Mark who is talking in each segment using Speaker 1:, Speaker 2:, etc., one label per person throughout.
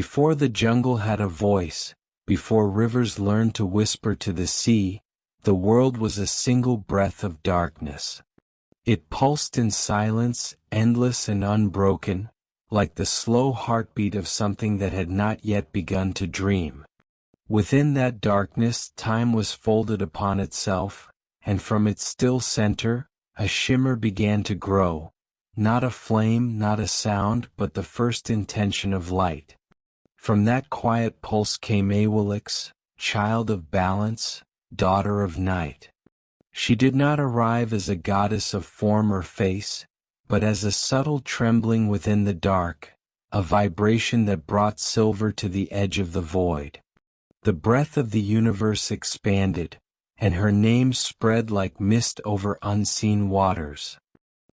Speaker 1: Before the jungle had a voice, before rivers learned to whisper to the sea, the world was a single breath of darkness. It pulsed in silence, endless and unbroken, like the slow heartbeat of something that had not yet begun to dream. Within that darkness, time was folded upon itself, and from its still center, a shimmer began to grow, not a flame, not a sound, but the first intention of light. From that quiet pulse came Awilix, child of balance, daughter of night. She did not arrive as a goddess of form or face, but as a subtle trembling within the dark, a vibration that brought silver to the edge of the void. The breath of the universe expanded, and her name spread like mist over unseen waters.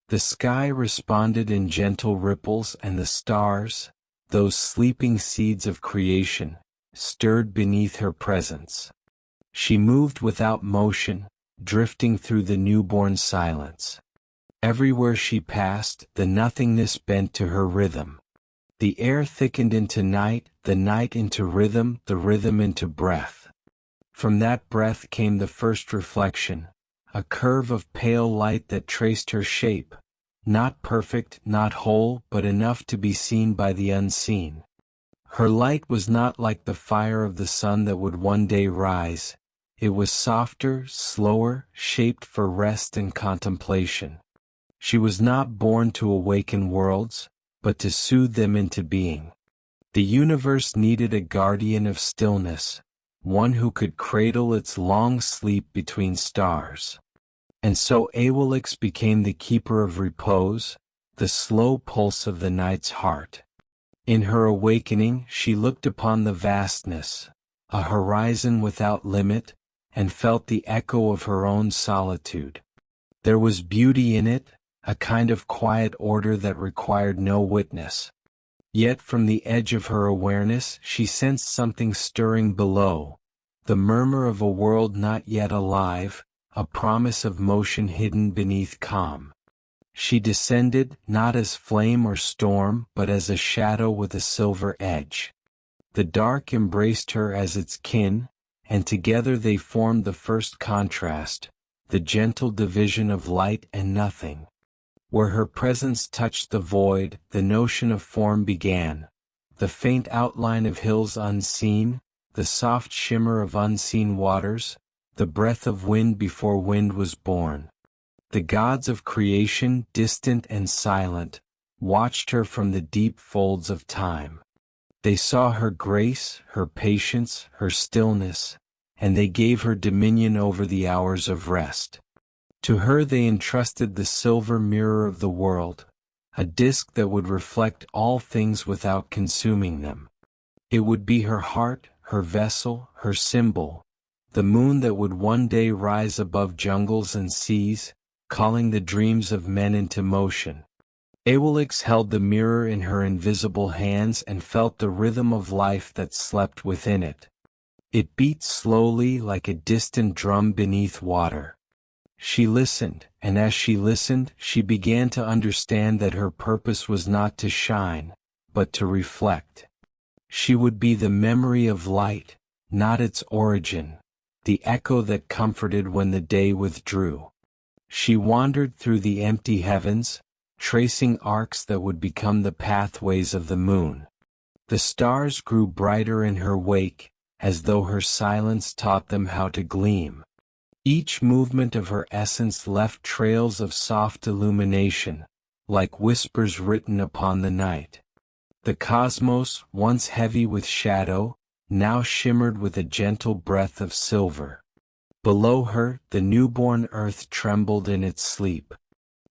Speaker 1: The sky responded in gentle ripples, and the stars, those sleeping seeds of creation, stirred beneath her presence. She moved without motion, drifting through the newborn silence. Everywhere she passed, the nothingness bent to her rhythm. The air thickened into night, the night into rhythm, the rhythm into breath. From that breath came the first reflection, a curve of pale light that traced her shape, not perfect, not whole, but enough to be seen by the unseen. Her light was not like the fire of the sun that would one day rise. It was softer, slower, shaped for rest and contemplation. She was not born to awaken worlds, but to soothe them into being. The universe needed a guardian of stillness, one who could cradle its long sleep between stars. And so Awilix became the keeper of repose, the slow pulse of the night's heart. In her awakening, she looked upon the vastness, a horizon without limit, and felt the echo of her own solitude. There was beauty in it, a kind of quiet order that required no witness. Yet from the edge of her awareness she sensed something stirring below, the murmur of a world not yet alive, a promise of motion hidden beneath calm. She descended, not as flame or storm, but as a shadow with a silver edge. The dark embraced her as its kin, and together they formed the first contrast, the gentle division of light and nothing. Where her presence touched the void, the notion of form began, the faint outline of hills unseen, the soft shimmer of unseen waters, the breath of wind before wind was born. The gods of creation, distant and silent, watched her from the deep folds of time. They saw her grace, her patience, her stillness, and they gave her dominion over the hours of rest. To her they entrusted the silver mirror of the world, a disk that would reflect all things without consuming them. It would be her heart, her vessel, her symbol, the moon that would one day rise above jungles and seas, calling the dreams of men into motion. Awilix held the mirror in her invisible hands and felt the rhythm of life that slept within it. It beat slowly like a distant drum beneath water. She listened, and as she listened, she began to understand that her purpose was not to shine, but to reflect. She would be the memory of light, not its origin, the echo that comforted when the day withdrew. She wandered through the empty heavens, tracing arcs that would become the pathways of the moon. The stars grew brighter in her wake, as though her silence taught them how to gleam. Each movement of her essence left trails of soft illumination, like whispers written upon the night. The cosmos, once heavy with shadow, now shimmered with a gentle breath of silver. Below her, the newborn earth trembled in its sleep.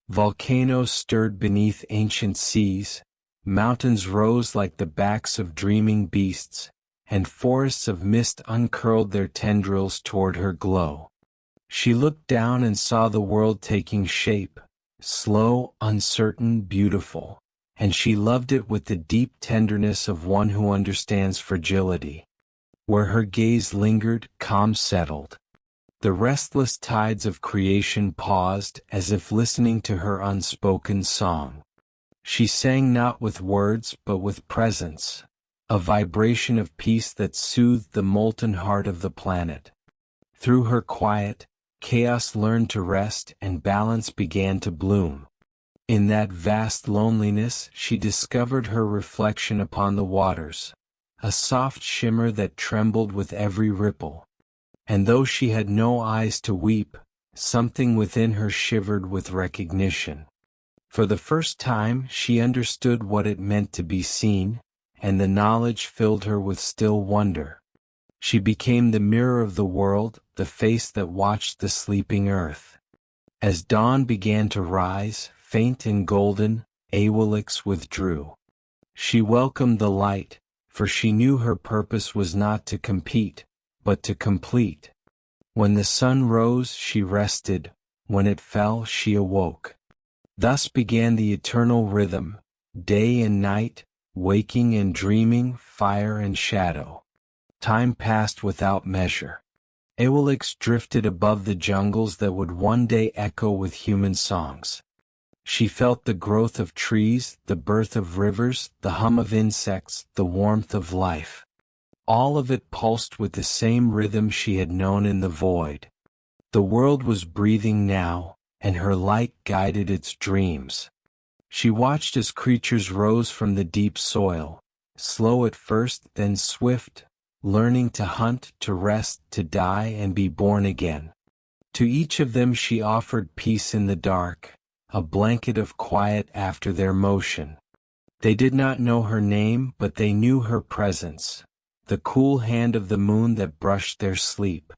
Speaker 1: Volcanoes stirred beneath ancient seas, mountains rose like the backs of dreaming beasts, and forests of mist uncurled their tendrils toward her glow. She looked down and saw the world taking shape, slow, uncertain, beautiful, and she loved it with the deep tenderness of one who understands fragility. Where her gaze lingered, calm settled. The restless tides of creation paused, as if listening to her unspoken song. She sang not with words but with presence, a vibration of peace that soothed the molten heart of the planet. Through her quiet, chaos learned to rest and balance began to bloom. In that vast loneliness she discovered her reflection upon the waters, a soft shimmer that trembled with every ripple. And though she had no eyes to weep, something within her shivered with recognition. For the first time she understood what it meant to be seen, and the knowledge filled her with still wonder. She became the mirror of the world, the face that watched the sleeping earth. As dawn began to rise, faint and golden, Awilix withdrew. She welcomed the light, for she knew her purpose was not to compete, but to complete. When the sun rose, she rested, when it fell, she awoke. Thus began the eternal rhythm, day and night, waking and dreaming, fire and shadow. Time passed without measure. Awilix drifted above the jungles that would one day echo with human songs. She felt the growth of trees, the birth of rivers, the hum of insects, the warmth of life. All of it pulsed with the same rhythm she had known in the void. The world was breathing now, and her light guided its dreams. She watched as creatures rose from the deep soil, slow at first, then swift, learning to hunt, to rest, to die and be born again. To each of them she offered peace in the dark, a blanket of quiet after their motion. They did not know her name, but they knew her presence, the cool hand of the moon that brushed their sleep.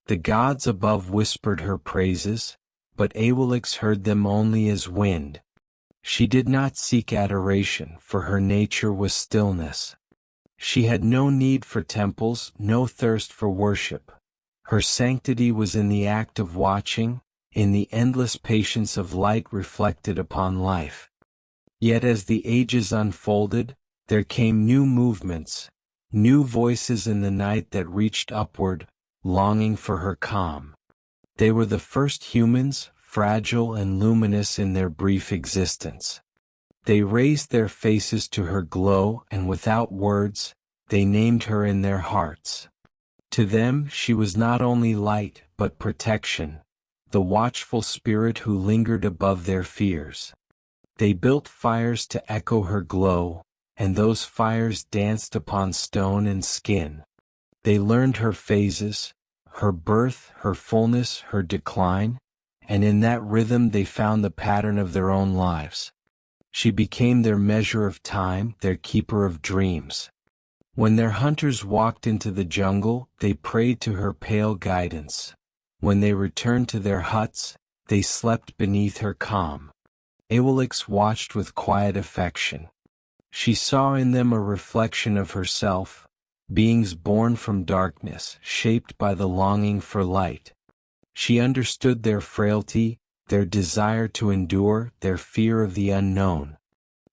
Speaker 1: The gods above whispered her praises, but Awilix heard them only as wind. She did not seek adoration, for her nature was stillness. She had no need for temples, no thirst for worship. Her sanctity was in the act of watching, in the endless patience of light reflected upon life. Yet as the ages unfolded, there came new movements, new voices in the night that reached upward, longing for her calm. They were the first humans, fragile and luminous in their brief existence. They raised their faces to her glow, and without words, they named her in their hearts. To them she was not only light, but protection, the watchful spirit who lingered above their fears. They built fires to echo her glow, and those fires danced upon stone and skin. They learned her phases, her birth, her fullness, her decline, and in that rhythm they found the pattern of their own lives. She became their measure of time, their keeper of dreams. When their hunters walked into the jungle, they prayed to her pale guidance. When they returned to their huts, they slept beneath her calm. Awilix watched with quiet affection. She saw in them a reflection of herself, beings born from darkness, shaped by the longing for light. She understood their frailty, their desire to endure, their fear of the unknown.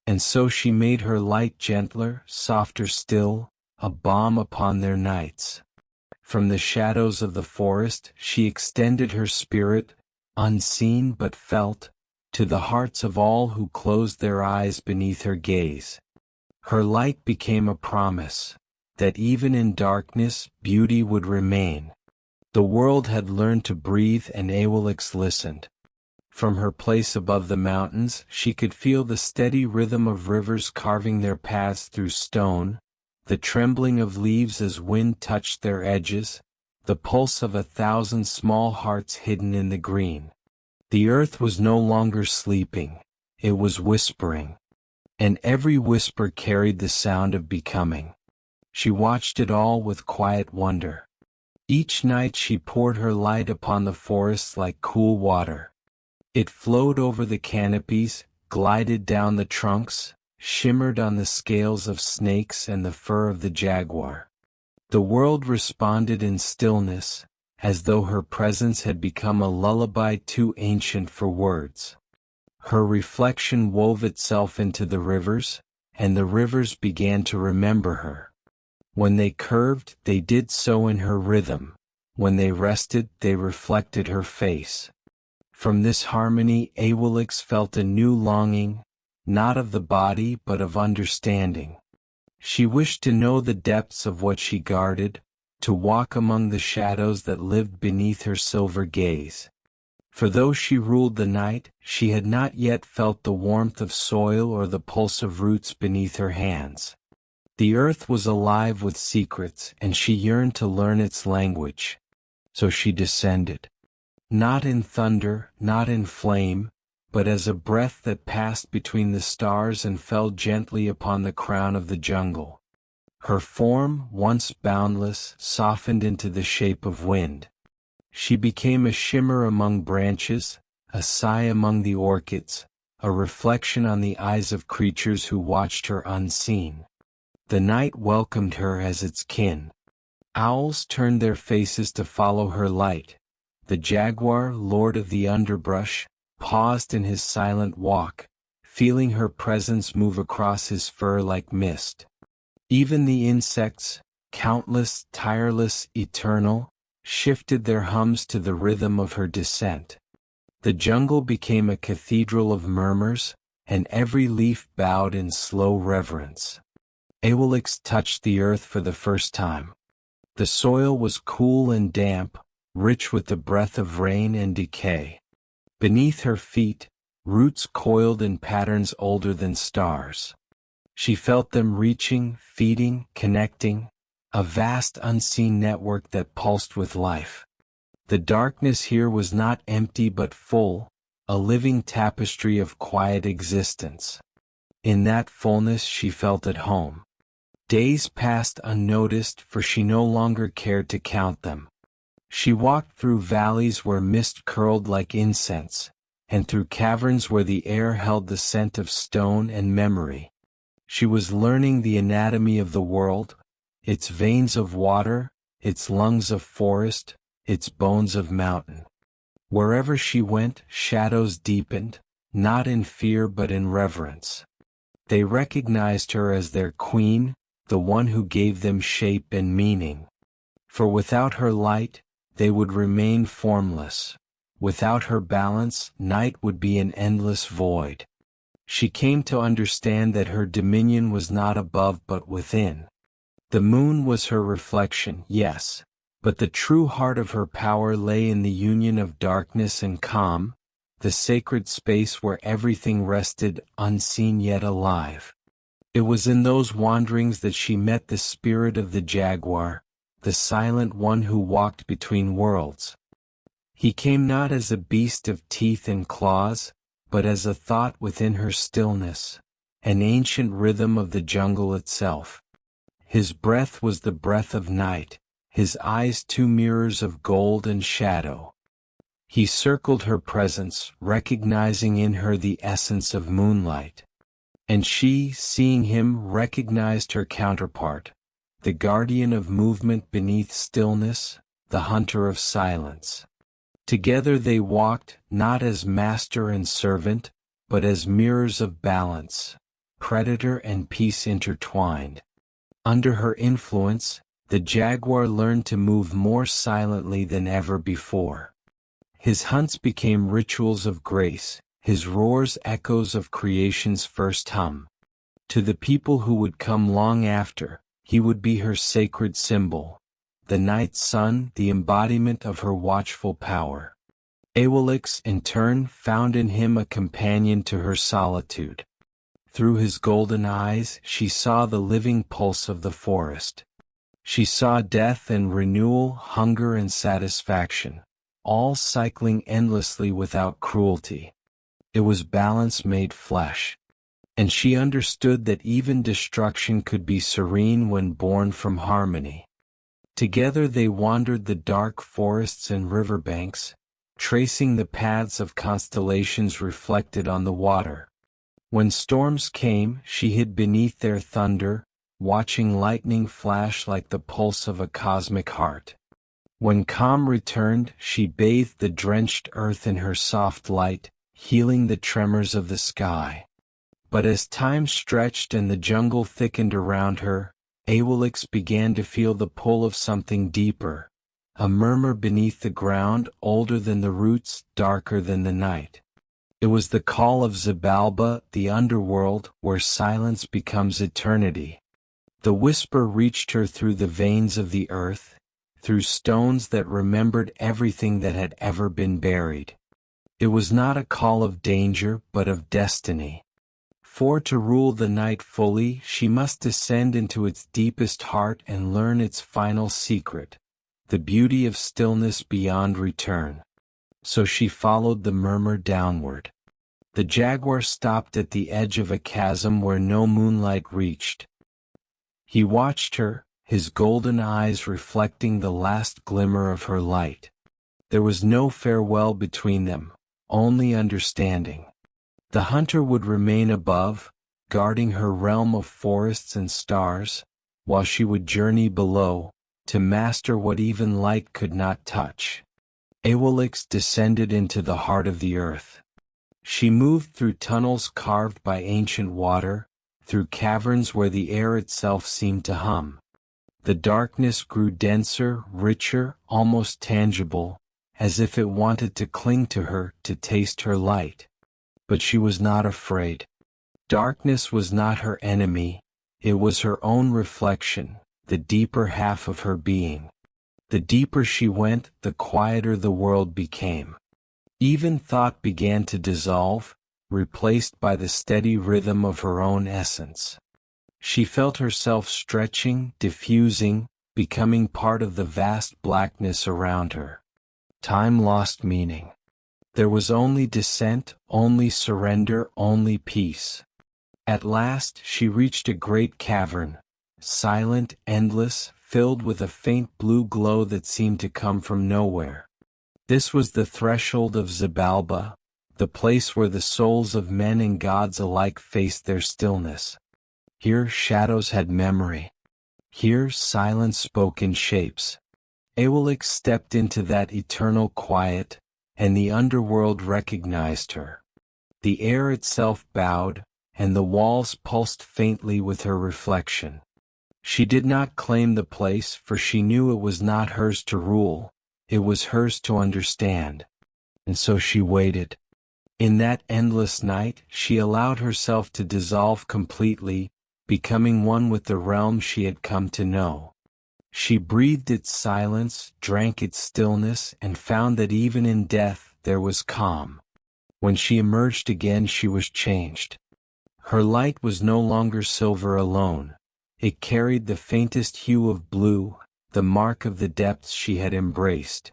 Speaker 1: And so she made her light gentler, softer still, a balm upon their nights. From the shadows of the forest she extended her spirit, unseen but felt, to the hearts of all who closed their eyes beneath her gaze. Her light became a promise, that even in darkness beauty would remain. The world had learned to breathe, and Awilix listened. From her place above the mountains she could feel the steady rhythm of rivers carving their paths through stone, the trembling of leaves as wind touched their edges, the pulse of 1,000 small hearts hidden in the green. The earth was no longer sleeping, it was whispering. And every whisper carried the sound of becoming. She watched it all with quiet wonder. Each night she poured her light upon the forests like cool water. It flowed over the canopies, glided down the trunks, shimmered on the scales of snakes and the fur of the jaguar. The world responded in stillness, as though her presence had become a lullaby too ancient for words. Her reflection wove itself into the rivers, and the rivers began to remember her. When they curved, they did so in her rhythm. When they rested, they reflected her face. From this harmony Awilix felt a new longing, not of the body but of understanding. She wished to know the depths of what she guarded, to walk among the shadows that lived beneath her silver gaze. For though she ruled the night, she had not yet felt the warmth of soil or the pulse of roots beneath her hands. The earth was alive with secrets, and she yearned to learn its language. So she descended. Not in thunder, not in flame, but as a breath that passed between the stars and fell gently upon the crown of the jungle. Her form, once boundless, softened into the shape of wind. She became a shimmer among branches, a sigh among the orchids, a reflection on the eyes of creatures who watched her unseen. The night welcomed her as its kin. Owls turned their faces to follow her light. The jaguar, lord of the underbrush, paused in his silent walk, feeling her presence move across his fur like mist. Even the insects, countless, tireless, eternal, shifted their hums to the rhythm of her descent. The jungle became a cathedral of murmurs, and every leaf bowed in slow reverence. Awilix touched the earth for the first time. The soil was cool and damp, rich with the breath of rain and decay. Beneath her feet, roots coiled in patterns older than stars. She felt them reaching, feeding, connecting, a vast unseen network that pulsed with life. The darkness here was not empty but full, a living tapestry of quiet existence. In that fullness she felt at home. Days passed unnoticed, for she no longer cared to count them. She walked through valleys where mist curled like incense, and through caverns where the air held the scent of stone and memory. She was learning the anatomy of the world, its veins of water, its lungs of forest, its bones of mountain. Wherever she went, shadows deepened, not in fear but in reverence. They recognized her as their queen, the one who gave them shape and meaning. For without her light, they would remain formless. Without her balance, night would be an endless void. She came to understand that her dominion was not above but within. The moon was her reflection, yes, but the true heart of her power lay in the union of darkness and calm, the sacred space where everything rested, unseen yet alive. It was in those wanderings that she met the spirit of the jaguar, the silent one who walked between worlds. He came not as a beast of teeth and claws, but as a thought within her stillness, an ancient rhythm of the jungle itself. His breath was the breath of night, his eyes two mirrors of gold and shadow. He circled her presence, recognizing in her the essence of moonlight. And she, seeing him, recognized her counterpart, the guardian of movement beneath stillness, the hunter of silence. Together they walked, not as master and servant, but as mirrors of balance, predator and peace intertwined. Under her influence, the jaguar learned to move more silently than ever before. His hunts became rituals of grace, his roars echoes of creation's first hum. To the people who would come long after, he would be her sacred symbol, the night sun, the embodiment of her watchful power. Awilix, in turn, found in him a companion to her solitude. Through his golden eyes, she saw the living pulse of the forest. She saw death and renewal, hunger and satisfaction, all cycling endlessly without cruelty. It was balance made flesh. And she understood that even destruction could be serene when born from harmony. Together they wandered the dark forests and riverbanks, tracing the paths of constellations reflected on the water. When storms came, she hid beneath their thunder, watching lightning flash like the pulse of a cosmic heart. When calm returned, she bathed the drenched earth in her soft light, healing the tremors of the sky. But as time stretched and the jungle thickened around her, Awilix began to feel the pull of something deeper, a murmur beneath the ground, older than the roots, darker than the night. It was the call of Xibalba, the underworld, where silence becomes eternity. The whisper reached her through the veins of the earth, through stones that remembered everything that had ever been buried. It was not a call of danger but of destiny. For to rule the night fully, she must descend into its deepest heart and learn its final secret, the beauty of stillness beyond return. So she followed the murmur downward. The jaguar stopped at the edge of a chasm where no moonlight reached. He watched her, his golden eyes reflecting the last glimmer of her light. There was no farewell between them, only understanding. The hunter would remain above, guarding her realm of forests and stars, while she would journey below, to master what even light could not touch. Awilix descended into the heart of the earth. She moved through tunnels carved by ancient water, through caverns where the air itself seemed to hum. The darkness grew denser, richer, almost tangible, as if it wanted to cling to her, to taste her light. But she was not afraid. Darkness was not her enemy, it was her own reflection, the deeper half of her being. The deeper she went, the quieter the world became. Even thought began to dissolve, replaced by the steady rhythm of her own essence. She felt herself stretching, diffusing, becoming part of the vast blackness around her. Time lost meaning. There was only descent, only surrender, only peace. At last she reached a great cavern, silent, endless, filled with a faint blue glow that seemed to come from nowhere. This was the threshold of Xibalba, the place where the souls of men and gods alike faced their stillness. Here shadows had memory. Here silence spoke in shapes. Awilix stepped into that eternal quiet, and the underworld recognized her. The air itself bowed, and the walls pulsed faintly with her reflection. She did not claim the place, for she knew it was not hers to rule, it was hers to understand. And so she waited. In that endless night, she allowed herself to dissolve completely, becoming one with the realm she had come to know. She breathed its silence, drank its stillness, and found that even in death there was calm. When she emerged again, she was changed. Her light was no longer silver alone. It carried the faintest hue of blue, the mark of the depths she had embraced.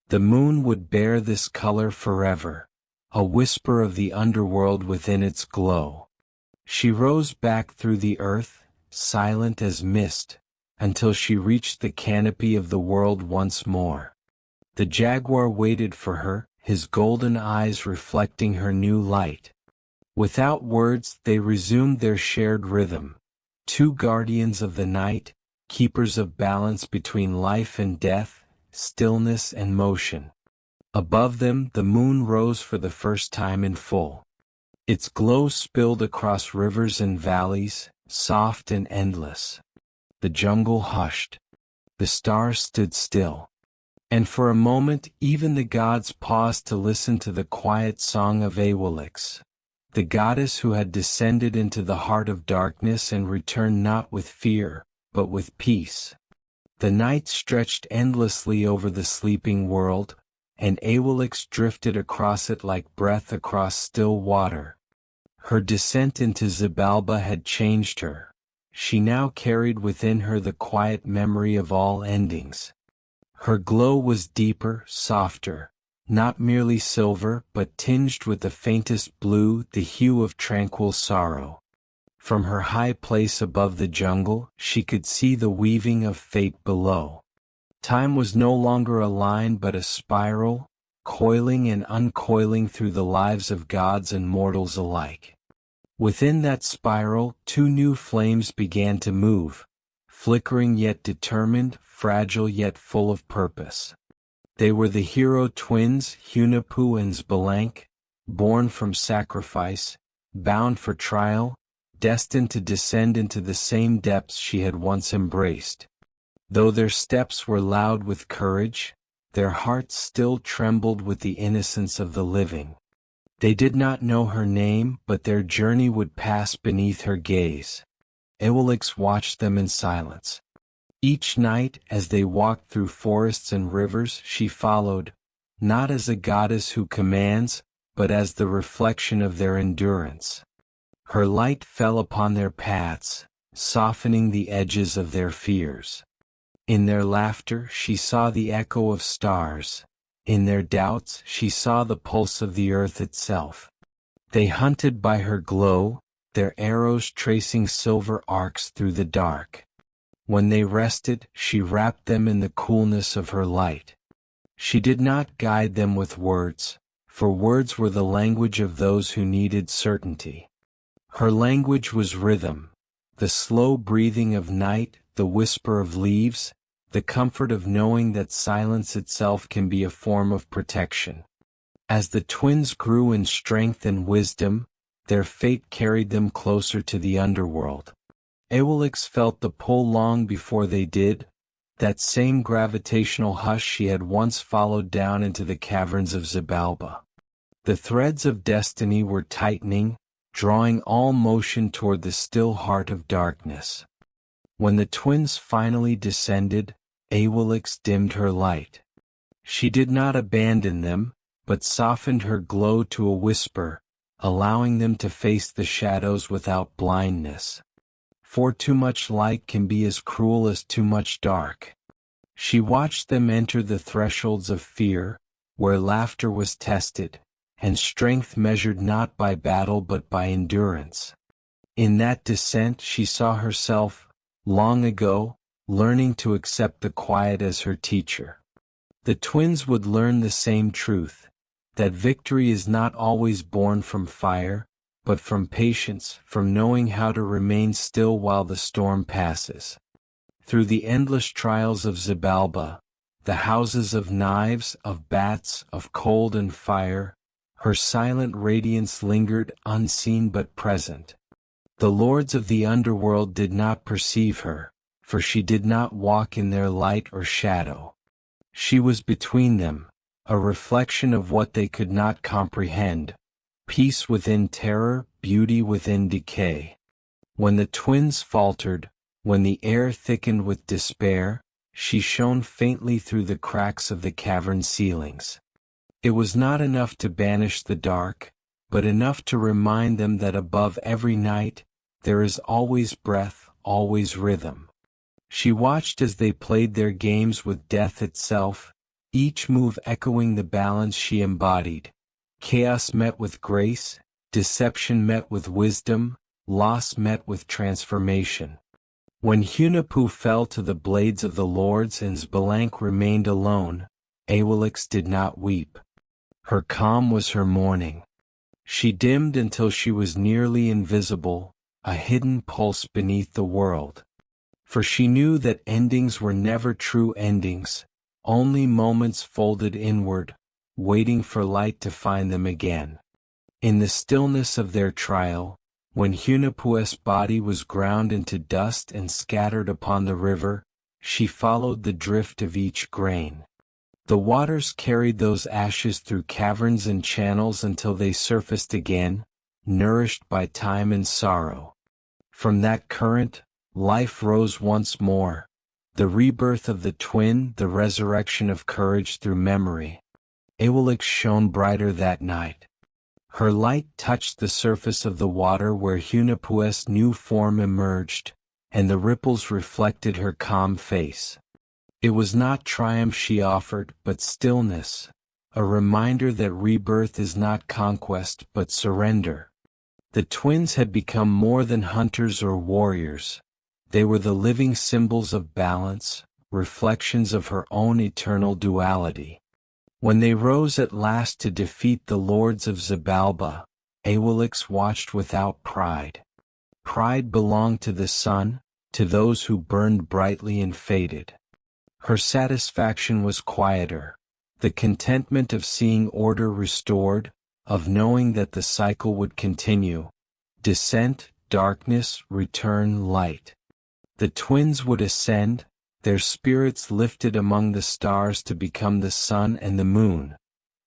Speaker 1: The moon would bear this color forever, a whisper of the underworld within its glow. She rose back through the earth, silent as mist, until she reached the canopy of the world once more. The jaguar waited for her, his golden eyes reflecting her new light. Without words, they resumed their shared rhythm. Two guardians of the night, keepers of balance between life and death, stillness and motion. Above them, the moon rose for the first time in full. Its glow spilled across rivers and valleys, soft and endless. The jungle hushed. The stars stood still. And for a moment, even the gods paused to listen to the quiet song of Awilix, the goddess who had descended into the heart of darkness and returned not with fear, but with peace. The night stretched endlessly over the sleeping world, and Awilix drifted across it like breath across still water. Her descent into Xibalba had changed her. She now carried within her the quiet memory of all endings. Her glow was deeper, softer, not merely silver but tinged with the faintest blue, the hue of tranquil sorrow. From her high place above the jungle, she could see the weaving of fate below. Time was no longer a line but a spiral, coiling and uncoiling through the lives of gods and mortals alike. Within that spiral, two new flames began to move, flickering yet determined, fragile yet full of purpose. They were the hero twins, Hunahpu and Xbalanque, born from sacrifice, bound for trial, destined to descend into the same depths she had once embraced. Though their steps were loud with courage, their hearts still trembled with the innocence of the living. They did not know her name, but their journey would pass beneath her gaze. Awilix watched them in silence. Each night, as they walked through forests and rivers, she followed, not as a goddess who commands, but as the reflection of their endurance. Her light fell upon their paths, softening the edges of their fears. In their laughter she saw the echo of stars. In their doubts she saw the pulse of the earth itself. They hunted by her glow, their arrows tracing silver arcs through the dark. When they rested, she wrapped them in the coolness of her light. She did not guide them with words, for words were the language of those who needed certainty. Her language was rhythm, the slow breathing of night, the whisper of leaves, the comfort of knowing that silence itself can be a form of protection. As the twins grew in strength and wisdom, their fate carried them closer to the underworld. Awilix felt the pull long before they did, that same gravitational hush she had once followed down into the caverns of Xibalba. The threads of destiny were tightening, drawing all motion toward the still heart of darkness. When the twins finally descended, Awilix dimmed her light. She did not abandon them, but softened her glow to a whisper, allowing them to face the shadows without blindness. For too much light can be as cruel as too much dark. She watched them enter the thresholds of fear, where laughter was tested, and strength measured not by battle but by endurance. In that descent she saw herself, long ago, learning to accept the quiet as her teacher. The twins would learn the same truth, that victory is not always born from fire, but from patience, from knowing how to remain still while the storm passes. Through the endless trials of Xibalba, the houses of knives, of bats, of cold and fire, her silent radiance lingered unseen but present. The lords of the underworld did not perceive her, for she did not walk in their light or shadow. She was between them, a reflection of what they could not comprehend, peace within terror, beauty within decay. When the twins faltered, when the air thickened with despair, she shone faintly through the cracks of the cavern ceilings. It was not enough to banish the dark, but enough to remind them that above every night, there is always breath, always rhythm. She watched as they played their games with death itself, each move echoing the balance she embodied. Chaos met with grace, deception met with wisdom, loss met with transformation. When Hunahpu fell to the blades of the lords and Xbalanque remained alone, Awilix did not weep. Her calm was her mourning. She dimmed until she was nearly invisible, a hidden pulse beneath the world. For she knew that endings were never true endings, only moments folded inward, waiting for light to find them again. In the stillness of their trial, when Hunapu's body was ground into dust and scattered upon the river, she followed the drift of each grain. The waters carried those ashes through caverns and channels until they surfaced again, nourished by time and sorrow. From that current, life rose once more, the rebirth of the twin, the resurrection of courage through memory. Awilix shone brighter that night. Her light touched the surface of the water where Hunapu's new form emerged, and the ripples reflected her calm face. It was not triumph she offered, but stillness, a reminder that rebirth is not conquest but surrender. The twins had become more than hunters or warriors. They were the living symbols of balance, reflections of her own eternal duality. When they rose at last to defeat the lords of Xibalba, Awilix watched without pride. Pride belonged to the sun, to those who burned brightly and faded. Her satisfaction was quieter, the contentment of seeing order restored, of knowing that the cycle would continue. Descent, darkness, return, light. The twins would ascend, their spirits lifted among the stars to become the sun and the moon.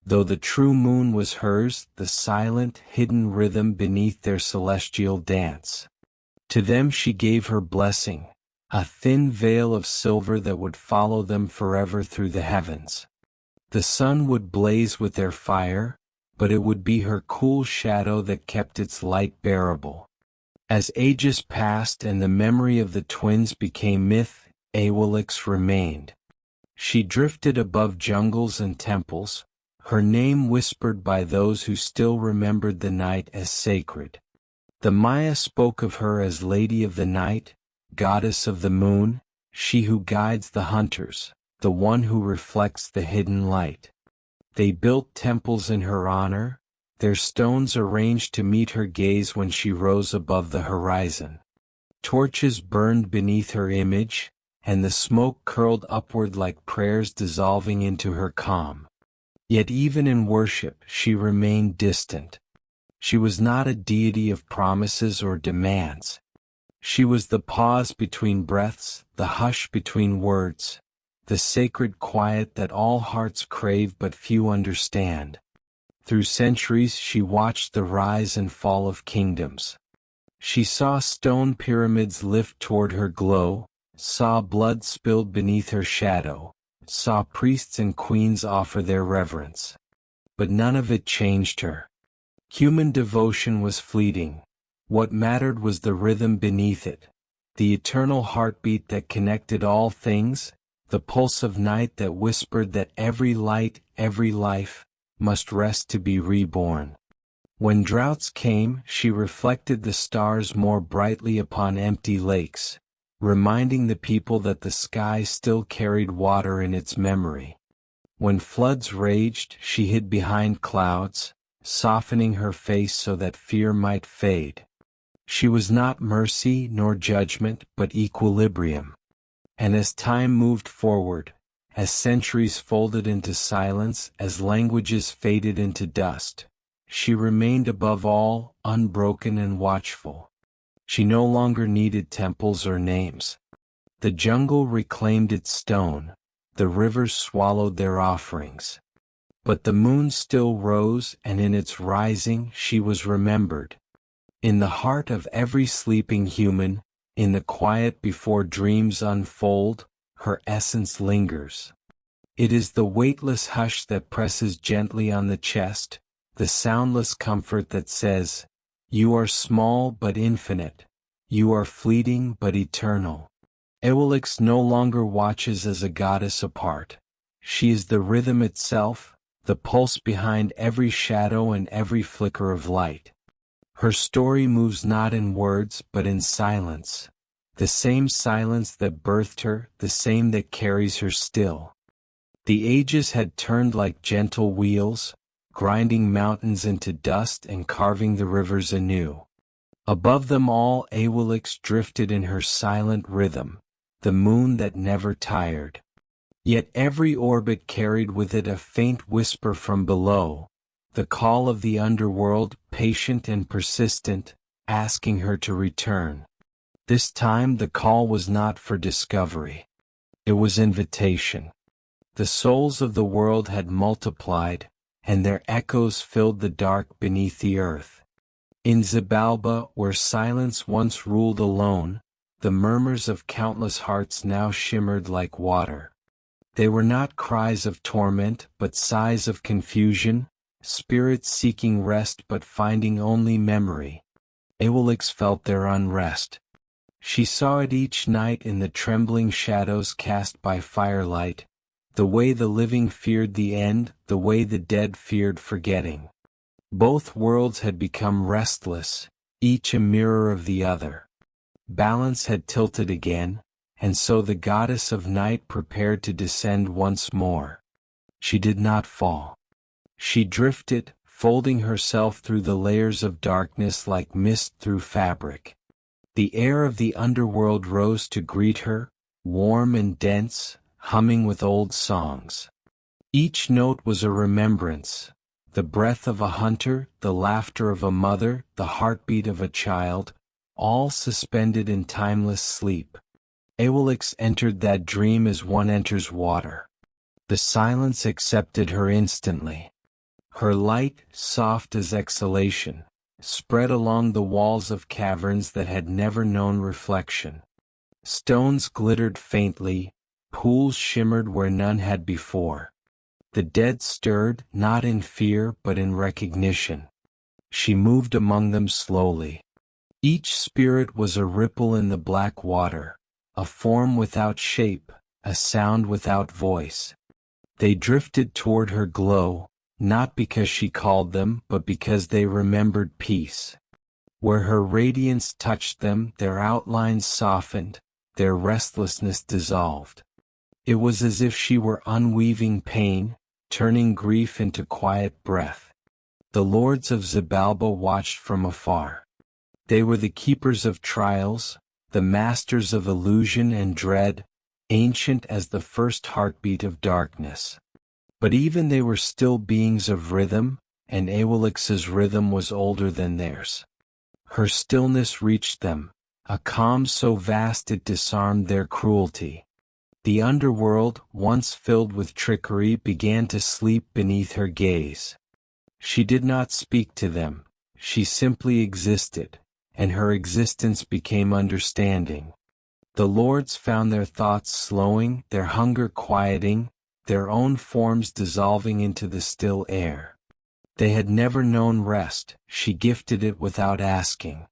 Speaker 1: Though the true moon was hers, the silent, hidden rhythm beneath their celestial dance. To them she gave her blessing, a thin veil of silver that would follow them forever through the heavens. The sun would blaze with their fire, but it would be her cool shadow that kept its light bearable. As ages passed and the memory of the twins became myth, Awilix remained. She drifted above jungles and temples, her name whispered by those who still remembered the night as sacred. The Maya spoke of her as Lady of the Night, Goddess of the Moon, she who guides the hunters, the one who reflects the hidden light. They built temples in her honor, their stones arranged to meet her gaze when she rose above the horizon. Torches burned beneath her image, and the smoke curled upward like prayers dissolving into her calm. Yet even in worship she remained distant. She was not a deity of promises or demands. She was the pause between breaths, the hush between words, the sacred quiet that all hearts crave but few understand. Through centuries she watched the rise and fall of kingdoms. She saw stone pyramids lift toward her glow, saw blood spilled beneath her shadow, saw priests and queens offer their reverence. But none of it changed her. Human devotion was fleeting. What mattered was the rhythm beneath it, the eternal heartbeat that connected all things, the pulse of night that whispered that every light, every life, must rest to be reborn. When droughts came, she reflected the stars more brightly upon empty lakes, reminding the people that the sky still carried water in its memory. When floods raged, she hid behind clouds, softening her face so that fear might fade. She was not mercy nor judgment but equilibrium. And as time moved forward, as centuries folded into silence, as languages faded into dust, she remained above all, unbroken and watchful. She no longer needed temples or names. The jungle reclaimed its stone, the rivers swallowed their offerings. But the moon still rose, and in its rising she was remembered. In the heart of every sleeping human, in the quiet before dreams unfold, her essence lingers. It is the weightless hush that presses gently on the chest, the soundless comfort that says, "You are small but infinite. You are fleeting but eternal." Awilix no longer watches as a goddess apart. She is the rhythm itself, the pulse behind every shadow and every flicker of light. Her story moves not in words but in silence, the same silence that birthed her, the same that carries her still. The ages had turned like gentle wheels, grinding mountains into dust and carving the rivers anew. Above them all Awilix drifted in her silent rhythm, the moon that never tired. Yet every orbit carried with it a faint whisper from below, the call of the underworld, patient and persistent, asking her to return. This time the call was not for discovery. It was invitation. The souls of the world had multiplied, and their echoes filled the dark beneath the earth. In Xibalba, where silence once ruled alone, the murmurs of countless hearts now shimmered like water. They were not cries of torment but sighs of confusion, spirits seeking rest but finding only memory. Awilix felt their unrest. She saw it each night in the trembling shadows cast by firelight, the way the living feared the end, the way the dead feared forgetting. Both worlds had become restless, each a mirror of the other. Balance had tilted again, and so the goddess of night prepared to descend once more. She did not fall. She drifted, folding herself through the layers of darkness like mist through fabric. The air of the underworld rose to greet her, warm and dense, humming with old songs. Each note was a remembrance, the breath of a hunter, the laughter of a mother, the heartbeat of a child, all suspended in timeless sleep. Awilix entered that dream as one enters water. The silence accepted her instantly. Her light, soft as exhalation, spread along the walls of caverns that had never known reflection. Stones glittered faintly, pools shimmered where none had before. The dead stirred, not in fear but in recognition. She moved among them slowly. Each spirit was a ripple in the black water, a form without shape, a sound without voice. They drifted toward her glow, not because she called them but because they remembered peace. Where her radiance touched them, their outlines softened, their restlessness dissolved. It was as if she were unweaving pain, turning grief into quiet breath. The lords of Xibalba watched from afar. They were the keepers of trials, the masters of illusion and dread, ancient as the first heartbeat of darkness. But even they were still beings of rhythm, and Awilix's rhythm was older than theirs. Her stillness reached them, a calm so vast it disarmed their cruelty. The underworld, once filled with trickery, began to sleep beneath her gaze. She did not speak to them, she simply existed, and her existence became understanding. The lords found their thoughts slowing, their hunger quieting, their own forms dissolving into the still air. They had never known rest, she gifted it without asking.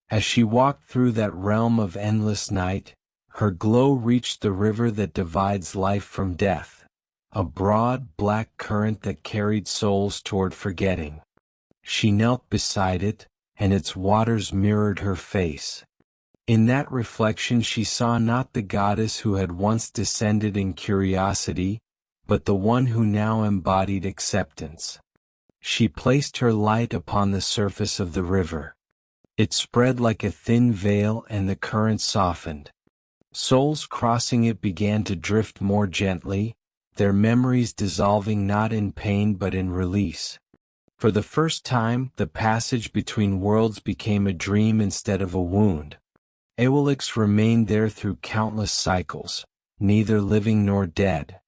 Speaker 1: As she walked through that realm of endless night, her glow reached the river that divides life from death, a broad, black current that carried souls toward forgetting. She knelt beside it, and its waters mirrored her face. In that reflection she saw not the goddess who had once descended in curiosity, but the one who now embodied acceptance. She placed her light upon the surface of the river. It spread like a thin veil and the current softened. Souls crossing it began to drift more gently, their memories dissolving not in pain but in release. For the first time, the passage between worlds became a dream instead of a wound. Awilix remained there through countless cycles, neither living nor dead.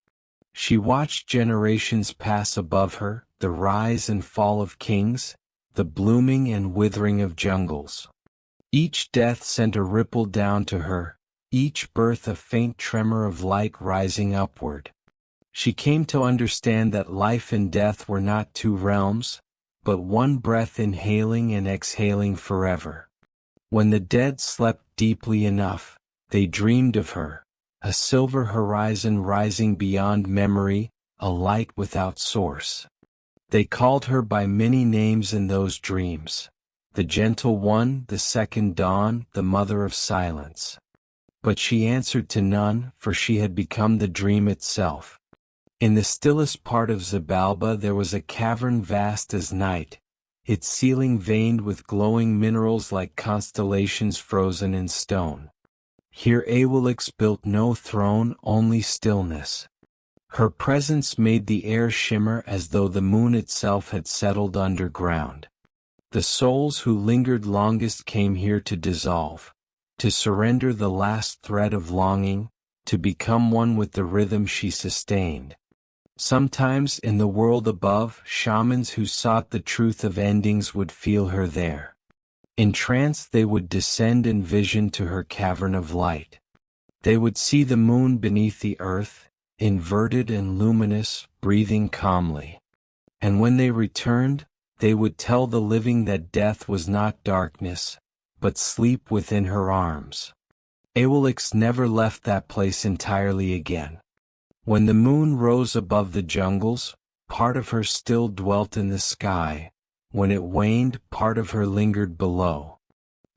Speaker 1: She watched generations pass above her, the rise and fall of kings, the blooming and withering of jungles. Each death sent a ripple down to her, each birth a faint tremor of light rising upward. She came to understand that life and death were not two realms, but one breath inhaling and exhaling forever. When the dead slept deeply enough, they dreamed of her, a silver horizon rising beyond memory, a light without source. They called her by many names in those dreams: the gentle one, the second dawn, the mother of silence. But she answered to none, for she had become the dream itself. In the stillest part of Xibalba there was a cavern vast as night, its ceiling veined with glowing minerals like constellations frozen in stone. Here Awilix built no throne, only stillness. Her presence made the air shimmer as though the moon itself had settled underground. The souls who lingered longest came here to dissolve, to surrender the last thread of longing, to become one with the rhythm she sustained. Sometimes in the world above, shamans who sought the truth of endings would feel her there. In trance they would descend in vision to her cavern of light. They would see the moon beneath the earth, inverted and luminous, breathing calmly. And when they returned, they would tell the living that death was not darkness, but sleep within her arms. Awilix never left that place entirely again. When the moon rose above the jungles, part of her still dwelt in the sky. When it waned, part of her lingered below.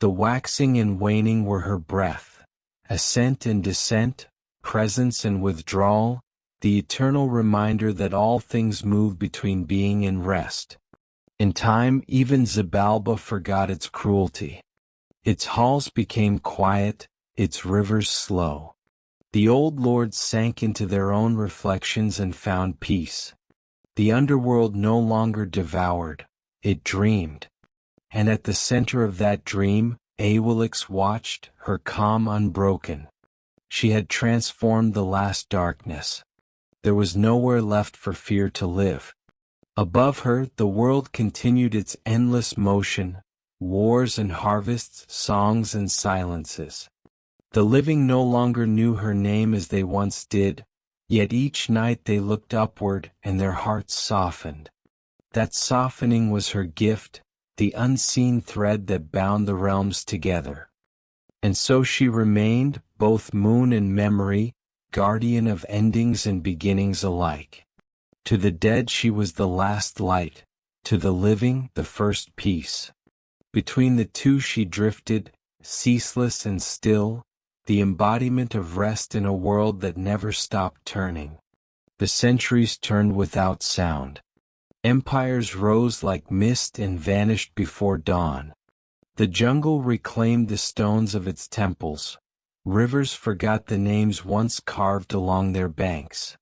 Speaker 1: The waxing and waning were her breath, ascent and descent, presence and withdrawal, the eternal reminder that all things move between being and rest. In time, even Xibalba forgot its cruelty. Its halls became quiet, its rivers slow. The old lords sank into their own reflections and found peace. The underworld no longer devoured, it dreamed. And at the center of that dream, Awilix watched, her calm unbroken. She had transformed the last darkness. There was nowhere left for fear to live. Above her, the world continued its endless motion, wars and harvests, songs and silences. The living no longer knew her name as they once did, yet each night they looked upward and their hearts softened. That softening was her gift, the unseen thread that bound the realms together. And so she remained, both moon and memory, guardian of endings and beginnings alike. To the dead she was the last light, to the living the first peace. Between the two she drifted, ceaseless and still, the embodiment of rest in a world that never stopped turning. The centuries turned without sound. Empires rose like mist and vanished before dawn. The jungle reclaimed the stones of its temples. Rivers forgot the names once carved along their banks.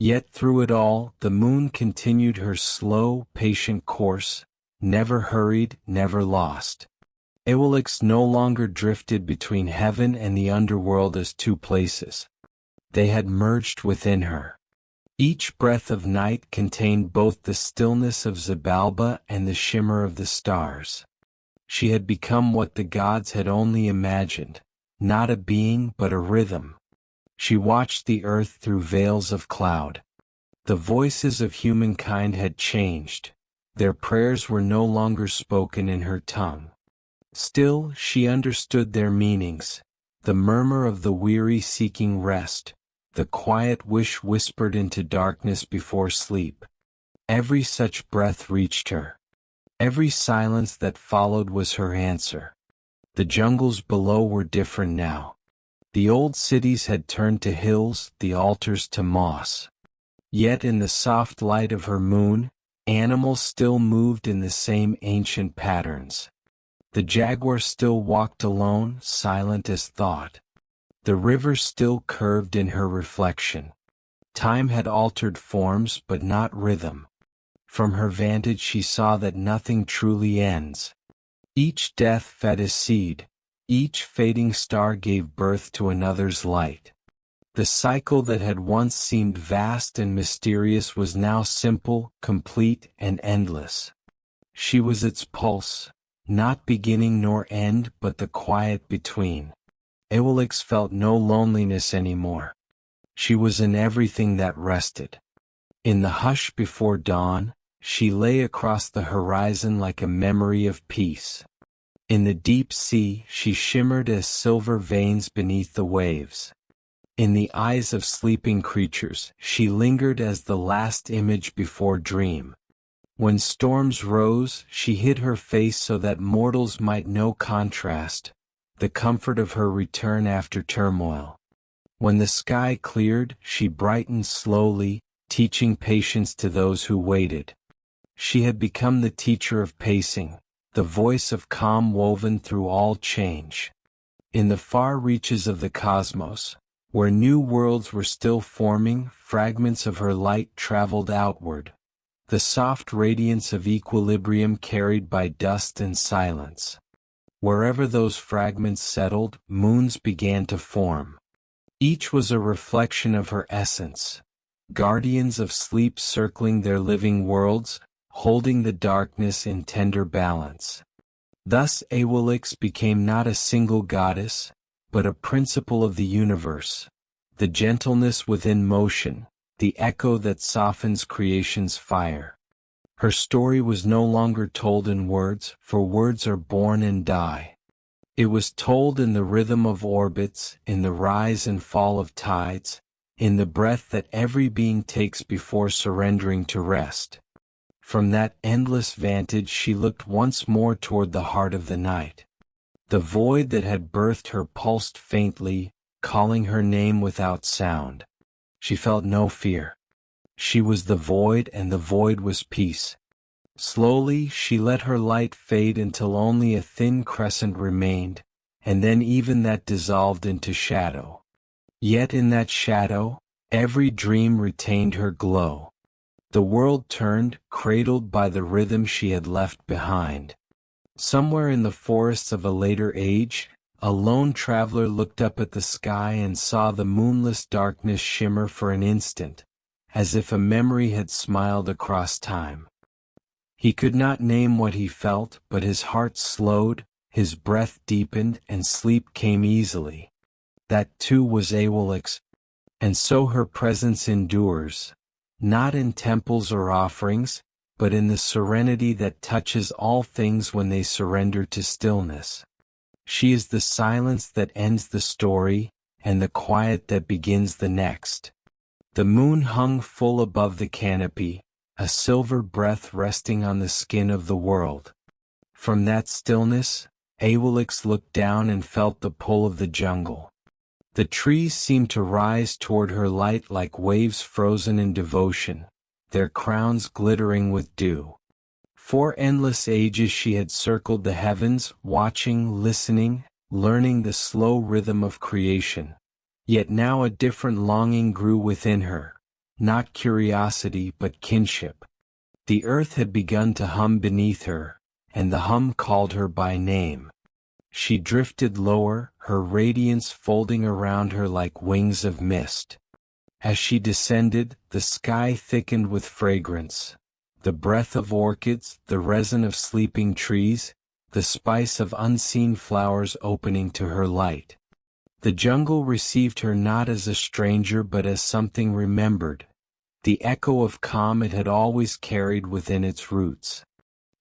Speaker 1: Yet through it all, the moon continued her slow, patient course, never hurried, never lost. Awilix no longer drifted between heaven and the underworld as two places. They had merged within her. Each breath of night contained both the stillness of Xibalba and the shimmer of the stars. She had become what the gods had only imagined, not a being but a rhythm. She watched the earth through veils of cloud. The voices of humankind had changed. Their prayers were no longer spoken in her tongue. Still, she understood their meanings, the murmur of the weary seeking rest, the quiet wish whispered into darkness before sleep. Every such breath reached her. Every silence that followed was her answer. The jungles below were different now. The old cities had turned to hills, the altars to moss. Yet in the soft light of her moon, animals still moved in the same ancient patterns. The jaguar still walked alone, silent as thought. The river still curved in her reflection. Time had altered forms but not rhythm. From her vantage she saw that nothing truly ends. Each death fed a seed, each fading star gave birth to another's light. The cycle that had once seemed vast and mysterious was now simple, complete, and endless. She was its pulse, not beginning nor end but the quiet between. Awilix felt no loneliness anymore. She was in everything that rested. In the hush before dawn, she lay across the horizon like a memory of peace. In the deep sea, she shimmered as silver veins beneath the waves. In the eyes of sleeping creatures, she lingered as the last image before dream. When storms rose, she hid her face so that mortals might know contrast, the comfort of her return after turmoil. When the sky cleared, she brightened slowly, teaching patience to those who waited. She had become the teacher of pacing, the voice of calm woven through all change. In the far reaches of the cosmos, where new worlds were still forming, fragments of her light traveled outward, the soft radiance of equilibrium carried by dust and silence. Wherever those fragments settled, moons began to form. Each was a reflection of her essence, guardians of sleep circling their living worlds, holding the darkness in tender balance. Thus Awilix became not a single goddess, but a principle of the universe, the gentleness within motion, the echo that softens creation's fire. Her story was no longer told in words, for words are born and die. It was told in the rhythm of orbits, in the rise and fall of tides, in the breath that every being takes before surrendering to rest. From that endless vantage she looked once more toward the heart of the night. The void that had birthed her pulsed faintly, calling her name without sound. She felt no fear. She was the void and the void was peace. Slowly she let her light fade until only a thin crescent remained, and then even that dissolved into shadow. Yet in that shadow, every dream retained her glow. The world turned, cradled by the rhythm she had left behind. Somewhere in the forests of a later age, a lone traveler looked up at the sky and saw the moonless darkness shimmer for an instant, as if a memory had smiled across time. He could not name what he felt, but his heart slowed, his breath deepened, and sleep came easily. That too was Awilix, and so her presence endures, not in temples or offerings, but in the serenity that touches all things when they surrender to stillness. She is the silence that ends the story, and the quiet that begins the next. The moon hung full above the canopy, a silver breath resting on the skin of the world. From that stillness, Awilix looked down and felt the pull of the jungle. The trees seemed to rise toward her light like waves frozen in devotion, their crowns glittering with dew. For endless ages she had circled the heavens, watching, listening, learning the slow rhythm of creation. Yet now a different longing grew within her, not curiosity but kinship. The earth had begun to hum beneath her, and the hum called her by name. She drifted lower, her radiance folding around her like wings of mist. As she descended, the sky thickened with fragrance, the breath of orchids, the resin of sleeping trees, the spice of unseen flowers opening to her light. The jungle received her not as a stranger but as something remembered, the echo of calm it had always carried within its roots.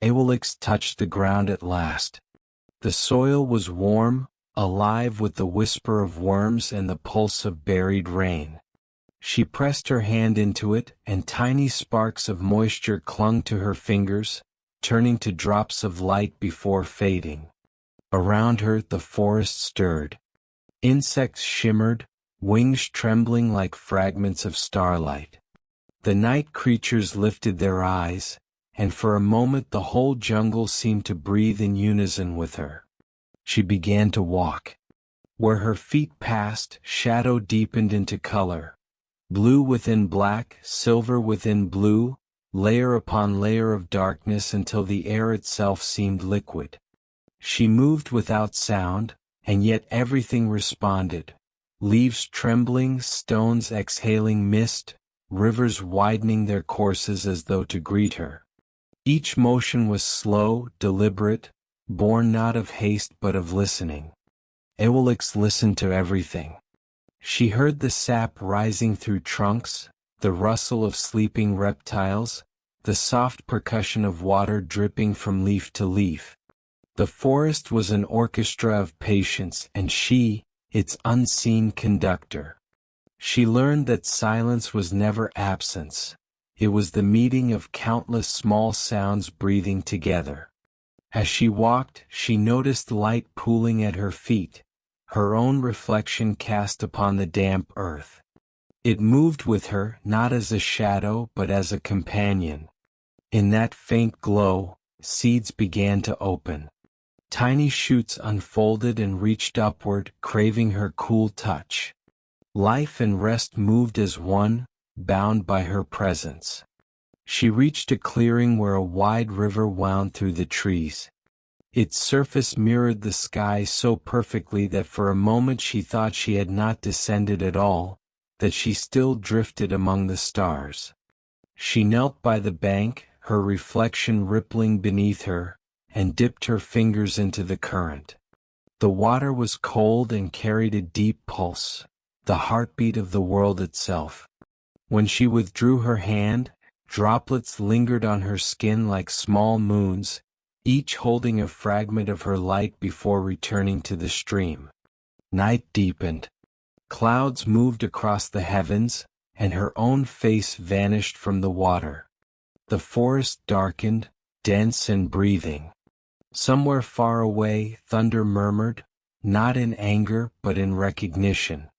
Speaker 1: Awilix touched the ground at last. The soil was warm, alive with the whisper of worms and the pulse of buried rain. She pressed her hand into it, and tiny sparks of moisture clung to her fingers, turning to drops of light before fading. Around her the forest stirred. Insects shimmered, wings trembling like fragments of starlight. The night creatures lifted their eyes, and for a moment the whole jungle seemed to breathe in unison with her. She began to walk. Where her feet passed, shadow deepened into color. Blue within black, silver within blue, layer upon layer of darkness until the air itself seemed liquid. She moved without sound, and yet everything responded. Leaves trembling, stones exhaling mist, rivers widening their courses as though to greet her. Each motion was slow, deliberate, born not of haste but of listening. Awilix listened to everything. She heard the sap rising through trunks, the rustle of sleeping reptiles, the soft percussion of water dripping from leaf to leaf. The forest was an orchestra of patience, and she, its unseen conductor. She learned that silence was never absence. It was the meeting of countless small sounds breathing together. As she walked, she noticed light pooling at her feet, her own reflection cast upon the damp earth. It moved with her, not as a shadow but as a companion. In that faint glow, seeds began to open. Tiny shoots unfolded and reached upward, craving her cool touch. Life and rest moved as one, bound by her presence. She reached a clearing where a wide river wound through the trees. Its surface mirrored the sky so perfectly that for a moment she thought she had not descended at all, that she still drifted among the stars. She knelt by the bank, her reflection rippling beneath her, and dipped her fingers into the current. The water was cold and carried a deep pulse, the heartbeat of the world itself. When she withdrew her hand, droplets lingered on her skin like small moons, each holding a fragment of her light before returning to the stream. Night deepened. Clouds moved across the heavens, and her own face vanished from the water. The forest darkened, dense and breathing. Somewhere far away, thunder murmured, not in anger but in recognition.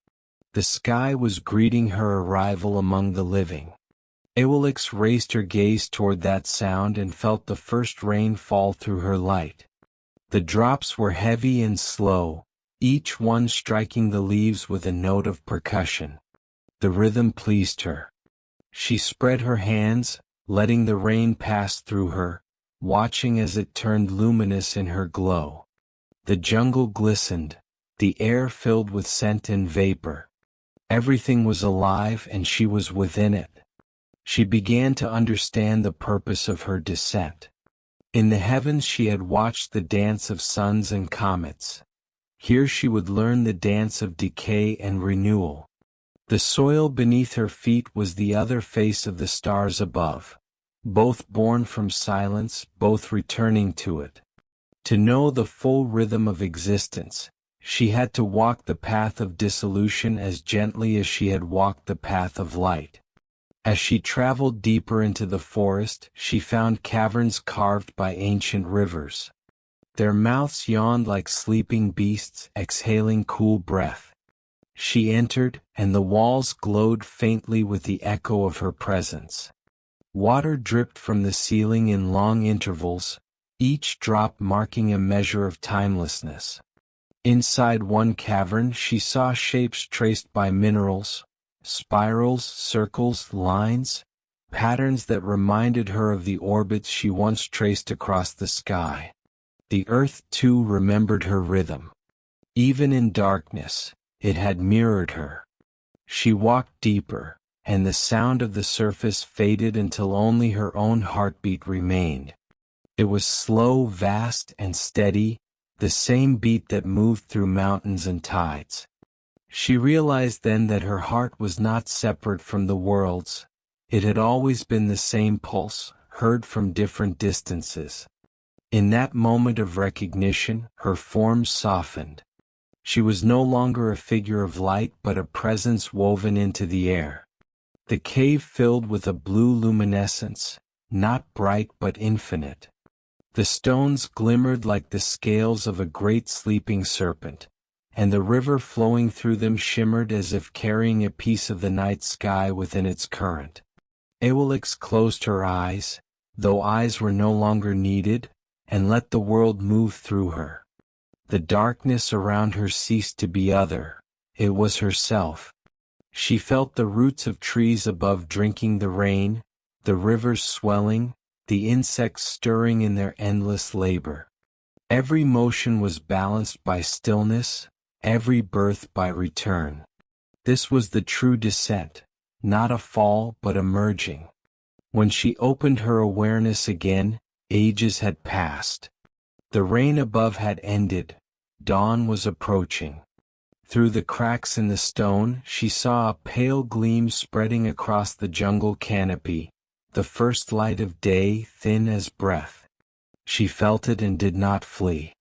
Speaker 1: The sky was greeting her arrival among the living. Awilix raised her gaze toward that sound and felt the first rain fall through her light. The drops were heavy and slow, each one striking the leaves with a note of percussion. The rhythm pleased her. She spread her hands, letting the rain pass through her, watching as it turned luminous in her glow. The jungle glistened, the air filled with scent and vapor. Everything was alive and she was within it. She began to understand the purpose of her descent. In the heavens she had watched the dance of suns and comets. Here she would learn the dance of decay and renewal. The soil beneath her feet was the other face of the stars above, both born from silence, both returning to it. To know the full rhythm of existence, she had to walk the path of dissolution as gently as she had walked the path of light. As she traveled deeper into the forest, she found caverns carved by ancient rivers. Their mouths yawned like sleeping beasts, exhaling cool breath. She entered, and the walls glowed faintly with the echo of her presence. Water dripped from the ceiling in long intervals, each drop marking a measure of timelessness. Inside one cavern she saw shapes traced by minerals, spirals, circles, lines, patterns that reminded her of the orbits she once traced across the sky. The earth, too, remembered her rhythm. Even in darkness, it had mirrored her. She walked deeper, and the sound of the surface faded until only her own heartbeat remained. It was slow, vast, and steady, the same beat that moved through mountains and tides. She realized then that her heart was not separate from the world's. It had always been the same pulse, heard from different distances. In that moment of recognition, her form softened. She was no longer a figure of light but a presence woven into the air. The cave filled with a blue luminescence, not bright but infinite. The stones glimmered like the scales of a great sleeping serpent, and the river flowing through them shimmered as if carrying a piece of the night sky within its current. Awilix closed her eyes, though eyes were no longer needed, and let the world move through her. The darkness around her ceased to be other, it was herself. She felt the roots of trees above drinking the rain, the rivers swelling, the insects stirring in their endless labor. Every motion was balanced by stillness, every birth by return. This was the true descent, not a fall but a merging. When she opened her awareness again, ages had passed. The rain above had ended, dawn was approaching. Through the cracks in the stone, she saw a pale gleam spreading across the jungle canopy, the first light of day, thin as breath. She felt it and did not flee.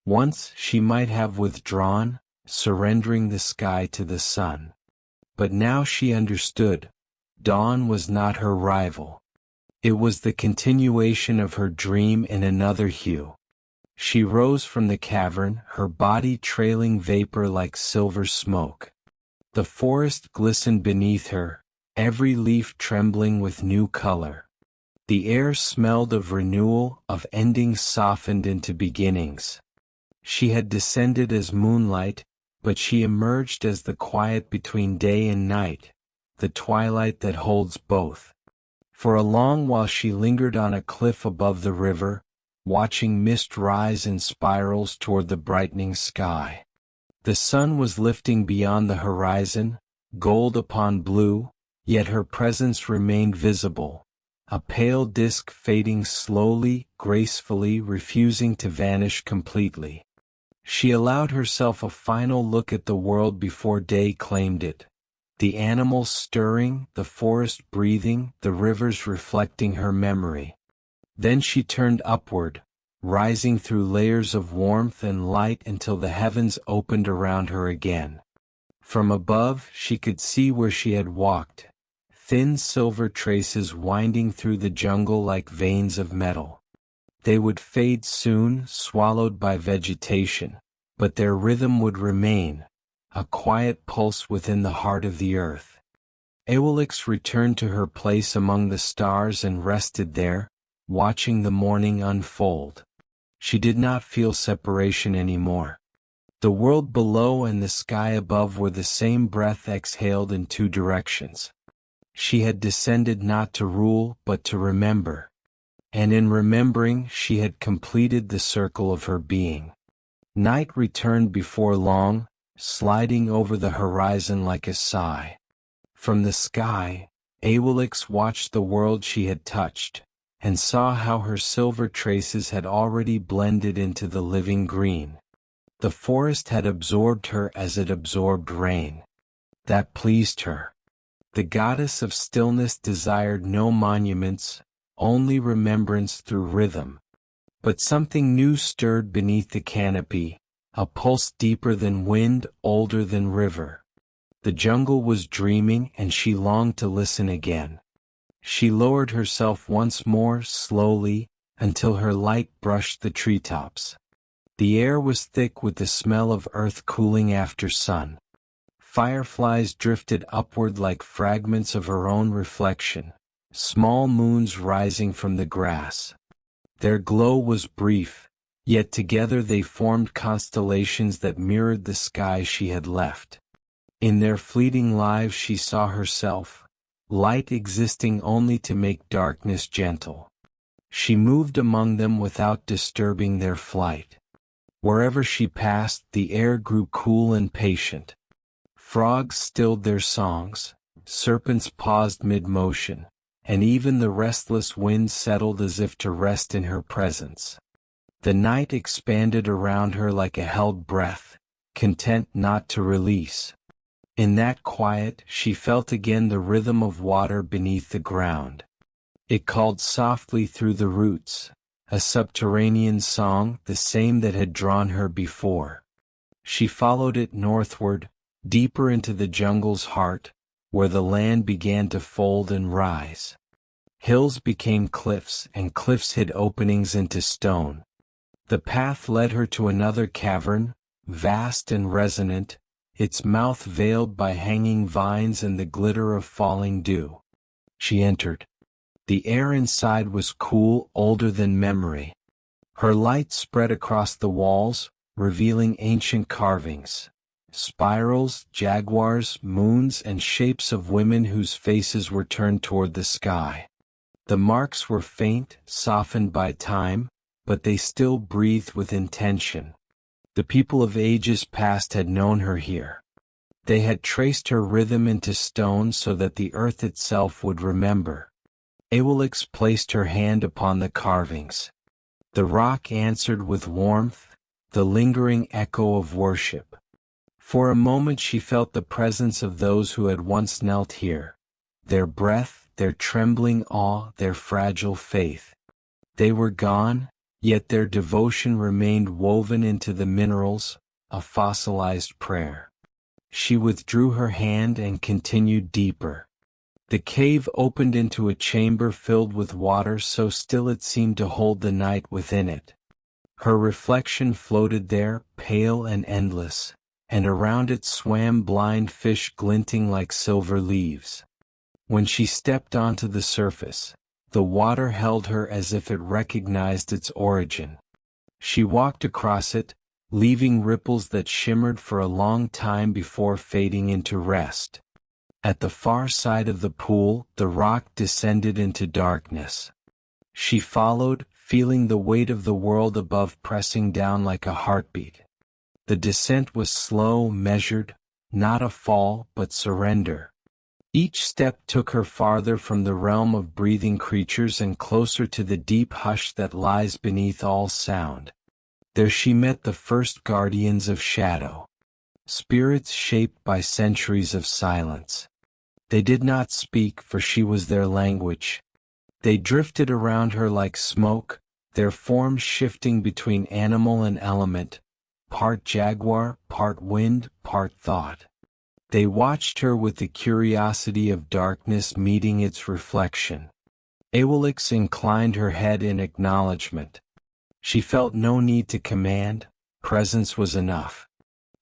Speaker 1: Once she might have withdrawn, surrendering the sky to the sun. But now she understood. Dawn was not her rival. It was the continuation of her dream in another hue. She rose from the cavern, her body trailing vapor like silver smoke. The forest glistened beneath her, every leaf trembling with new color. The air smelled of renewal, of endings softened into beginnings. She had descended as moonlight, but she emerged as the quiet between day and night, the twilight that holds both. For a long while she lingered on a cliff above the river, watching mist rise in spirals toward the brightening sky. The sun was lifting beyond the horizon, gold upon blue, yet her presence remained visible, a pale disk fading slowly, gracefully, refusing to vanish completely. She allowed herself a final look at the world before day claimed it. The animals stirring, the forest breathing, the rivers reflecting her memory. Then she turned upward, rising through layers of warmth and light until the heavens opened around her again. From above, she could see where she had walked, thin silver traces winding through the jungle like veins of metal. They would fade soon, swallowed by vegetation, but their rhythm would remain, a quiet pulse within the heart of the earth. Awilix returned to her place among the stars and rested there, watching the morning unfold. She did not feel separation anymore. The world below and the sky above were the same breath exhaled in two directions. She had descended not to rule but to remember. And in remembering she had completed the circle of her being. Night returned before long, sliding over the horizon like a sigh. From the sky, Awilix watched the world she had touched, and saw how her silver traces had already blended into the living green. The forest had absorbed her as it absorbed rain. That pleased her. The goddess of stillness desired no monuments, only remembrance through rhythm. But something new stirred beneath the canopy, a pulse deeper than wind, older than river. The jungle was dreaming, and she longed to listen again. She lowered herself once more, slowly, until her light brushed the treetops. The air was thick with the smell of earth cooling after sun. Fireflies drifted upward like fragments of her own reflection, small moons rising from the grass. Their glow was brief, yet together they formed constellations that mirrored the sky she had left. In their fleeting lives she saw herself, light existing only to make darkness gentle. She moved among them without disturbing their flight. Wherever she passed, the air grew cool and patient. Frogs stilled their songs, serpents paused mid-motion, and even the restless wind settled as if to rest in her presence. The night expanded around her like a held breath, content not to release. In that quiet, she felt again the rhythm of water beneath the ground. It called softly through the roots, a subterranean song, the same that had drawn her before. She followed it northward, deeper into the jungle's heart, where the land began to fold and rise. Hills became cliffs, and cliffs hid openings into stone. The path led her to another cavern, vast and resonant, its mouth veiled by hanging vines and the glitter of falling dew. She entered. The air inside was cool, older than memory. Her light spread across the walls, revealing ancient carvings. Spirals, jaguars, moons, and shapes of women whose faces were turned toward the sky. The marks were faint, softened by time, but they still breathed with intention. The people of ages past had known her here. They had traced her rhythm into stone so that the earth itself would remember. Awilix placed her hand upon the carvings. The rock answered with warmth, the lingering echo of worship. For a moment she felt the presence of those who had once knelt here. Their breath, their trembling awe, their fragile faith. They were gone, yet their devotion remained woven into the minerals, a fossilized prayer. She withdrew her hand and continued deeper. The cave opened into a chamber filled with water so still it seemed to hold the night within it. Her reflection floated there, pale and endless, and around it swam blind fish glinting like silver leaves. When she stepped onto the surface, the water held her as if it recognized its origin. She walked across it, leaving ripples that shimmered for a long time before fading into rest. At the far side of the pool, the rock descended into darkness. She followed, feeling the weight of the world above pressing down like a heartbeat. The descent was slow, measured, not a fall, but surrender. Each step took her farther from the realm of breathing creatures and closer to the deep hush that lies beneath all sound. There she met the first guardians of shadow. Spirits shaped by centuries of silence. They did not speak, for she was their language. They drifted around her like smoke, their forms shifting between animal and element, part jaguar, part wind, part thought. They watched her with the curiosity of darkness meeting its reflection. Awilix inclined her head in acknowledgement. She felt no need to command, presence was enough.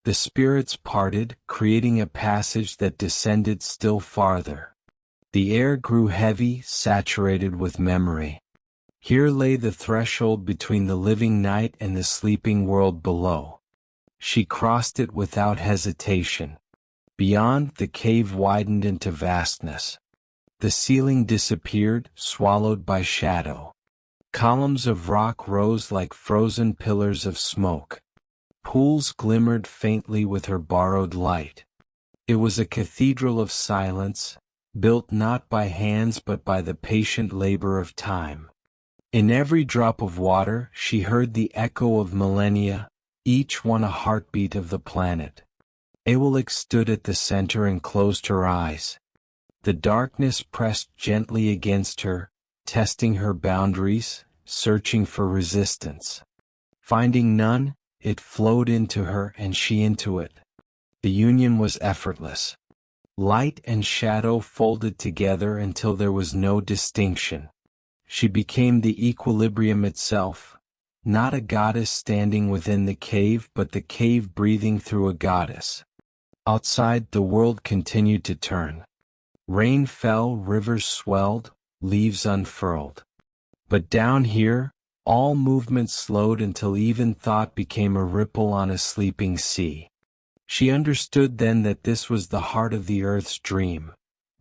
Speaker 1: The spirits parted, creating a passage that descended still farther. The air grew heavy, saturated with memory. Here lay the threshold between the living night and the sleeping world below. She crossed it without hesitation. Beyond, the cave widened into vastness. The ceiling disappeared, swallowed by shadow. Columns of rock rose like frozen pillars of smoke. Pools glimmered faintly with her borrowed light. It was a cathedral of silence, built not by hands but by the patient labor of time. In every drop of water she heard the echo of millennia, each one a heartbeat of the planet. Awilix stood at the center and closed her eyes. The darkness pressed gently against her, testing her boundaries, searching for resistance. Finding none, it flowed into her and she into it. The union was effortless. Light and shadow folded together until there was no distinction. She became the equilibrium itself, not a goddess standing within the cave but the cave breathing through a goddess. Outside, the world continued to turn. Rain fell, rivers swelled, leaves unfurled. But down here, all movement slowed until even thought became a ripple on a sleeping sea. She understood then that this was the heart of the earth's dream,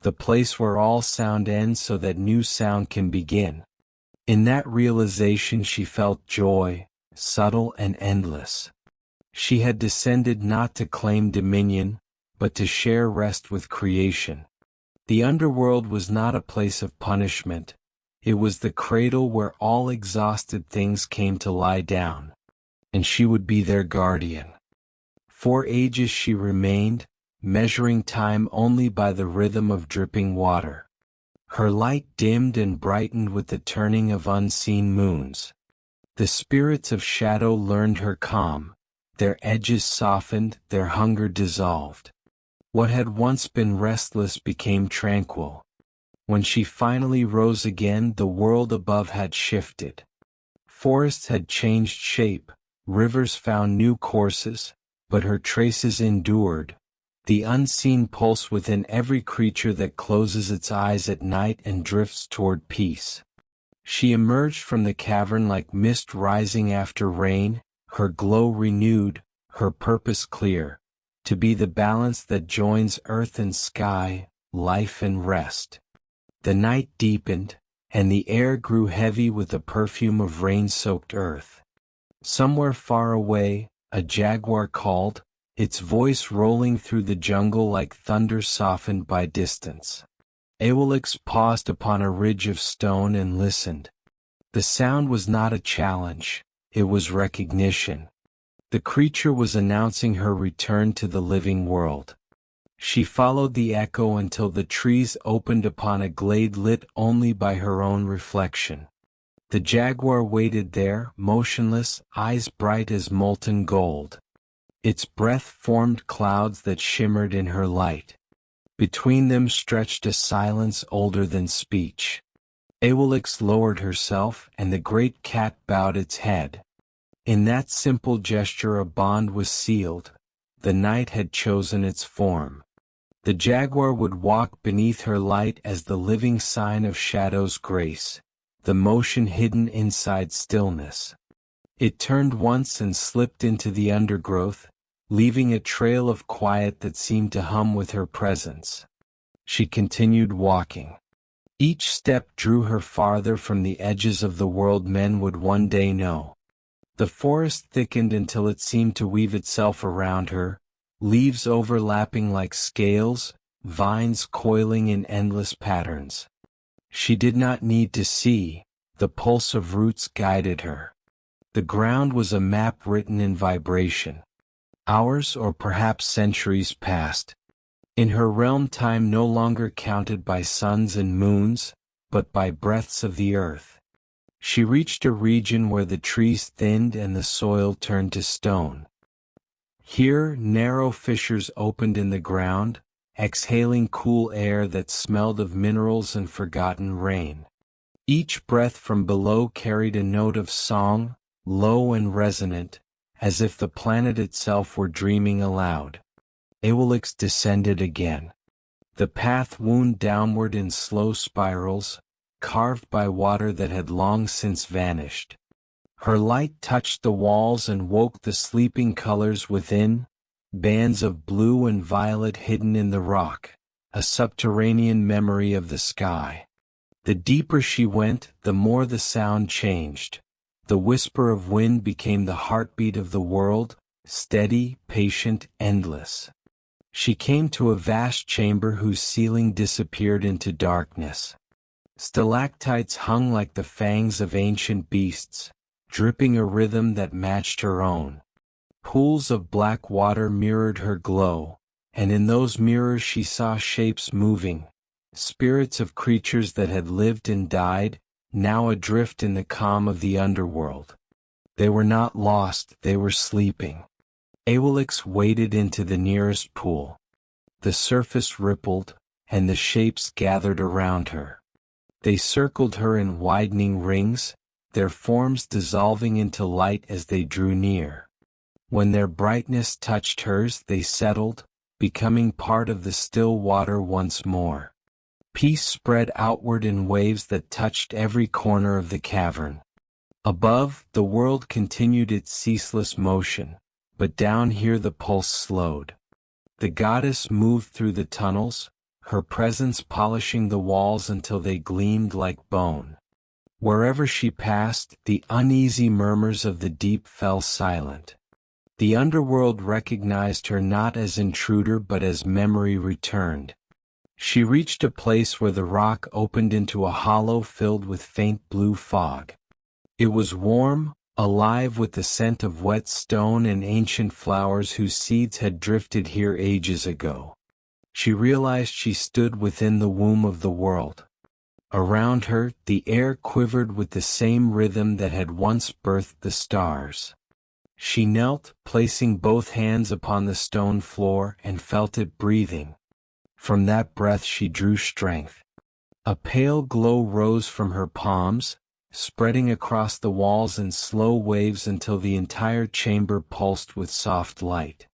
Speaker 1: the place where all sound ends so that new sound can begin. In that realization she felt joy, subtle and endless. She had descended not to claim dominion, but to share rest with creation. The underworld was not a place of punishment, it was the cradle where all exhausted things came to lie down, and she would be their guardian. For ages she remained, measuring time only by the rhythm of dripping water. Her light dimmed and brightened with the turning of unseen moons. The spirits of shadow learned her calm, their edges softened, their hunger dissolved. What had once been restless became tranquil. When she finally rose again, the world above had shifted. Forests had changed shape, rivers found new courses, but her traces endured, the unseen pulse within every creature that closes its eyes at night and drifts toward peace. She emerged from the cavern like mist rising after rain, her glow renewed, her purpose clear, to be the balance that joins earth and sky, life and rest. The night deepened, and the air grew heavy with the perfume of rain-soaked earth. Somewhere far away, a jaguar called, its voice rolling through the jungle like thunder softened by distance. Awilix paused upon a ridge of stone and listened. The sound was not a challenge, it was recognition. The creature was announcing her return to the living world. She followed the echo until the trees opened upon a glade lit only by her own reflection. The jaguar waited there, motionless, eyes bright as molten gold. Its breath formed clouds that shimmered in her light. Between them stretched a silence older than speech. Awilix lowered herself, and the great cat bowed its head. In that simple gesture a bond was sealed. The night had chosen its form. The jaguar would walk beneath her light as the living sign of shadow's grace, the motion hidden inside stillness. It turned once and slipped into the undergrowth, leaving a trail of quiet that seemed to hum with her presence. She continued walking. Each step drew her farther from the edges of the world men would one day know. The forest thickened until it seemed to weave itself around her, leaves overlapping like scales, vines coiling in endless patterns. She did not need to see, the pulse of roots guided her. The ground was a map written in vibration. Hours or perhaps centuries passed. In her realm time no longer counted by suns and moons, but by breaths of the earth. She reached a region where the trees thinned and the soil turned to stone. Here, narrow fissures opened in the ground, exhaling cool air that smelled of minerals and forgotten rain. Each breath from below carried a note of song, low and resonant, as if the planet itself were dreaming aloud. Awilix descended again. The path wound downward in slow spirals, carved by water that had long since vanished. Her light touched the walls and woke the sleeping colors within, bands of blue and violet hidden in the rock, a subterranean memory of the sky. The deeper she went, the more the sound changed. The whisper of wind became the heartbeat of the world, steady, patient, endless. She came to a vast chamber whose ceiling disappeared into darkness. Stalactites hung like the fangs of ancient beasts, dripping a rhythm that matched her own. Pools of black water mirrored her glow, and in those mirrors she saw shapes moving, spirits of creatures that had lived and died, now adrift in the calm of the underworld. They were not lost, they were sleeping. Awilix waded into the nearest pool. The surface rippled, and the shapes gathered around her. They circled her in widening rings, their forms dissolving into light as they drew near. When their brightness touched hers, they settled, becoming part of the still water once more. Peace spread outward in waves that touched every corner of the cavern. Above, the world continued its ceaseless motion, but down here the pulse slowed. The goddess moved through the tunnels, her presence polishing the walls until they gleamed like bone. Wherever she passed, the uneasy murmurs of the deep fell silent. The underworld recognized her not as intruder but as memory returned. She reached a place where the rock opened into a hollow filled with faint blue fog. It was warm, alive with the scent of wet stone and ancient flowers whose seeds had drifted here ages ago. She realized she stood within the womb of the world. Around her, the air quivered with the same rhythm that had once birthed the stars. She knelt, placing both hands upon the stone floor, and felt it breathing. From that breath she drew strength. A pale glow rose from her palms, spreading across the walls in slow waves until the entire chamber pulsed with soft light.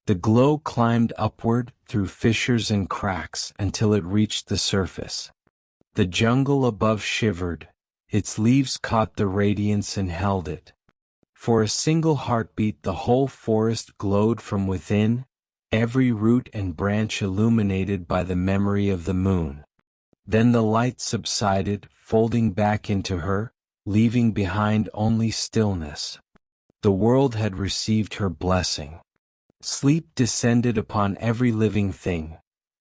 Speaker 1: The glow climbed upward, through fissures and cracks, until it reached the surface. The jungle above shivered, its leaves caught the radiance and held it. For a single heartbeat the whole forest glowed from within, every root and branch illuminated by the memory of the moon. Then the light subsided, folding back into her, leaving behind only stillness. The world had received her blessing. Sleep descended upon every living thing.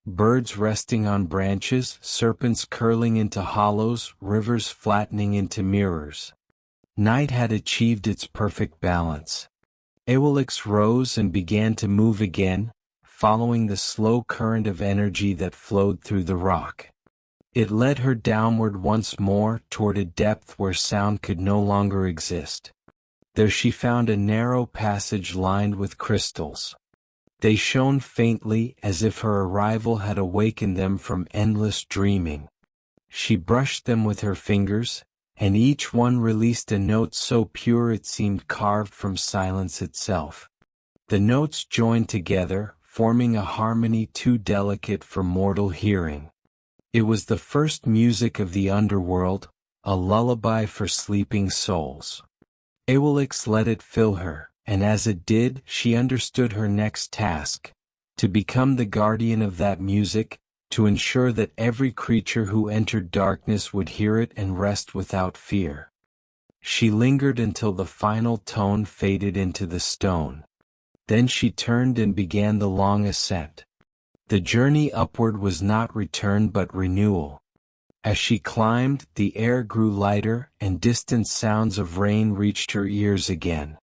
Speaker 1: Birds resting on branches, serpents curling into hollows, rivers flattening into mirrors. Night had achieved its perfect balance. Awilix rose and began to move again, following the slow current of energy that flowed through the rock. It led her downward once more toward a depth where sound could no longer exist. There she found a narrow passage lined with crystals. They shone faintly as if her arrival had awakened them from endless dreaming. She brushed them with her fingers, and each one released a note so pure it seemed carved from silence itself. The notes joined together, forming a harmony too delicate for mortal hearing. It was the first music of the underworld, a lullaby for sleeping souls. Awilix let it fill her, and as it did, she understood her next task: to become the guardian of that music, to ensure that every creature who entered darkness would hear it and rest without fear. She lingered until the final tone faded into the stone. Then she turned and began the long ascent. The journey upward was not return but renewal. As she climbed, the air grew lighter, and distant sounds of rain reached her ears again.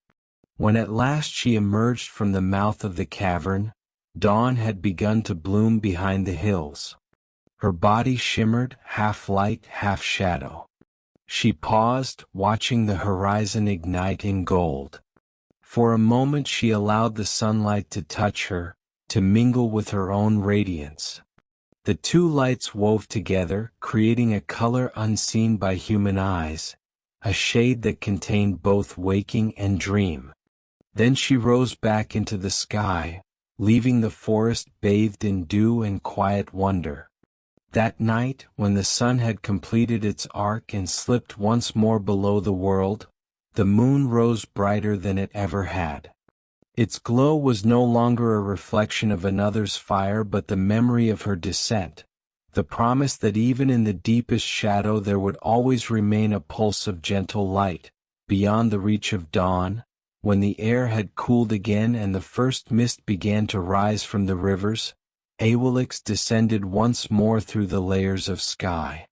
Speaker 1: When at last she emerged from the mouth of the cavern, dawn had begun to bloom behind the hills. Her body shimmered, half light, half shadow. She paused, watching the horizon ignite in gold. For a moment she allowed the sunlight to touch her, to mingle with her own radiance. The two lights wove together, creating a color unseen by human eyes, a shade that contained both waking and dream. Then she rose back into the sky, leaving the forest bathed in dew and quiet wonder. That night, when the sun had completed its arc and slipped once more below the world, the moon rose brighter than it ever had. Its glow was no longer a reflection of another's fire but the memory of her descent, the promise that even in the deepest shadow there would always remain a pulse of gentle light, beyond the reach of dawn, When the air had cooled again and the first mist began to rise from the rivers, Awilix descended once more through the layers of sky.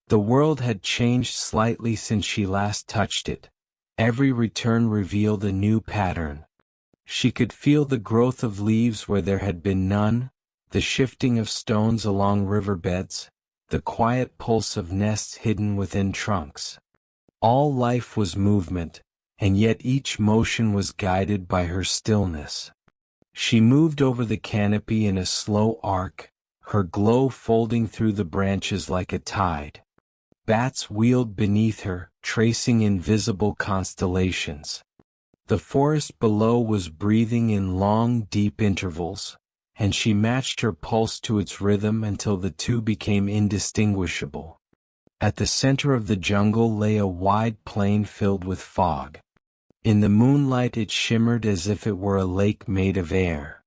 Speaker 1: The world had changed slightly since she last touched it. Every return revealed a new pattern. She could feel the growth of leaves where there had been none, the shifting of stones along riverbeds, the quiet pulse of nests hidden within trunks. All life was movement, and yet each motion was guided by her stillness. She moved over the canopy in a slow arc, her glow folding through the branches like a tide. Bats wheeled beneath her, tracing invisible constellations. The forest below was breathing in long, deep intervals, and she matched her pulse to its rhythm until the two became indistinguishable. At the center of the jungle lay a wide plain filled with fog. In the moonlight it shimmered as if it were a lake made of air.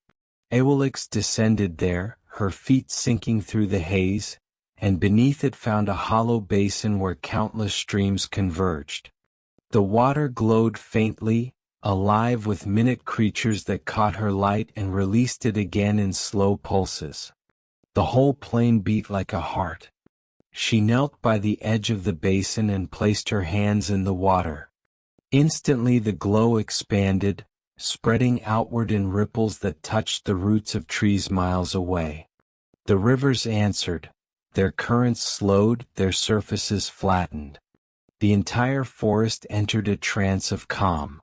Speaker 1: Awilix descended there, her feet sinking through the haze, and beneath it found a hollow basin where countless streams converged. The water glowed faintly, alive with minute creatures that caught her light and released it again in slow pulses. The whole plain beat like a heart. She knelt by the edge of the basin and placed her hands in the water. Instantly the glow expanded, spreading outward in ripples that touched the roots of trees miles away. The rivers answered, their currents slowed, their surfaces flattened. The entire forest entered a trance of calm.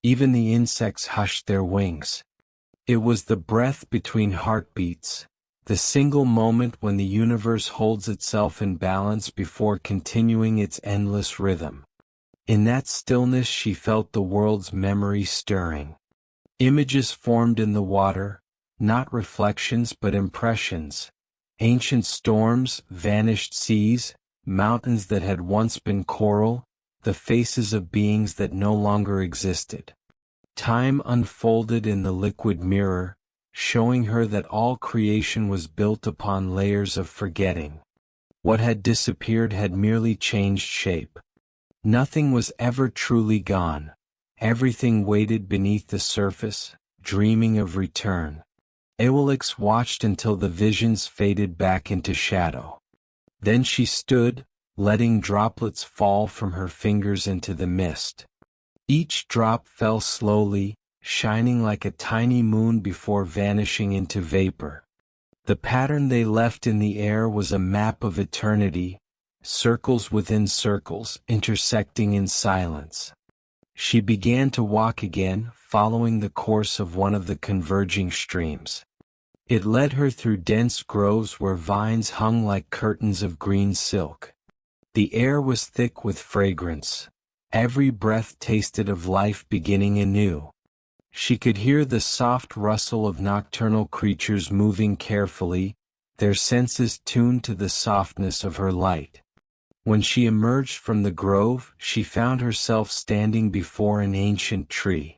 Speaker 1: Even the insects hushed their wings. It was the breath between heartbeats, the single moment when the universe holds itself in balance before continuing its endless rhythm. In that stillness she felt the world's memory stirring. Images formed in the water, not reflections but impressions. Ancient storms, vanished seas, mountains that had once been coral, the faces of beings that no longer existed. Time unfolded in the liquid mirror, showing her that all creation was built upon layers of forgetting. What had disappeared had merely changed shape. Nothing was ever truly gone. Everything waited beneath the surface, dreaming of return. Awilix watched until the visions faded back into shadow. Then she stood, letting droplets fall from her fingers into the mist. Each drop fell slowly, shining like a tiny moon before vanishing into vapor. The pattern they left in the air was a map of eternity, circles within circles, intersecting in silence. She began to walk again, following the course of one of the converging streams. It led her through dense groves where vines hung like curtains of green silk. The air was thick with fragrance. Every breath tasted of life beginning anew. She could hear the soft rustle of nocturnal creatures moving carefully, their senses tuned to the softness of her light. When she emerged from the grove, she found herself standing before an ancient tree.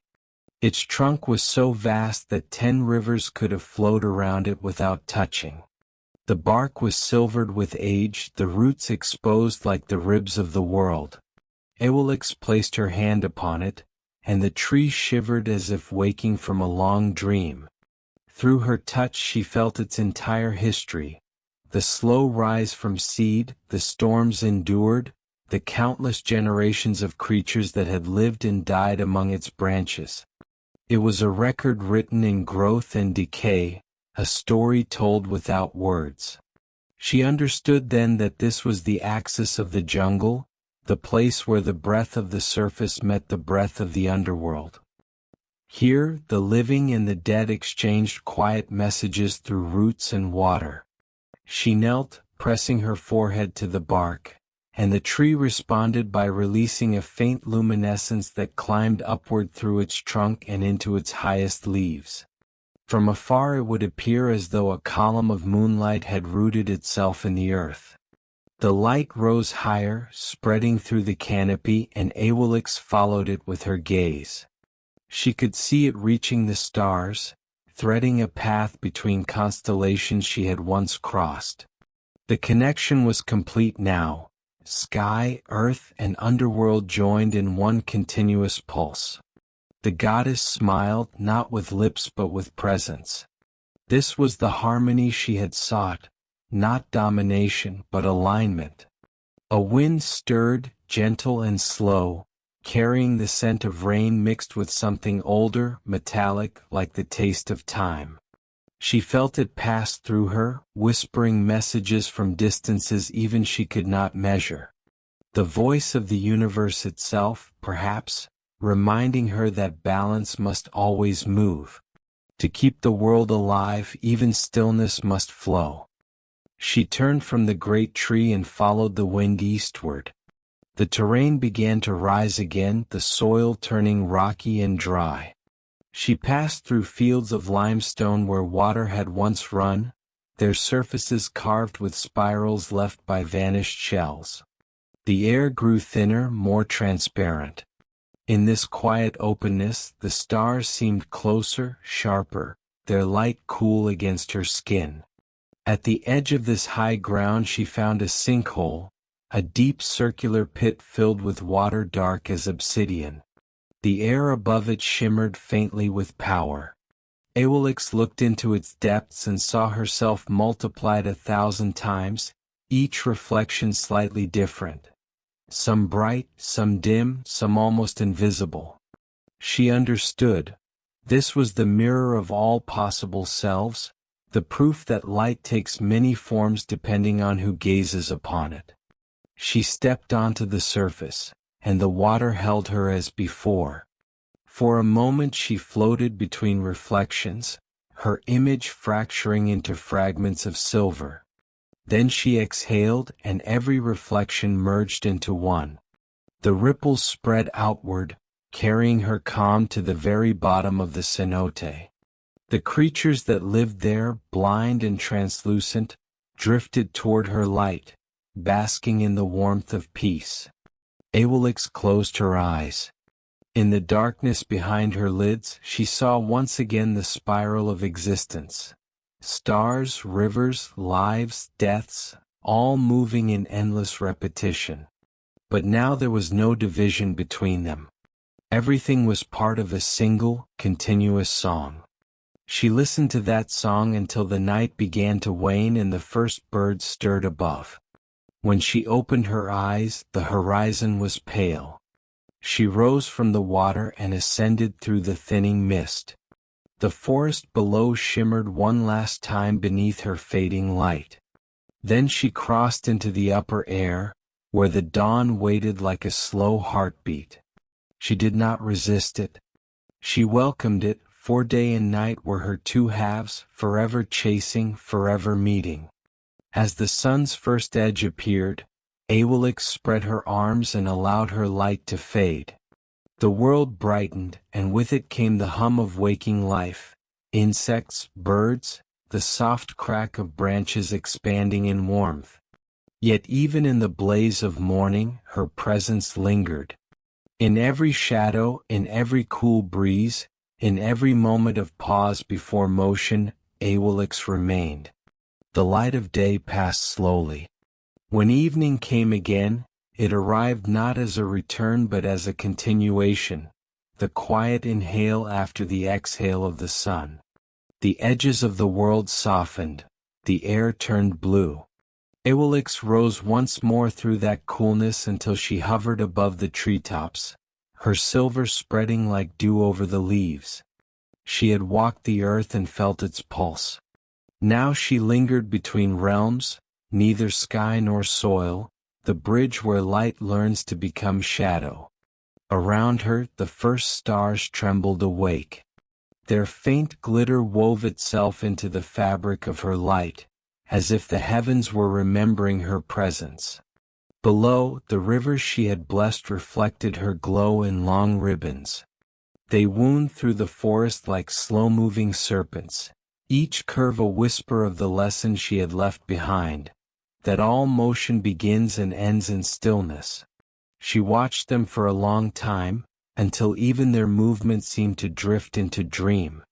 Speaker 1: Its trunk was so vast that 10 rivers could have flowed around it without touching. The bark was silvered with age, the roots exposed like the ribs of the world. Awilix placed her hand upon it, and the tree shivered as if waking from a long dream. Through her touch she felt its entire history, the slow rise from seed, the storms endured, the countless generations of creatures that had lived and died among its branches. It was a record written in growth and decay, a story told without words. She understood then that this was the axis of the jungle, the place where the breath of the surface met the breath of the underworld. Here, the living and the dead exchanged quiet messages through roots and water. She knelt, pressing her forehead to the bark, and the tree responded by releasing a faint luminescence that climbed upward through its trunk and into its highest leaves. From afar it would appear as though a column of moonlight had rooted itself in the earth. The light rose higher, spreading through the canopy, and Awilix followed it with her gaze. She could see it reaching the stars, threading a path between constellations she had once crossed. The connection was complete now. Sky, earth, and underworld joined in one continuous pulse. The goddess smiled, not with lips but with presence. This was the harmony she had sought, not domination but alignment. A wind stirred, gentle and slow, carrying the scent of rain mixed with something older, metallic, like the taste of time. She felt it pass through her, whispering messages from distances even she could not measure. The voice of the universe itself, perhaps, reminding her that balance must always move. To keep the world alive, even stillness must flow. She turned from the great tree and followed the wind eastward. The terrain began to rise again, the soil turning rocky and dry. She passed through fields of limestone where water had once run, their surfaces carved with spirals left by vanished shells. The air grew thinner, more transparent. In this quiet openness, the stars seemed closer, sharper, their light cool against her skin. At the edge of this high ground she found a sinkhole, a deep circular pit filled with water dark as obsidian. The air above it shimmered faintly with power. Awilix looked into its depths and saw herself multiplied 1,000 times, each reflection slightly different. Some bright, some dim, some almost invisible. She understood. This was the mirror of all possible selves, the proof that light takes many forms depending on who gazes upon it. She stepped onto the surface, and the water held her as before. For a moment she floated between reflections, her image fracturing into fragments of silver. Then she exhaled, and every reflection merged into one. The ripples spread outward, carrying her calm to the very bottom of the cenote. The creatures that lived there, blind and translucent, drifted toward her light, basking in the warmth of peace. Awilix closed her eyes. In the darkness behind her lids, she saw once again the spiral of existence. Stars, rivers, lives, deaths, all moving in endless repetition. But now there was no division between them. Everything was part of a single, continuous song. She listened to that song until the night began to wane and the first birds stirred above. When she opened her eyes, the horizon was pale. She rose from the water and ascended through the thinning mist. The forest below shimmered one last time beneath her fading light. Then she crossed into the upper air, where the dawn waited like a slow heartbeat. She did not resist it. She welcomed it, for day and night were her two halves, forever chasing, forever meeting. As the sun's first edge appeared, Awilix spread her arms and allowed her light to fade. The world brightened, and with it came the hum of waking life, insects, birds, the soft crack of branches expanding in warmth. Yet even in the blaze of morning, her presence lingered. In every shadow, in every cool breeze, in every moment of pause before motion, Awilix remained. The light of day passed slowly. When evening came again, it arrived not as a return but as a continuation, the quiet inhale after the exhale of the sun. The edges of the world softened, the air turned blue. Awilix rose once more through that coolness until she hovered above the treetops, her silver spreading like dew over the leaves. She had walked the earth and felt its pulse. Now she lingered between realms, neither sky nor soil, the bridge where light learns to become shadow. Around her, the first stars trembled awake. Their faint glitter wove itself into the fabric of her light, as if the heavens were remembering her presence. Below, the rivers she had blessed reflected her glow in long ribbons. They wound through the forest like slow-moving serpents, each curve a whisper of the lesson she had left behind, that all motion begins and ends in stillness. She watched them for a long time, until even their movement seemed to drift into dream.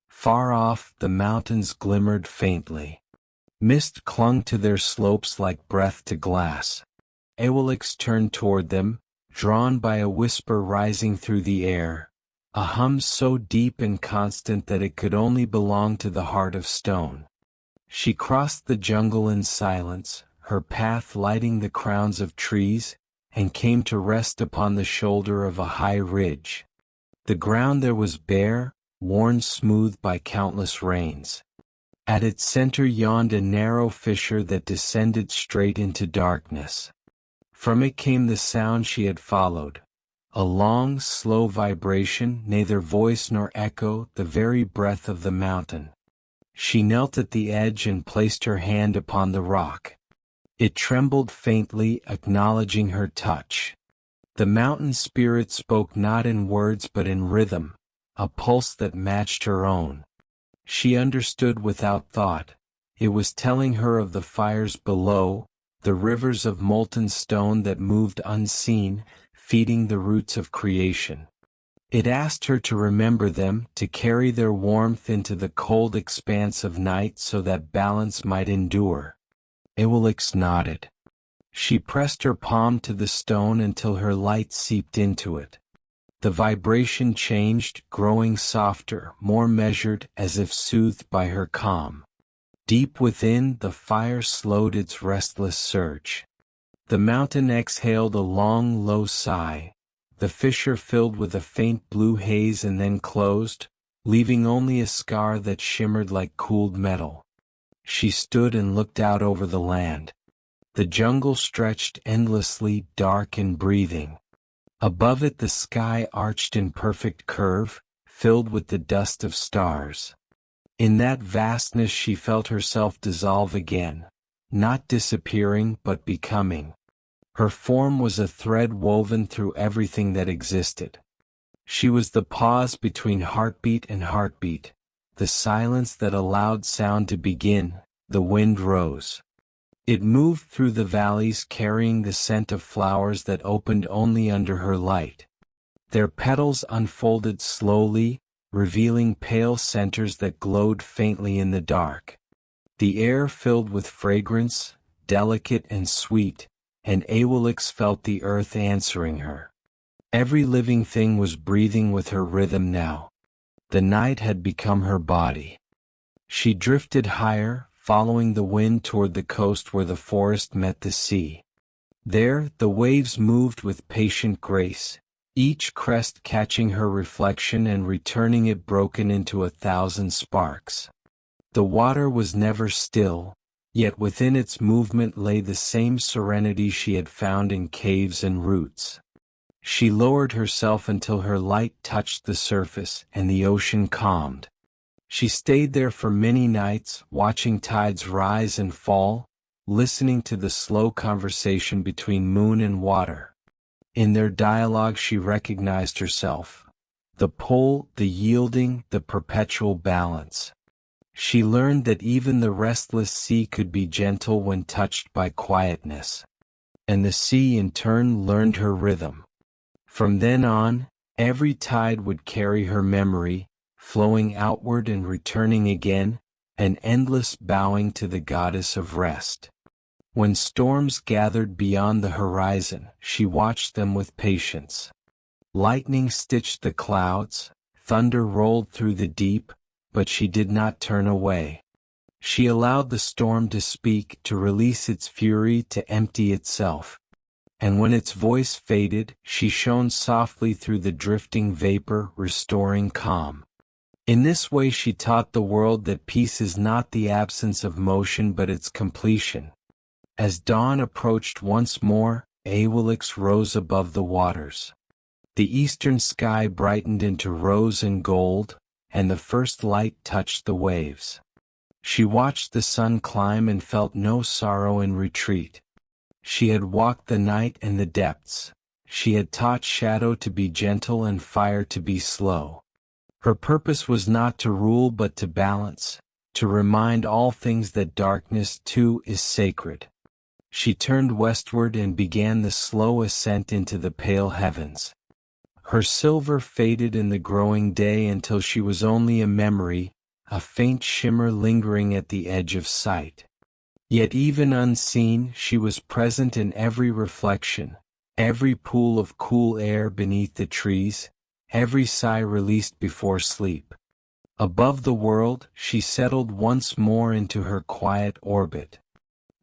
Speaker 1: Far off, the mountains glimmered faintly. Mist clung to their slopes like breath to glass. Awilix turned toward them, drawn by a whisper rising through the air. a hum so deep and constant that it could only belong to the heart of stone. She crossed the jungle in silence, her path lighting the crowns of trees, and came to rest upon the shoulder of a high ridge. The ground there was bare, worn smooth by countless rains. At its center yawned a narrow fissure that descended straight into darkness. From it came the sound she had followed, a long, slow vibration, neither voice nor echo, the very breath of the mountain. She knelt at the edge and placed her hand upon the rock. It trembled faintly, acknowledging her touch. The mountain spirit spoke not in words but in rhythm, a pulse that matched her own. She understood without thought. It was telling her of the fires below, the rivers of molten stone that moved unseen, feeding the roots of creation. It asked her to remember them, to carry their warmth into the cold expanse of night so that balance might endure. Awilix nodded. She pressed her palm to the stone until her light seeped into it. The vibration changed, growing softer, more measured, as if soothed by her calm. Deep within, the fire slowed its restless surge. The mountain exhaled a long, low sigh. The fissure filled with a faint blue haze and then closed, leaving only a scar that shimmered like cooled metal. She stood and looked out over the land. The jungle stretched endlessly, dark and breathing. Above it the sky arched in perfect curve, filled with the dust of stars. In that vastness she felt herself dissolve again, not disappearing but becoming. Her form was a thread woven through everything that existed. She was the pause between heartbeat and heartbeat, the silence that allowed sound to begin. The wind rose. It moved through the valleys carrying the scent of flowers that opened only under her light. Their petals unfolded slowly, revealing pale centers that glowed faintly in the dark. The air filled with fragrance, delicate and sweet, and Awilix felt the earth answering her. Every living thing was breathing with her rhythm now. The night had become her body. She drifted higher, following the wind toward the coast where the forest met the sea. There, the waves moved with patient grace, each crest catching her reflection and returning it broken into 1,000 sparks. The water was never still, yet within its movement lay the same serenity she had found in caves and roots. She lowered herself until her light touched the surface and the ocean calmed. She stayed there for many nights, watching tides rise and fall, listening to the slow conversation between moon and water. In their dialogue she recognized herself. The pull, the yielding, the perpetual balance. She learned that even the restless sea could be gentle when touched by quietness. And the sea in turn learned her rhythm. From then on, every tide would carry her memory, flowing outward and returning again, an endless bowing to the goddess of rest. When storms gathered beyond the horizon, she watched them with patience. Lightning stitched the clouds, thunder rolled through the deep, but she did not turn away. She allowed the storm to speak, to release its fury, to empty itself. And when its voice faded, she shone softly through the drifting vapor, restoring calm. In this way she taught the world that peace is not the absence of motion but its completion. As dawn approached once more, Awilix rose above the waters. The eastern sky brightened into rose and gold, and the first light touched the waves. She watched the sun climb and felt no sorrow in retreat. She had walked the night and the depths. She had taught shadow to be gentle and fire to be slow. Her purpose was not to rule but to balance, to remind all things that darkness too is sacred. She turned westward and began the slow ascent into the pale heavens. Her silver faded in the growing day until she was only a memory, a faint shimmer lingering at the edge of sight. Yet even unseen, she was present in every reflection, every pool of cool air beneath the trees, every sigh released before sleep. Above the world, she settled once more into her quiet orbit.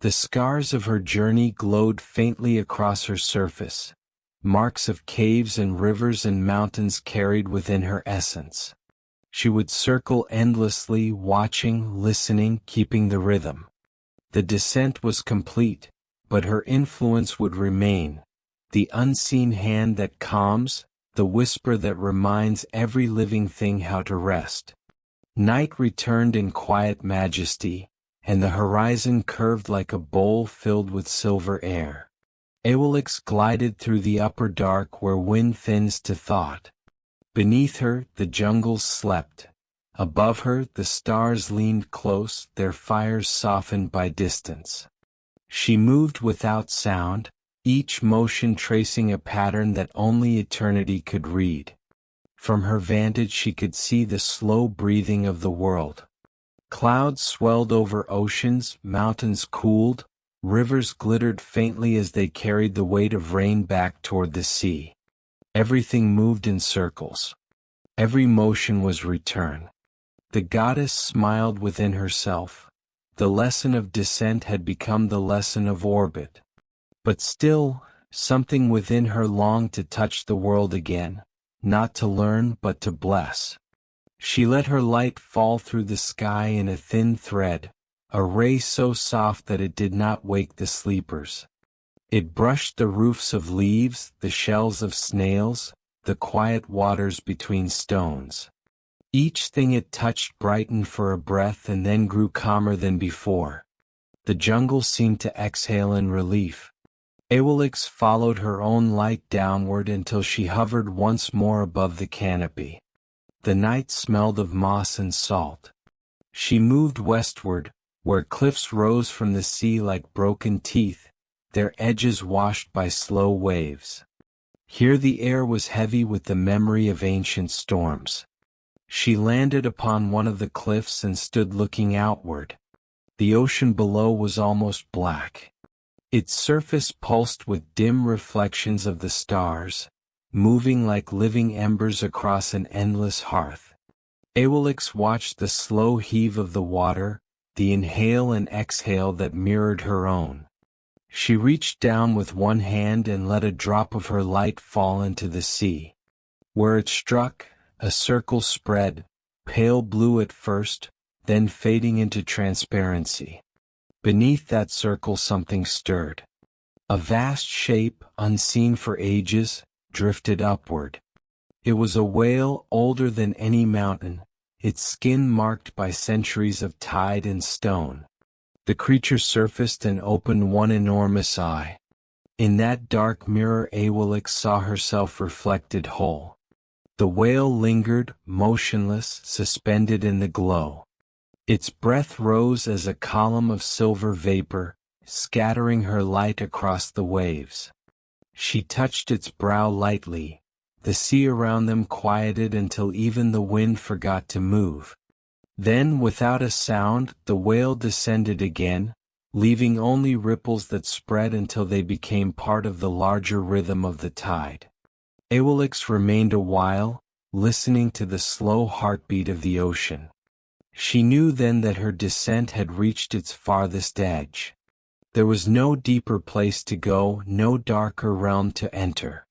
Speaker 1: The scars of her journey glowed faintly across her surface, marks of caves and rivers and mountains carried within her essence. She would circle endlessly, watching, listening, keeping the rhythm. The descent was complete, but her influence would remain, the unseen hand that calms, the whisper that reminds every living thing how to rest. Night returned in quiet majesty, and the horizon curved like a bowl filled with silver air. Awilix glided through the upper dark where wind thins to thought. Beneath her, the jungles slept. Above her, the stars leaned close, their fires softened by distance. She moved without sound, each motion tracing a pattern that only eternity could read. From her vantage she could see the slow breathing of the world. Clouds swelled over oceans, mountains cooled, rivers glittered faintly as they carried the weight of rain back toward the sea. Everything moved in circles. Every motion was return. The goddess smiled within herself. The lesson of descent had become the lesson of orbit. But still, something within her longed to touch the world again, not to learn but to bless. She let her light fall through the sky in a thin thread, a ray so soft that it did not wake the sleepers. It brushed the roofs of leaves, the shells of snails, the quiet waters between stones. Each thing it touched brightened for a breath and then grew calmer than before. The jungle seemed to exhale in relief. Awilix followed her own light downward until she hovered once more above the canopy. The night smelled of moss and salt. She moved westward, where cliffs rose from the sea like broken teeth, their edges washed by slow waves. Here the air was heavy with the memory of ancient storms. She landed upon one of the cliffs and stood looking outward. The ocean below was almost black. Its surface pulsed with dim reflections of the stars, moving like living embers across an endless hearth. Awilix watched the slow heave of the water, the inhale and exhale that mirrored her own. She reached down with one hand and let a drop of her light fall into the sea. Where it struck, a circle spread, pale blue at first, then fading into transparency. Beneath that circle something stirred. A vast shape, unseen for ages, drifted upward. It was a whale older than any mountain, its skin marked by centuries of tide and stone. The creature surfaced and opened one enormous eye. In that dark mirror Awilix saw herself reflected whole. The whale lingered, motionless, suspended in the glow. Its breath rose as a column of silver vapor, scattering her light across the waves. She touched its brow lightly. The sea around them quieted until even the wind forgot to move. Then, without a sound, the whale descended again, leaving only ripples that spread until they became part of the larger rhythm of the tide. Awilix remained a while, listening to the slow heartbeat of the ocean. She knew then that her descent had reached its farthest edge. There was no deeper place to go, no darker realm to enter.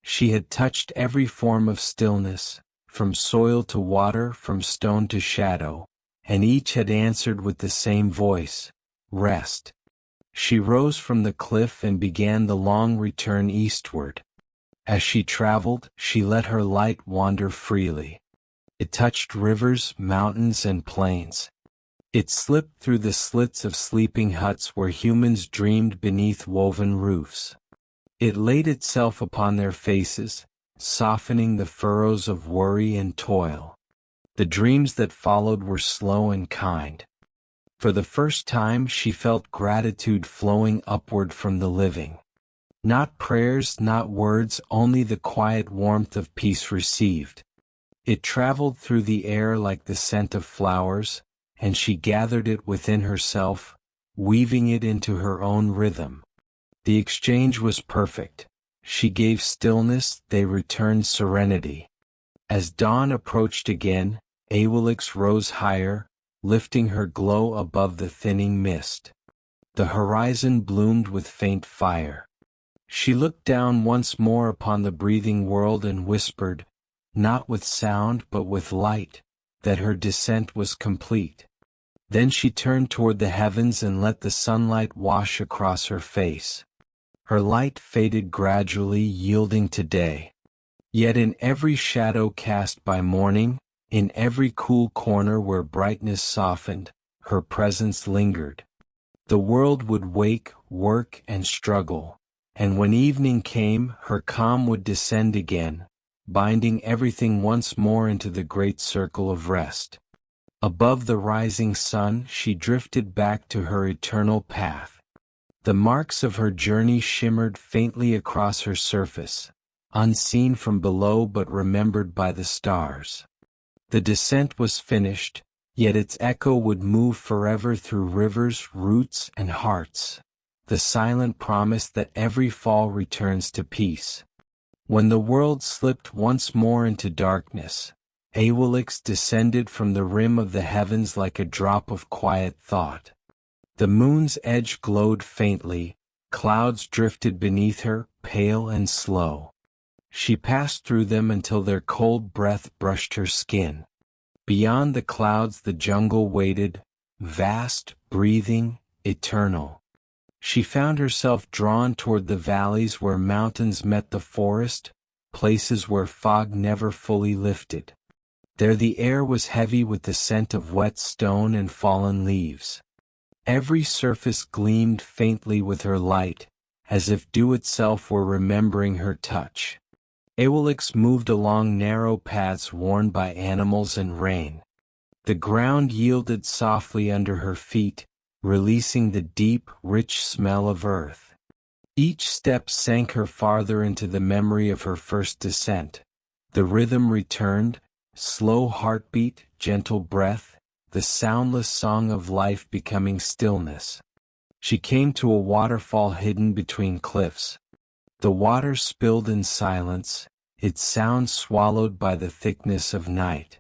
Speaker 1: She had touched every form of stillness, from soil to water, from stone to shadow, and each had answered with the same voice, rest. She rose from the cliff and began the long return eastward. As she traveled, she let her light wander freely. It touched rivers, mountains, and plains. It slipped through the slits of sleeping huts where humans dreamed beneath woven roofs. It laid itself upon their faces, softening the furrows of worry and toil. The dreams that followed were slow and kind. For the first time she felt gratitude flowing upward from the living. Not prayers, not words, only the quiet warmth of peace received. It traveled through the air like the scent of flowers, and she gathered it within herself, weaving it into her own rhythm. The exchange was perfect. She gave stillness, they returned serenity. As dawn approached again, Awilix rose higher, lifting her glow above the thinning mist. The horizon bloomed with faint fire. She looked down once more upon the breathing world and whispered, not with sound but with light, that her descent was complete. Then she turned toward the heavens and let the sunlight wash across her face. Her light faded gradually, yielding to day. Yet in every shadow cast by morning, in every cool corner where brightness softened, her presence lingered. The world would wake, work, and struggle, and when evening came, her calm would descend again, binding everything once more into the great circle of rest. Above the rising sun, she drifted back to her eternal path. The marks of her journey shimmered faintly across her surface, unseen from below but remembered by the stars. The descent was finished, yet its echo would move forever through rivers, roots, and hearts, the silent promise that every fall returns to peace. When the world slipped once more into darkness, Awilix descended from the rim of the heavens like a drop of quiet thought. The moon's edge glowed faintly, clouds drifted beneath her, pale and slow. She passed through them until their cold breath brushed her skin. Beyond the clouds the jungle waited, vast, breathing, eternal. She found herself drawn toward the valleys where mountains met the forest, places where fog never fully lifted. There the air was heavy with the scent of wet stone and fallen leaves. Every surface gleamed faintly with her light, as if dew itself were remembering her touch. Awilix moved along narrow paths worn by animals and rain. The ground yielded softly under her feet, releasing the deep, rich smell of earth. Each step sank her farther into the memory of her first descent. The rhythm returned, slow heartbeat, gentle breath, the soundless song of life becoming stillness. She came to a waterfall hidden between cliffs. The water spilled in silence, its sound swallowed by the thickness of night.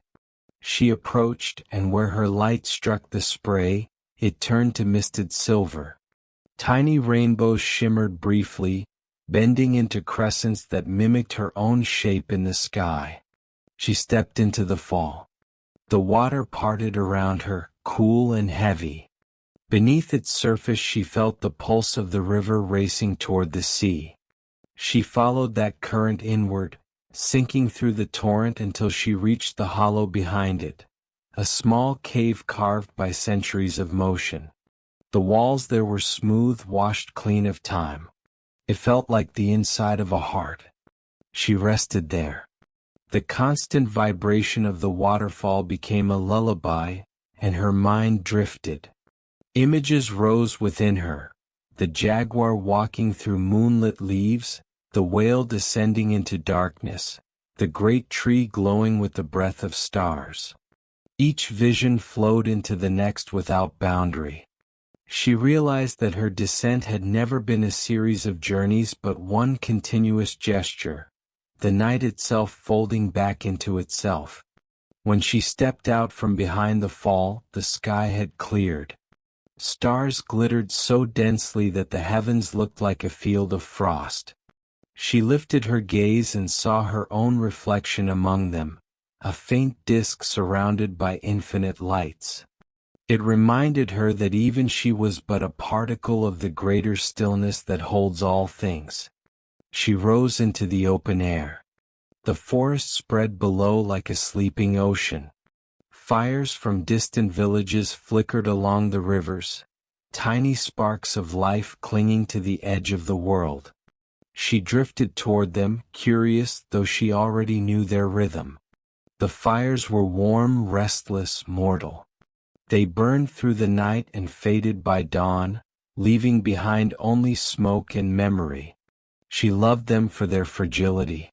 Speaker 1: She approached, and where her light struck the spray, it turned to misted silver. Tiny rainbows shimmered briefly, bending into crescents that mimicked her own shape in the sky. She stepped into the fall. The water parted around her, cool and heavy. Beneath its surface she felt the pulse of the river racing toward the sea. She followed that current inward, sinking through the torrent until she reached the hollow behind it, a small cave carved by centuries of motion. The walls there were smooth, washed clean of time. It felt like the inside of a heart. She rested there. The constant vibration of the waterfall became a lullaby, and her mind drifted. Images rose within her, the jaguar walking through moonlit leaves, the whale descending into darkness, the great tree glowing with the breath of stars. Each vision flowed into the next without boundary. She realized that her descent had never been a series of journeys but one continuous gesture, the night itself folding back into itself. When she stepped out from behind the fall, the sky had cleared. Stars glittered so densely that the heavens looked like a field of frost. She lifted her gaze and saw her own reflection among them, a faint disk surrounded by infinite lights. It reminded her that even she was but a particle of the greater stillness that holds all things. She rose into the open air. The forest spread below like a sleeping ocean. Fires from distant villages flickered along the rivers, tiny sparks of life clinging to the edge of the world. She drifted toward them, curious though she already knew their rhythm. The fires were warm, restless, mortal. They burned through the night and faded by dawn, leaving behind only smoke and memory. She loved them for their fragility.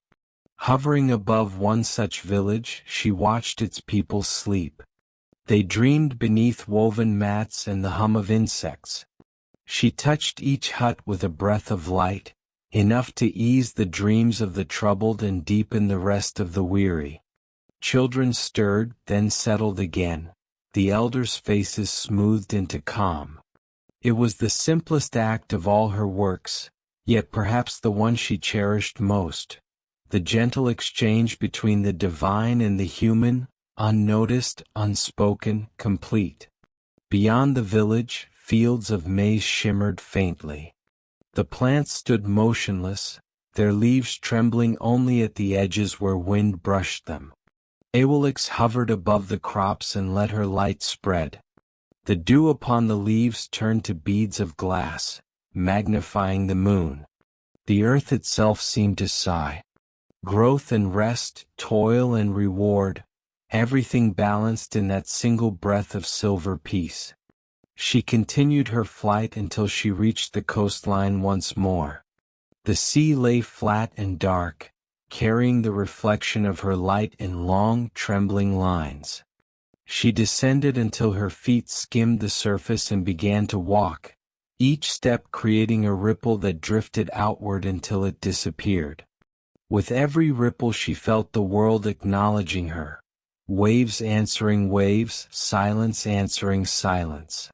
Speaker 1: Hovering above one such village, she watched its people sleep. They dreamed beneath woven mats and the hum of insects. She touched each hut with a breath of light, enough to ease the dreams of the troubled and deepen the rest of the weary. Children stirred, then settled again, the elders' faces smoothed into calm. It was the simplest act of all her works, yet perhaps the one she cherished most. The gentle exchange between the divine and the human, unnoticed, unspoken, complete. Beyond the village, fields of maize shimmered faintly. The plants stood motionless, their leaves trembling only at the edges where wind brushed them. Awilix hovered above the crops and let her light spread. The dew upon the leaves turned to beads of glass, magnifying the moon. The earth itself seemed to sigh. Growth and rest, toil and reward, everything balanced in that single breath of silver peace. She continued her flight until she reached the coastline once more. The sea lay flat and dark, carrying the reflection of her light in long, trembling lines. She descended until her feet skimmed the surface and began to walk, each step creating a ripple that drifted outward until it disappeared. With every ripple she felt the world acknowledging her. Waves answering waves, silence answering silence.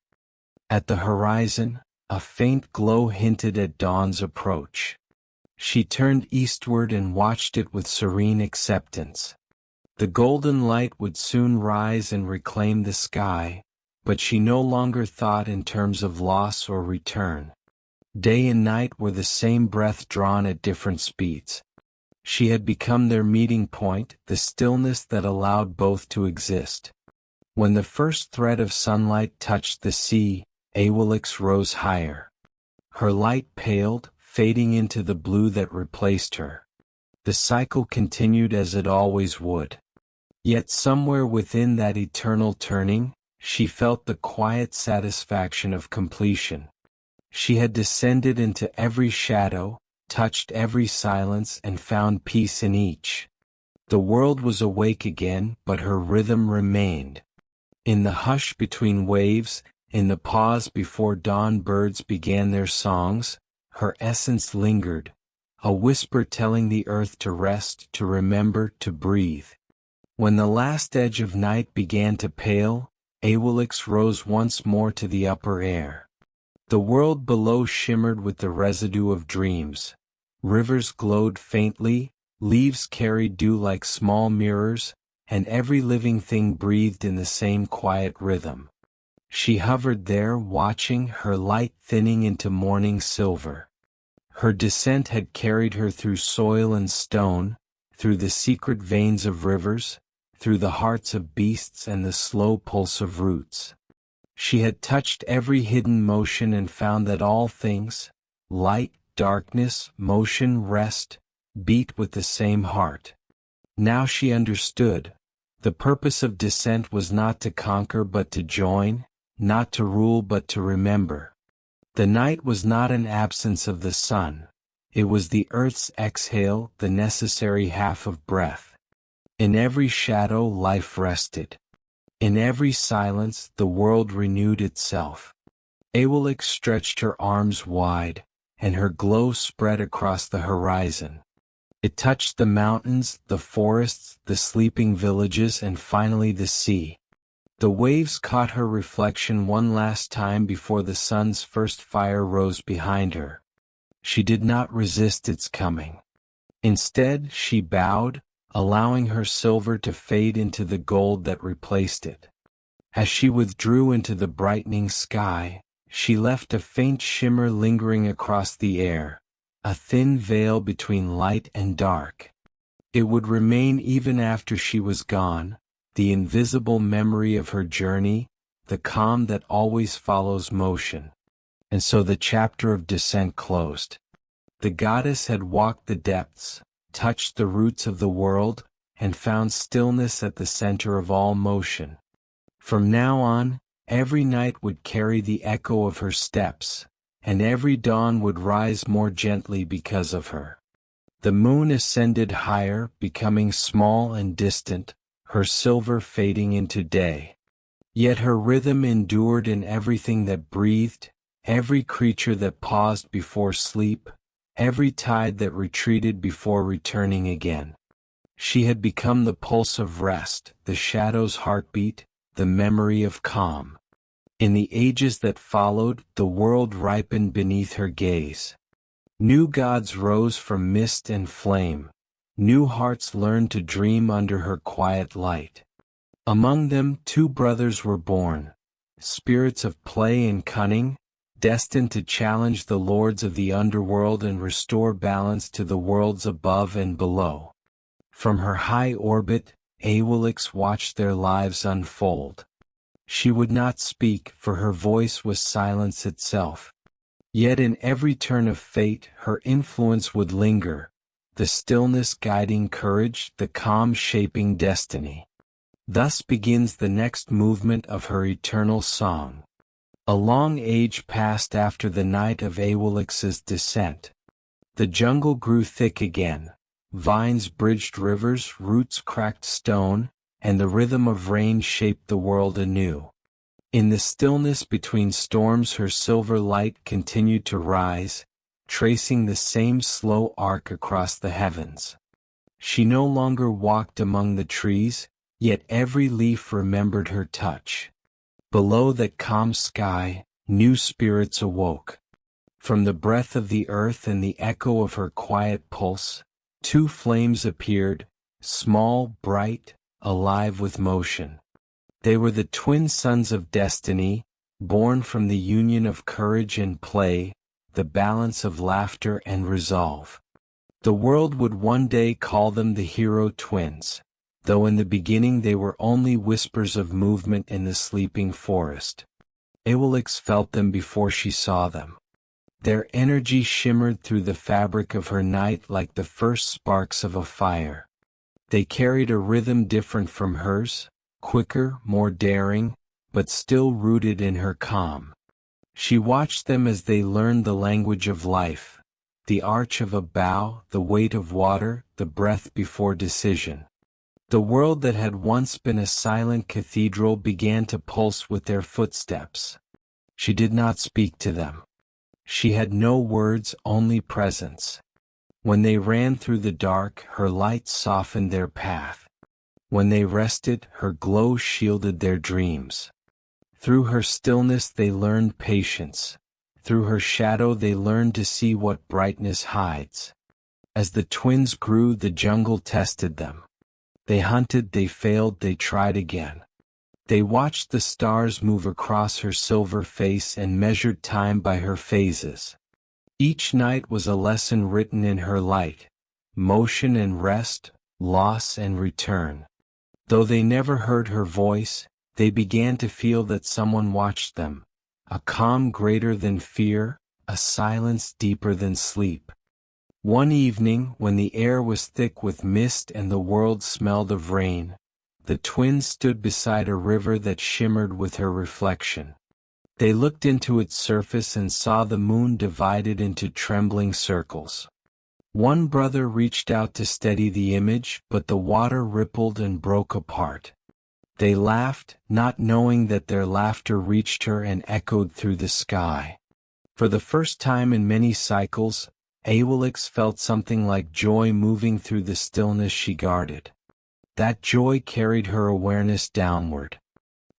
Speaker 1: At the horizon, a faint glow hinted at dawn's approach. She turned eastward and watched it with serene acceptance. The golden light would soon rise and reclaim the sky, but she no longer thought in terms of loss or return. Day and night were the same breath drawn at different speeds. She had become their meeting point, the stillness that allowed both to exist. When the first thread of sunlight touched the sea, Awilix rose higher. Her light paled, fading into the blue that replaced her. The cycle continued as it always would. Yet somewhere within that eternal turning, she felt the quiet satisfaction of completion. She had descended into every shadow, touched every silence and found peace in each. The world was awake again, but her rhythm remained. In the hush between waves, in the pause before dawn birds began their songs, her essence lingered, a whisper telling the earth to rest, to remember, to breathe. When the last edge of night began to pale, Awilix rose once more to the upper air. The world below shimmered with the residue of dreams. Rivers glowed faintly, leaves carried dew like small mirrors, and every living thing breathed in the same quiet rhythm. She hovered there watching, her light thinning into morning silver. Her descent had carried her through soil and stone, through the secret veins of rivers, through the hearts of beasts and the slow pulse of roots. She had touched every hidden motion and found that all things, light, darkness, motion, rest, beat with the same heart. Now she understood. The purpose of descent was not to conquer but to join, not to rule but to remember. The night was not an absence of the sun. It was the earth's exhale, the necessary half of breath. In every shadow life rested. In every silence the world renewed itself. Awilix stretched her arms wide, and her glow spread across the horizon. It touched the mountains, the forests, the sleeping villages, and finally the sea. The waves caught her reflection one last time before the sun's first fire rose behind her. She did not resist its coming. Instead, she bowed, allowing her silver to fade into the gold that replaced it. As she withdrew into the brightening sky, she left a faint shimmer lingering across the air, a thin veil between light and dark. It would remain even after she was gone, the invisible memory of her journey, the calm that always follows motion. And so the chapter of descent closed. The goddess had walked the depths, touched the roots of the world, and found stillness at the center of all motion. From now on, every night would carry the echo of her steps, and every dawn would rise more gently because of her. The moon ascended higher, becoming small and distant, her silver fading into day. Yet her rhythm endured in everything that breathed, every creature that paused before sleep, every tide that retreated before returning again. She had become the pulse of rest, the shadow's heartbeat, the memory of calm. In the ages that followed, the world ripened beneath her gaze. New gods rose from mist and flame. New hearts learned to dream under her quiet light. Among them 2 brothers were born, spirits of play and cunning, destined to challenge the lords of the underworld and restore balance to the worlds above and below. From her high orbit, Awilix watched their lives unfold. She would not speak, for her voice was silence itself. Yet in every turn of fate, her influence would linger, the stillness guiding courage, the calm shaping destiny. Thus begins the next movement of her eternal song. A long age passed after the night of Awilix's descent. The jungle grew thick again. Vines bridged rivers, roots cracked stone, and the rhythm of rain shaped the world anew. In the stillness between storms her silver light continued to rise, tracing the same slow arc across the heavens. She no longer walked among the trees, yet every leaf remembered her touch. Below that calm sky, new spirits awoke. From the breath of the earth and the echo of her quiet pulse, 2 flames appeared, small, bright, alive with motion. They were the twin sons of destiny, born from the union of courage and play, the balance of laughter and resolve. The world would one day call them the hero twins, though in the beginning they were only whispers of movement in the sleeping forest. Awilix felt them before she saw them. Their energy shimmered through the fabric of her night like the first sparks of a fire. They carried a rhythm different from hers, quicker, more daring, but still rooted in her calm. She watched them as they learned the language of life, the arch of a bough, the weight of water, the breath before decision. The world that had once been a silent cathedral began to pulse with their footsteps. She did not speak to them. She had no words, only presence. When they ran through the dark, her light softened their path. When they rested, her glow shielded their dreams. Through her stillness they learned patience. Through her shadow they learned to see what brightness hides. As the twins grew, the jungle tested them. They hunted, they failed, they tried again. They watched the stars move across her silver face and measured time by her phases. Each night was a lesson written in her light, motion and rest, loss and return. Though they never heard her voice, they began to feel that someone watched them, a calm greater than fear, a silence deeper than sleep. One evening, when the air was thick with mist and the world smelled of rain, the twins stood beside a river that shimmered with her reflection. They looked into its surface and saw the moon divided into trembling circles. One brother reached out to steady the image, but the water rippled and broke apart. They laughed, not knowing that their laughter reached her and echoed through the sky. For the first time in many cycles, Awilix felt something like joy moving through the stillness she guarded. That joy carried her awareness downward.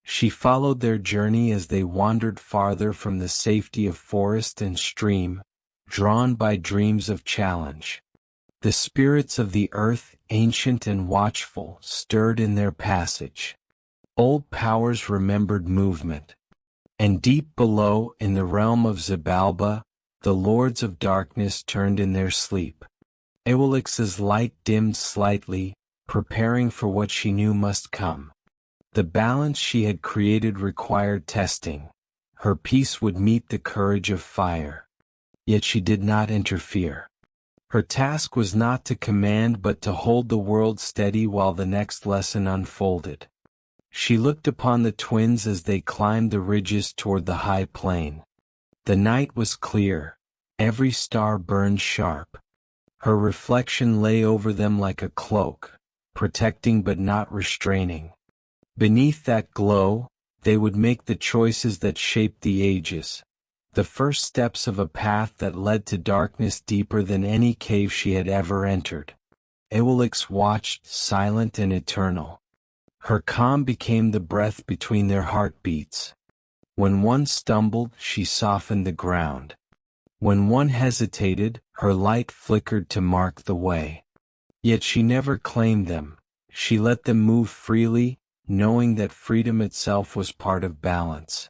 Speaker 1: She followed their journey as they wandered farther from the safety of forest and stream, drawn by dreams of challenge. The spirits of the earth, ancient and watchful, stirred in their passage. Old powers remembered movement. And deep below, in the realm of Xibalba, the lords of darkness turned in their sleep. Awilix's light dimmed slightly, preparing for what she knew must come. The balance she had created required testing. Her peace would meet the courage of fire. Yet she did not interfere. Her task was not to command but to hold the world steady while the next lesson unfolded. She looked upon the twins as they climbed the ridges toward the high plain. The night was clear. Every star burned sharp. Her reflection lay over them like a cloak, protecting but not restraining. Beneath that glow, they would make the choices that shaped the ages, the first steps of a path that led to darkness deeper than any cave she had ever entered. Awilix watched, silent and eternal. Her calm became the breath between their heartbeats. When one stumbled, she softened the ground. When one hesitated, her light flickered to mark the way. Yet she never claimed them. She let them move freely, knowing that freedom itself was part of balance.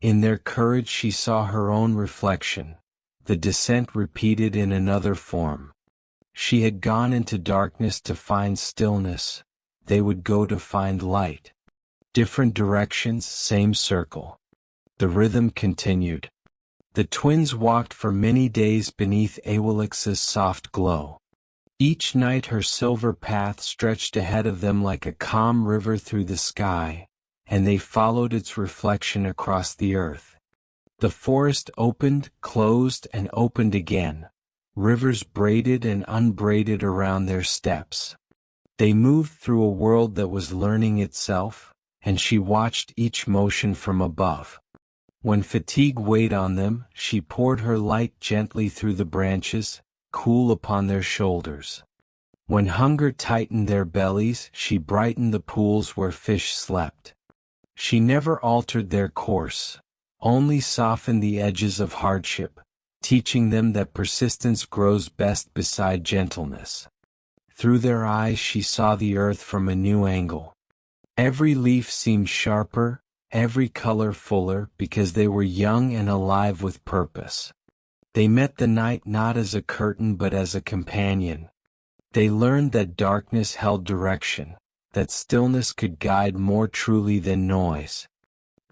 Speaker 1: In their courage she saw her own reflection, the descent repeated in another form. She had gone into darkness to find stillness. They would go to find light. Different directions, same circle. The rhythm continued. The twins walked for many days beneath Awilix's soft glow. Each night her silver path stretched ahead of them like a calm river through the sky, and they followed its reflection across the earth. The forest opened, closed, and opened again. Rivers braided and unbraided around their steps. They moved through a world that was learning itself, and she watched each motion from above. When fatigue weighed on them, she poured her light gently through the branches, cool upon their shoulders. When hunger tightened their bellies, she brightened the pools where fish slept. She never altered their course, only softened the edges of hardship, teaching them that persistence grows best beside gentleness. Through their eyes she saw the earth from a new angle. Every leaf seemed sharper, every color fuller, because they were young and alive with purpose. They met the night not as a curtain but as a companion. They learned that darkness held direction, that stillness could guide more truly than noise.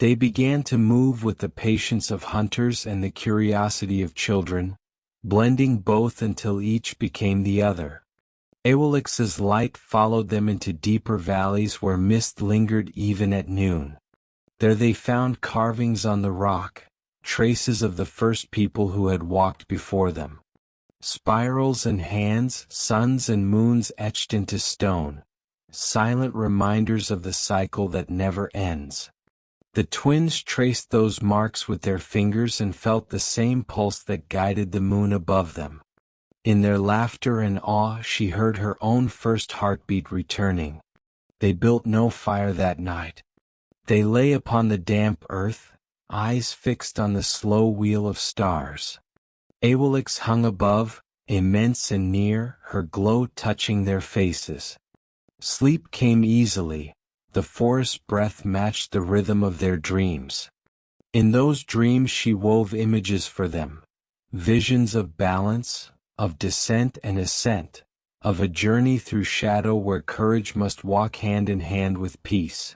Speaker 1: They began to move with the patience of hunters and the curiosity of children, blending both until each became the other. Awilix's light followed them into deeper valleys where mist lingered even at noon. There they found carvings on the rock, traces of the first people who had walked before them. Spirals and hands, suns and moons etched into stone, silent reminders of the cycle that never ends. The twins traced those marks with their fingers and felt the same pulse that guided the moon above them. In their laughter and awe she heard her own first heartbeat returning. They built no fire that night. They lay upon the damp earth, eyes fixed on the slow wheel of stars. Awilix hung above, immense and near, her glow touching their faces. Sleep came easily. The forest breath matched the rhythm of their dreams. In those dreams she wove images for them, visions of balance, of descent and ascent, of a journey through shadow where courage must walk hand in hand with peace.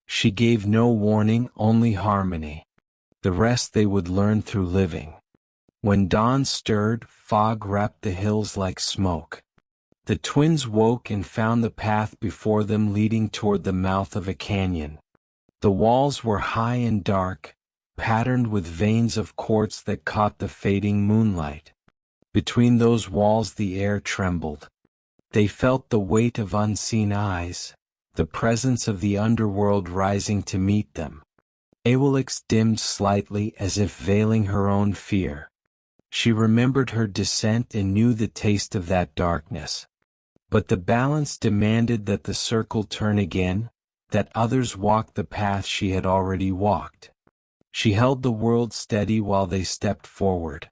Speaker 1: She gave no warning, only harmony. The rest they would learn through living. When dawn stirred, fog wrapped the hills like smoke. The twins woke and found the path before them leading toward the mouth of a canyon. The walls were high and dark, patterned with veins of quartz that caught the fading moonlight. Between those walls the air trembled. They felt the weight of unseen eyes, the presence of the underworld rising to meet them. Awilix dimmed slightly as if veiling her own fear. She remembered her descent and knew the taste of that darkness. But the balance demanded that the circle turn again, that others walk the path she had already walked. She held the world steady while they stepped forward.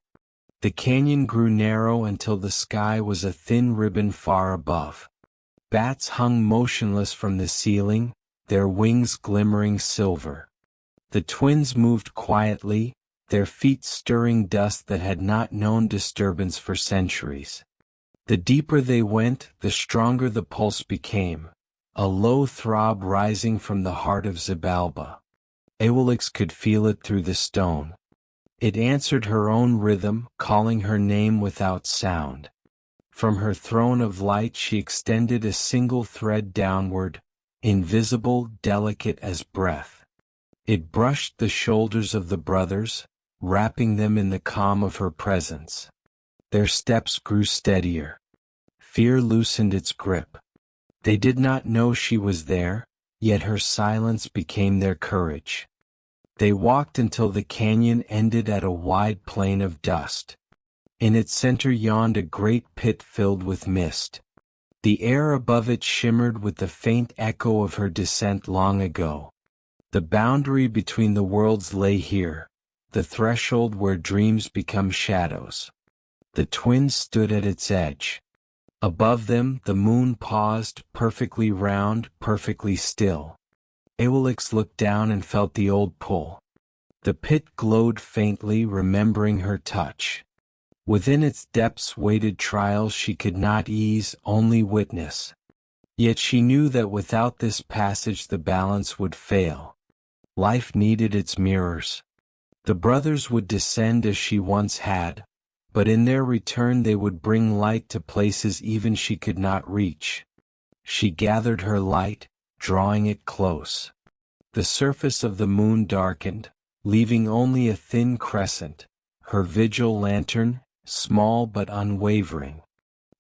Speaker 1: The canyon grew narrow until the sky was a thin ribbon far above. Bats hung motionless from the ceiling, their wings glimmering silver. The twins moved quietly, their feet stirring dust that had not known disturbance for centuries. The deeper they went, the stronger the pulse became, a low throb rising from the heart of Xibalba. Awilix could feel it through the stone. It answered her own rhythm, calling her name without sound. From her throne of light she extended a single thread downward, invisible, delicate as breath. It brushed the shoulders of the brothers, wrapping them in the calm of her presence. Their steps grew steadier. Fear loosened its grip. They did not know she was there, yet her silence became their courage. They walked until the canyon ended at a wide plain of dust. In its center yawned a great pit filled with mist. The air above it shimmered with the faint echo of her descent long ago. The boundary between the worlds lay here, the threshold where dreams become shadows. The twins stood at its edge. Above them, the moon paused, perfectly round, perfectly still. Awilix looked down and felt the old pull. The pit glowed faintly, remembering her touch. Within its depths waited trials she could not ease, only witness. Yet she knew that without this passage the balance would fail. Life needed its mirrors. The brothers would descend as she once had, but in their return they would bring light to places even she could not reach. She gathered her light, drawing it close. The surface of the moon darkened, leaving only a thin crescent, her vigil lantern, small but unwavering.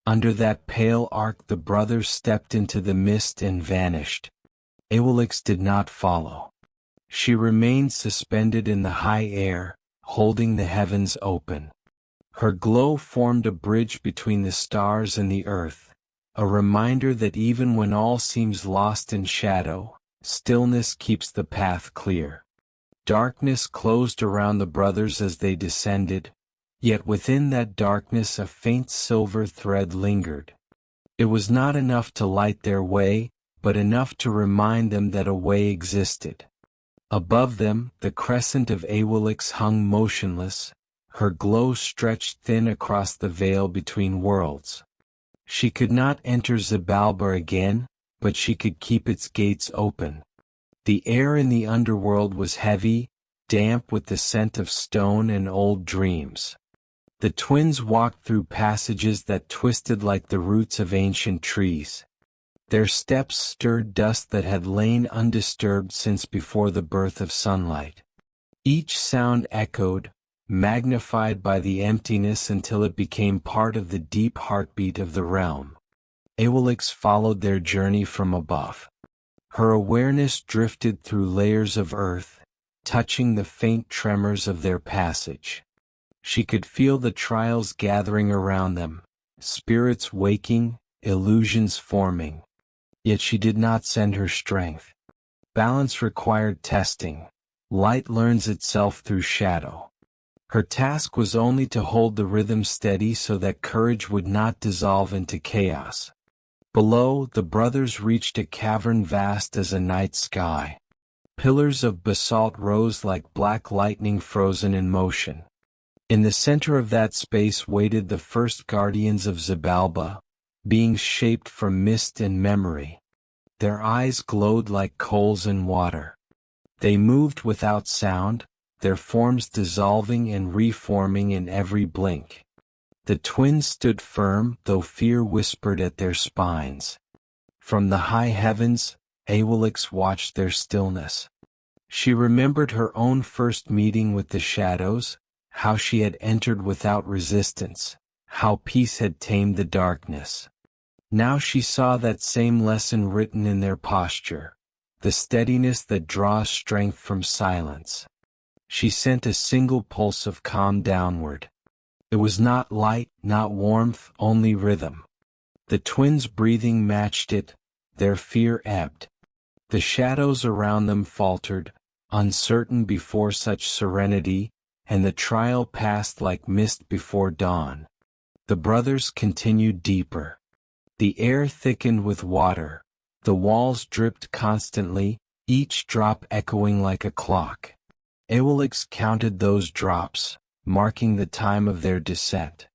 Speaker 1: Under that pale arc the brothers stepped into the mist and vanished. Awilix did not follow. She remained suspended in the high air, holding the heavens open. Her glow formed a bridge between the stars and the earth, a reminder that even when all seems lost in shadow, stillness keeps the path clear. Darkness closed around the brothers as they descended, yet within that darkness a faint silver thread lingered. It was not enough to light their way, but enough to remind them that a way existed. Above them, the crescent of Awilix hung motionless, her glow stretched thin across the veil between worlds. She could not enter Xibalba again, but she could keep its gates open. The air in the underworld was heavy, damp with the scent of stone and old dreams. The twins walked through passages that twisted like the roots of ancient trees. Their steps stirred dust that had lain undisturbed since before the birth of sunlight. Each sound echoed, magnified by the emptiness until it became part of the deep heartbeat of the realm. Awilix followed their journey from above. Her awareness drifted through layers of earth, touching the faint tremors of their passage. She could feel the trials gathering around them, spirits waking, illusions forming. Yet she did not send her strength. Balance required testing. Light learns itself through shadow. Her task was only to hold the rhythm steady so that courage would not dissolve into chaos. Below, the brothers reached a cavern vast as a night sky. Pillars of basalt rose like black lightning frozen in motion. In the center of that space waited the first guardians of Xibalba, beings shaped from mist and memory. Their eyes glowed like coals in water. They moved without sound, their forms dissolving and reforming in every blink. The twins stood firm, though fear whispered at their spines. From the high heavens, Awilix watched their stillness. She remembered her own first meeting with the shadows, how she had entered without resistance, how peace had tamed the darkness. Now she saw that same lesson written in their posture, the steadiness that draws strength from silence. She sent a single pulse of calm downward. It was not light, not warmth, only rhythm. The twins' breathing matched it, their fear ebbed. The shadows around them faltered, uncertain before such serenity, and the trial passed like mist before dawn. The brothers continued deeper. The air thickened with water, the walls dripped constantly, each drop echoing like a clock. Awilix counted those drops, marking the time of their descent.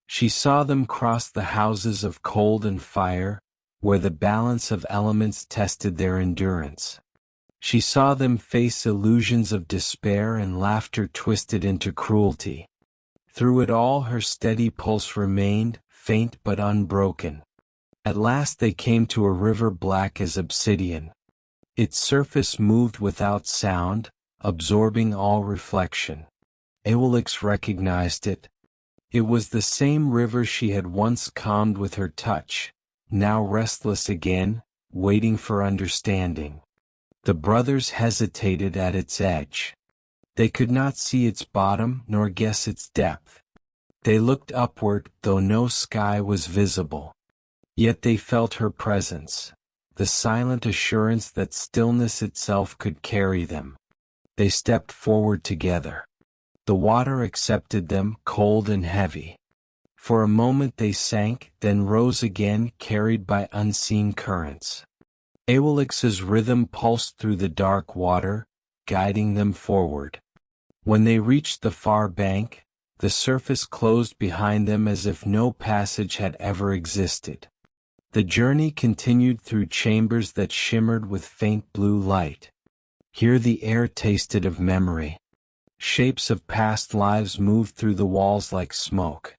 Speaker 1: She saw them cross the houses of cold and fire, where the balance of elements tested their endurance. She saw them face illusions of despair and laughter twisted into cruelty. Through it all her steady pulse remained, faint but unbroken. At last they came to a river black as obsidian. Its surface moved without sound, absorbing all reflection. Awilix recognized it. It was the same river she had once calmed with her touch, now restless again, waiting for understanding. The brothers hesitated at its edge. They could not see its bottom nor guess its depth. They looked upward, though no sky was visible. Yet they felt her presence, the silent assurance that stillness itself could carry them. They stepped forward together. The water accepted them, cold and heavy. For a moment they sank, then rose again, carried by unseen currents. Awilix's rhythm pulsed through the dark water, guiding them forward. When they reached the far bank, the surface closed behind them as if no passage had ever existed. The journey continued through chambers that shimmered with faint blue light. Here the air tasted of memory. Shapes of past lives moved through the walls like smoke.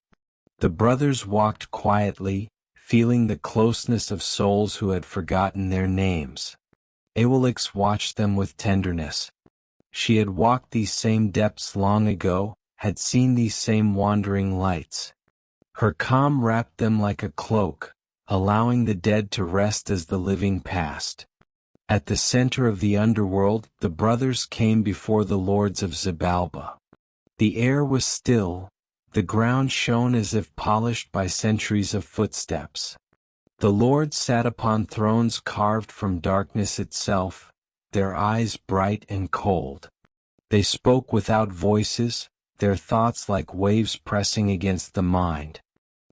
Speaker 1: The brothers walked quietly, feeling the closeness of souls who had forgotten their names. Awilix watched them with tenderness. She had walked these same depths long ago, had seen these same wandering lights. Her calm wrapped them like a cloak, allowing the dead to rest as the living passed. At the center of the underworld, the brothers came before the lords of Xibalba. The air was still. The ground shone as if polished by centuries of footsteps. The lords sat upon thrones carved from darkness itself, their eyes bright and cold. They spoke without voices, their thoughts like waves pressing against the mind.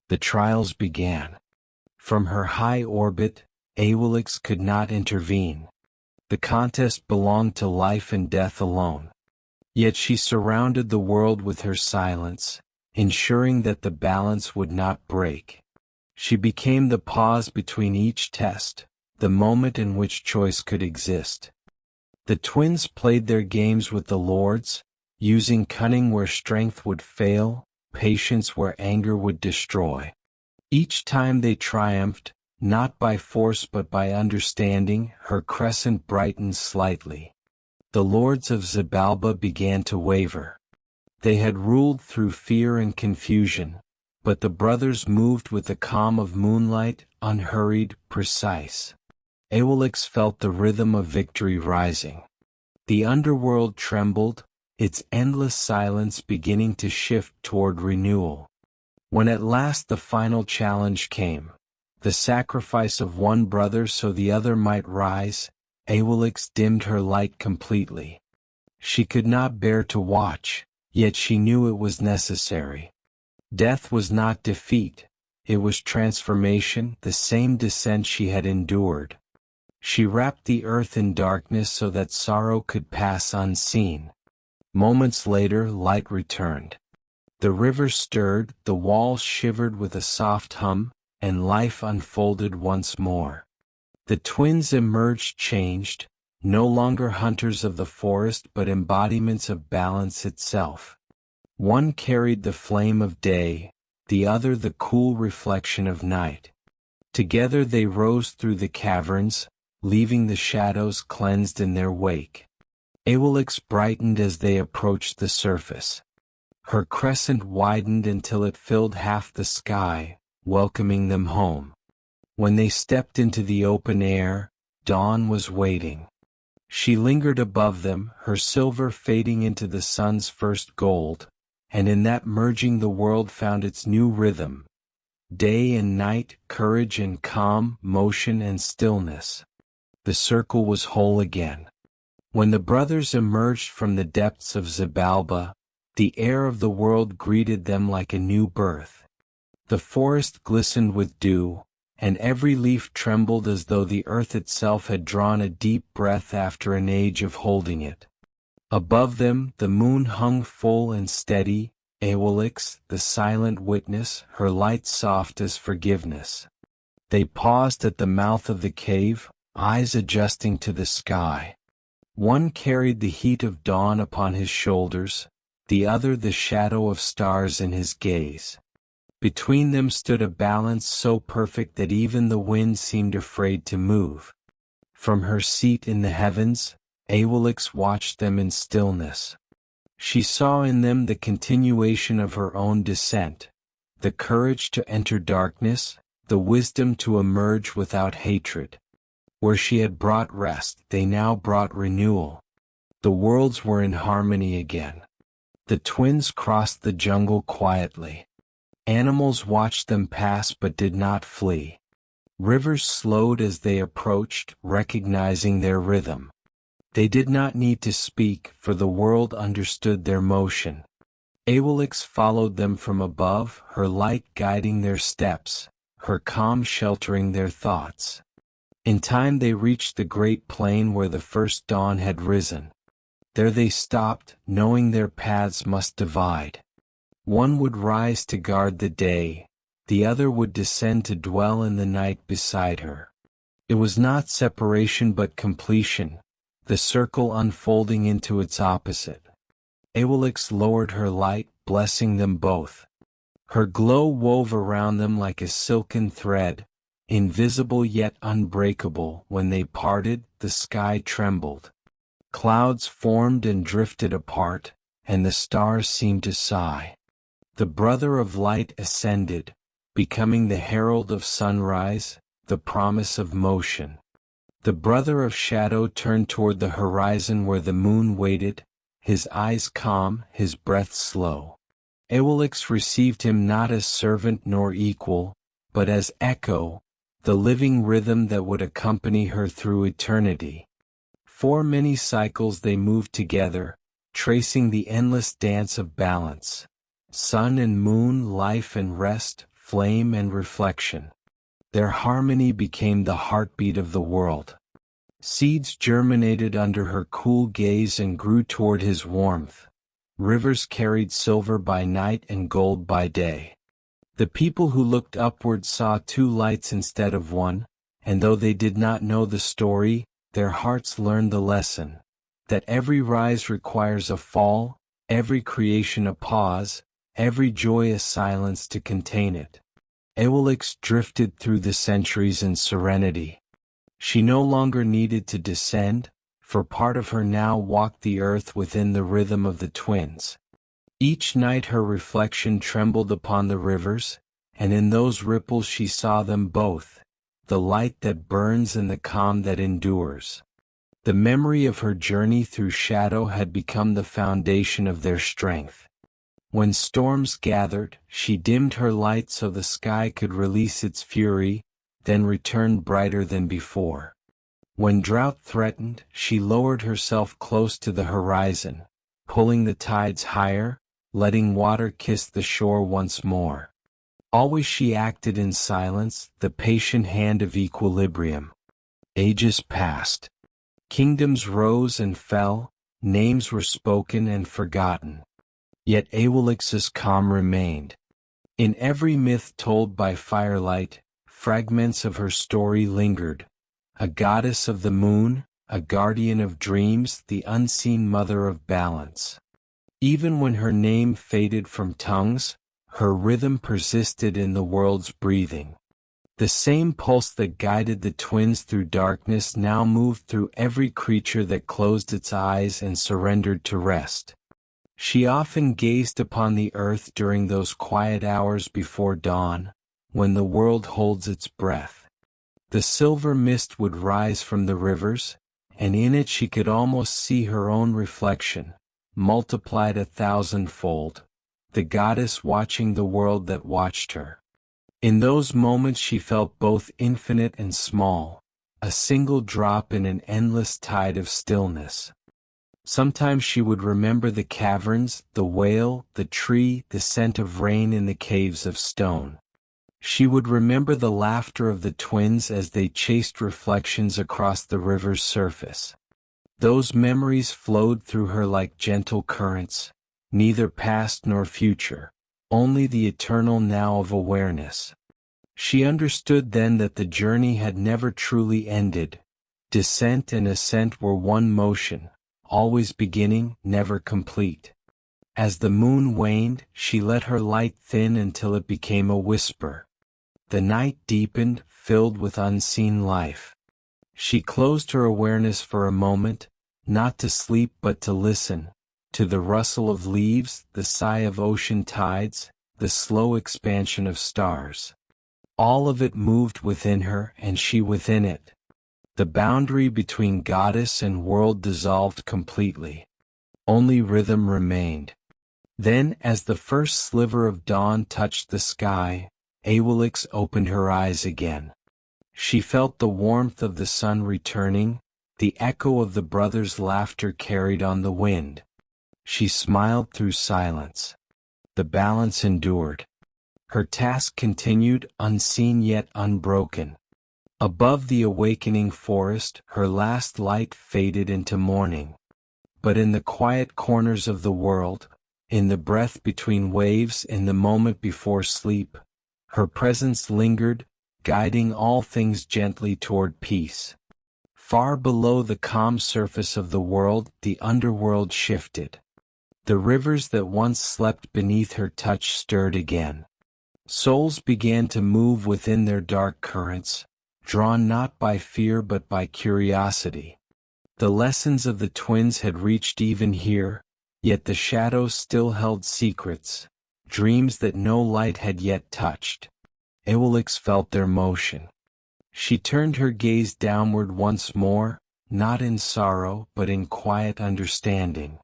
Speaker 1: The trials began. From her high orbit, Awilix could not intervene. The contest belonged to life and death alone. Yet she surrounded the world with her silence, ensuring that the balance would not break. She became the pause between each test, the moment in which choice could exist. The twins played their games with the lords, using cunning where strength would fail, patience where anger would destroy. Each time they triumphed, not by force but by understanding, her crescent brightened slightly. The lords of Xibalba began to waver. They had ruled through fear and confusion, but the brothers moved with the calm of moonlight, unhurried, precise. Awilix felt the rhythm of victory rising. The underworld trembled, its endless silence beginning to shift toward renewal. When at last the final challenge came, the sacrifice of one brother so the other might rise, Awilix dimmed her light completely. She could not bear to watch, yet she knew it was necessary. Death was not defeat, it was transformation, the same descent she had endured. She wrapped the earth in darkness so that sorrow could pass unseen. Moments later, light returned. The river stirred, the walls shivered with a soft hum, and life unfolded once more. The twins emerged changed, no longer hunters of the forest but embodiments of balance itself. One carried the flame of day, the other the cool reflection of night. Together they rose through the caverns, leaving the shadows cleansed in their wake. Awilix brightened as they approached the surface. Her crescent widened until it filled half the sky, welcoming them home. When they stepped into the open air, dawn was waiting. She lingered above them, her silver fading into the sun's first gold, and in that merging the world found its new rhythm. Day and night, courage and calm, motion and stillness. The circle was whole again. When the brothers emerged from the depths of Xibalba, the air of the world greeted them like a new birth. The forest glistened with dew, and every leaf trembled as though the earth itself had drawn a deep breath after an age of holding it. Above them, the moon hung full and steady, Awilix, the silent witness, her light soft as forgiveness. They paused at the mouth of the cave, eyes adjusting to the sky. One carried the heat of dawn upon his shoulders, the other the shadow of stars in his gaze. Between them stood a balance so perfect that even the wind seemed afraid to move. From her seat in the heavens, Awilix watched them in stillness. She saw in them the continuation of her own descent, the courage to enter darkness, the wisdom to emerge without hatred. Where she had brought rest, they now brought renewal. The worlds were in harmony again. The twins crossed the jungle quietly. Animals watched them pass but did not flee. Rivers slowed as they approached, recognizing their rhythm. They did not need to speak, for the world understood their motion. Awilix followed them from above, her light guiding their steps, her calm sheltering their thoughts. In time they reached the great plain where the first dawn had risen. There they stopped, knowing their paths must divide. One would rise to guard the day, the other would descend to dwell in the night beside her. It was not separation but completion, the circle unfolding into its opposite. Awilix lowered her light, blessing them both. Her glow wove around them like a silken thread, invisible yet unbreakable. When they parted, the sky trembled. Clouds formed and drifted apart, and the stars seemed to sigh. The brother of light ascended, becoming the herald of sunrise, the promise of motion. The brother of shadow turned toward the horizon where the moon waited, his eyes calm, his breath slow. Awilix received him not as servant nor equal, but as echo, the living rhythm that would accompany her through eternity. For many cycles they moved together, tracing the endless dance of balance. Sun and moon, life and rest, flame and reflection. Their harmony became the heartbeat of the world. Seeds germinated under her cool gaze and grew toward his warmth. Rivers carried silver by night and gold by day. The people who looked upward saw two lights instead of one, and though they did not know the story, their hearts learned the lesson, that every rise requires a fall, every creation a pause, every joy a silence to contain it. Awilix drifted through the centuries in serenity. She no longer needed to descend, for part of her now walked the earth within the rhythm of the twins. Each night her reflection trembled upon the rivers, and in those ripples she saw them both, the light that burns and the calm that endures. The memory of her journey through shadow had become the foundation of their strength. When storms gathered, she dimmed her light so the sky could release its fury, then return brighter than before. When drought threatened, she lowered herself close to the horizon, pulling the tides higher, letting water kiss the shore once more. Always she acted in silence, the patient hand of equilibrium. Ages passed. Kingdoms rose and fell, names were spoken and forgotten. Yet Awilix's calm remained. In every myth told by firelight, fragments of her story lingered. A goddess of the moon, a guardian of dreams, the unseen mother of balance. Even when her name faded from tongues, her rhythm persisted in the world's breathing. The same pulse that guided the twins through darkness now moved through every creature that closed its eyes and surrendered to rest. She often gazed upon the earth during those quiet hours before dawn, when the world holds its breath. The silver mist would rise from the rivers, and in it she could almost see her own reflection, multiplied 1,000-fold, the goddess watching the world that watched her. In those moments she felt both infinite and small, a single drop in an endless tide of stillness. Sometimes she would remember the caverns, the whale, the tree, the scent of rain in the caves of stone. She would remember the laughter of the twins as they chased reflections across the river's surface. Those memories flowed through her like gentle currents, neither past nor future, only the eternal now of awareness. She understood then that the journey had never truly ended. Descent and ascent were one motion, always beginning, never complete. As the moon waned, she let her light thin until it became a whisper. The night deepened, filled with unseen life. She closed her awareness for a moment, not to sleep but to listen, to the rustle of leaves, the sigh of ocean tides, the slow expansion of stars. All of it moved within her and she within it. The boundary between goddess and world dissolved completely. Only rhythm remained. Then, as the first sliver of dawn touched the sky, Awilix opened her eyes again. She felt the warmth of the sun returning, the echo of the brothers' laughter carried on the wind. She smiled through silence. The balance endured. Her task continued, unseen yet unbroken. Above the awakening forest, her last light faded into morning. But in the quiet corners of the world, in the breath between waves, in the moment before sleep, her presence lingered, guiding all things gently toward peace. Far below the calm surface of the world, the underworld shifted. The rivers that once slept beneath her touch stirred again. Souls began to move within their dark currents, drawn not by fear but by curiosity. The lessons of the twins had reached even here, yet the shadows still held secrets, dreams that no light had yet touched. Awilix felt their motion. She turned her gaze downward once more, not in sorrow but in quiet understanding.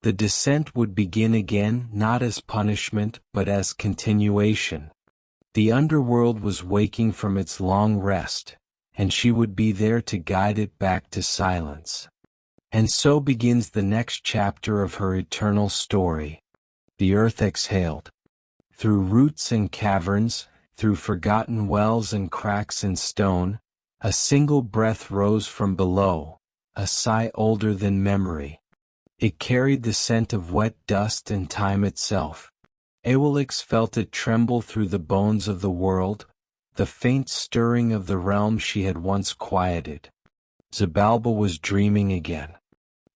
Speaker 1: The descent would begin again, not as punishment but as continuation. The underworld was waking from its long rest, and she would be there to guide it back to silence. And so begins the next chapter of her eternal story. The earth exhaled. Through roots and caverns, through forgotten wells and cracks in stone, a single breath rose from below, a sigh older than memory. It carried the scent of wet dust and time itself. Awilix felt it tremble through the bones of the world, the faint stirring of the realm she had once quieted. Xibalba was dreaming again.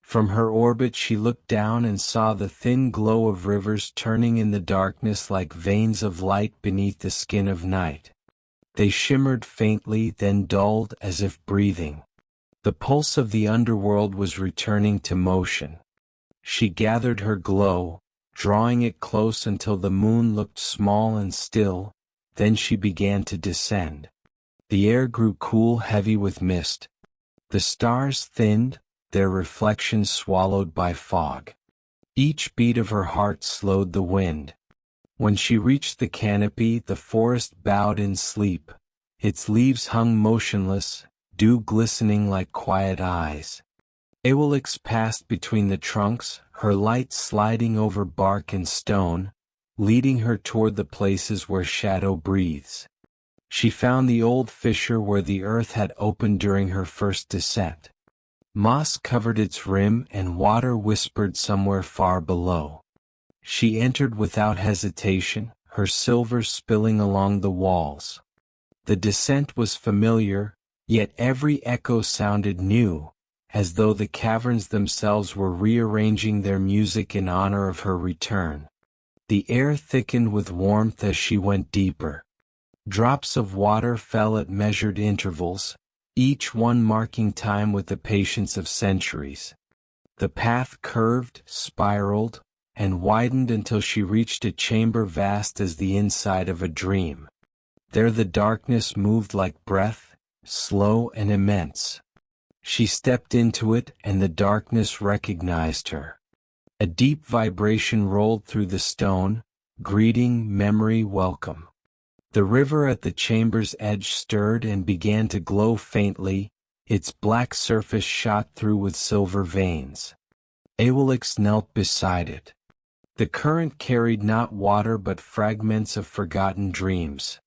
Speaker 1: From her orbit she looked down and saw the thin glow of rivers turning in the darkness like veins of light beneath the skin of night. They shimmered faintly, then dulled as if breathing. The pulse of the underworld was returning to motion. She gathered her glow, drawing it close until the moon looked small and still, then she began to descend. The air grew cool, heavy with mist. The stars thinned, their reflections swallowed by fog. Each beat of her heart slowed the wind. When she reached the canopy, the forest bowed in sleep. Its leaves hung motionless, dew glistening like quiet eyes. Awilix passed between the trunks, her light sliding over bark and stone, leading her toward the places where shadow breathes. She found the old fissure where the earth had opened during her first descent. Moss covered its rim and water whispered somewhere far below. She entered without hesitation, her silver spilling along the walls. The descent was familiar, yet every echo sounded new, as though the caverns themselves were rearranging their music in honor of her return. The air thickened with warmth as she went deeper. Drops of water fell at measured intervals, each one marking time with the patience of centuries. The path curved, spiraled, and widened until she reached a chamber vast as the inside of a dream. There the darkness moved like breath, slow and immense. She stepped into it and the darkness recognized her. A deep vibration rolled through the stone, greeting, memory, welcome. The river at the chamber's edge stirred and began to glow faintly, its black surface shot through with silver veins. Awilix knelt beside it. The current carried not water but fragments of forgotten dreams.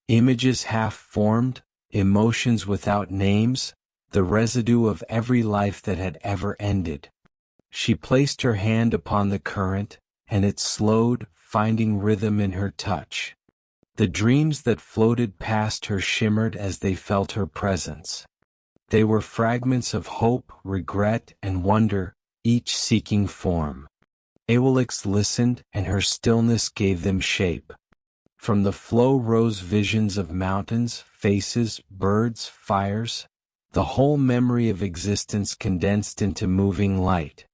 Speaker 1: Images half-formed, emotions without names, the residue of every life that had ever ended. She placed her hand upon the current, and it slowed, finding rhythm in her touch. The dreams that floated past her shimmered as they felt her presence. They were fragments of hope, regret, and wonder, each seeking form. Awilix listened, and her stillness gave them shape. From the flow rose visions of mountains, faces, birds, fires, the whole memory of existence condensed into moving light.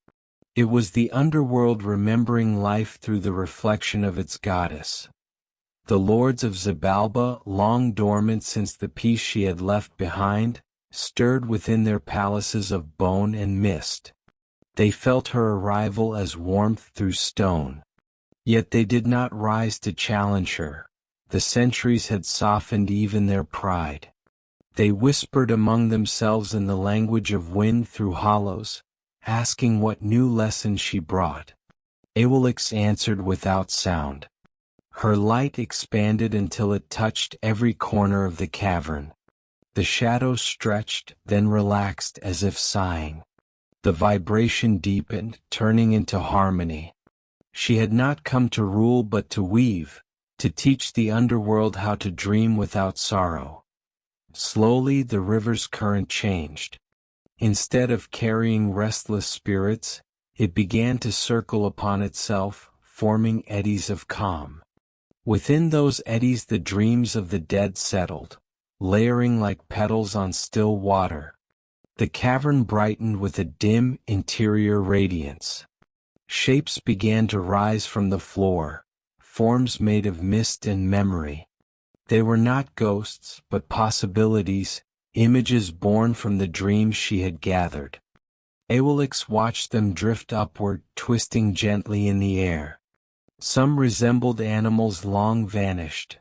Speaker 1: It was the underworld remembering life through the reflection of its goddess. The lords of Xibalba, long dormant since the peace she had left behind, stirred within their palaces of bone and mist. They felt her arrival as warmth through stone. Yet they did not rise to challenge her. The centuries had softened even their pride. They whispered among themselves in the language of wind through hollows, asking what new lesson she brought. Awilix answered without sound. Her light expanded until it touched every corner of the cavern. The shadows stretched, then relaxed as if sighing. The vibration deepened, turning into harmony. She had not come to rule but to weave, to teach the underworld how to dream without sorrow. Slowly the river's current changed. Instead of carrying restless spirits, it began to circle upon itself, forming eddies of calm. Within those eddies the dreams of the dead settled, layering like petals on still water. The cavern brightened with a dim, interior radiance. Shapes began to rise from the floor, forms made of mist and memory. They were not ghosts, but possibilities, images born from the dreams she had gathered. Awilix watched them drift upward, twisting gently in the air. Some resembled animals long vanished.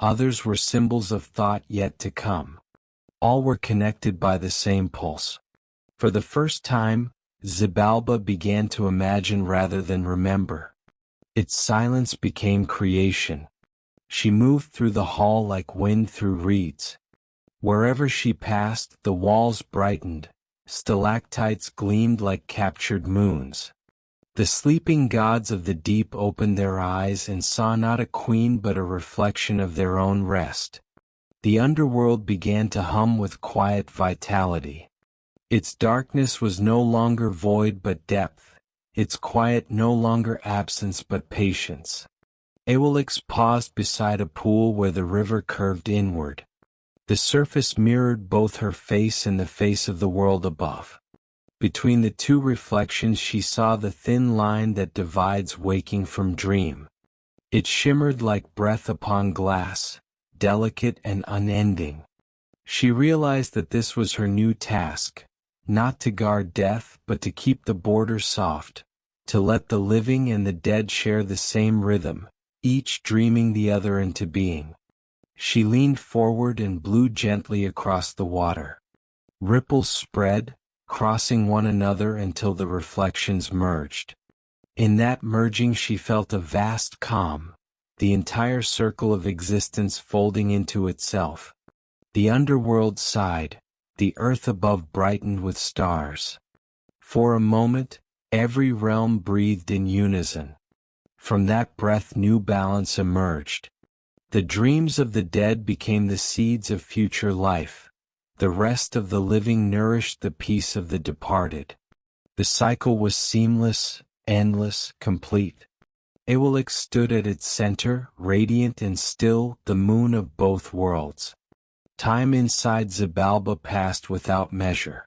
Speaker 1: Others were symbols of thought yet to come. All were connected by the same pulse. For the first time, Xibalba began to imagine rather than remember. Its silence became creation. She moved through the hall like wind through reeds. Wherever she passed, the walls brightened. Stalactites gleamed like captured moons. The sleeping gods of the deep opened their eyes and saw not a queen but a reflection of their own rest. The underworld began to hum with quiet vitality. Its darkness was no longer void but depth, its quiet no longer absence but patience. Awilix paused beside a pool where the river curved inward. The surface mirrored both her face and the face of the world above. Between the two reflections she saw the thin line that divides waking from dream. It shimmered like breath upon glass, delicate and unending. She realized that this was her new task, not to guard death but to keep the border soft, to let the living and the dead share the same rhythm, each dreaming the other into being. She leaned forward and blew gently across the water. Ripples spread, crossing one another until the reflections merged. In that merging she felt a vast calm, the entire circle of existence folding into itself. The underworld sighed, the earth above brightened with stars. For a moment, every realm breathed in unison. From that breath new balance emerged. The dreams of the dead became the seeds of future life. The rest of the living nourished the peace of the departed. The cycle was seamless, endless, complete. Awilix stood at its center, radiant and still, the moon of both worlds. Time inside Xibalba passed without measure.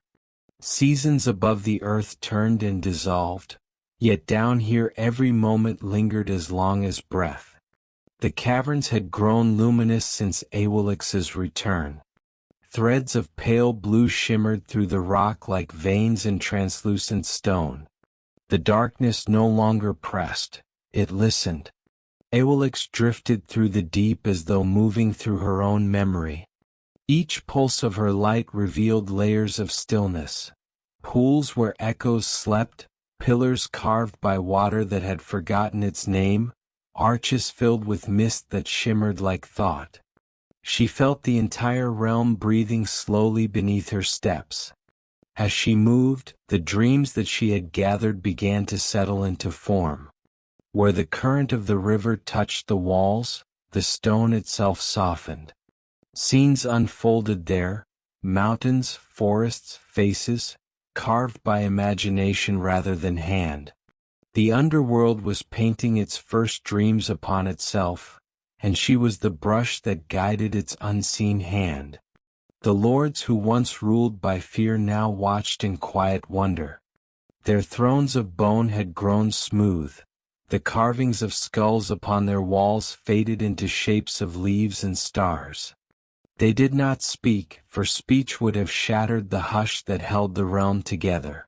Speaker 1: Seasons above the earth turned and dissolved, yet down here every moment lingered as long as breath. The caverns had grown luminous since Awilix's return. Threads of pale blue shimmered through the rock like veins in translucent stone. The darkness no longer pressed, it listened. Awilix drifted through the deep as though moving through her own memory. Each pulse of her light revealed layers of stillness. Pools where echoes slept, pillars carved by water that had forgotten its name, arches filled with mist that shimmered like thought. She felt the entire realm breathing slowly beneath her steps. As she moved, the dreams that she had gathered began to settle into form. Where the current of the river touched the walls, the stone itself softened. Scenes unfolded there, mountains, forests, faces, carved by imagination rather than hand. The underworld was painting its first dreams upon itself, and she was the brush that guided its unseen hand. The lords who once ruled by fear now watched in quiet wonder. Their thrones of bone had grown smooth. The carvings of skulls upon their walls faded into shapes of leaves and stars. They did not speak, for speech would have shattered the hush that held the realm together.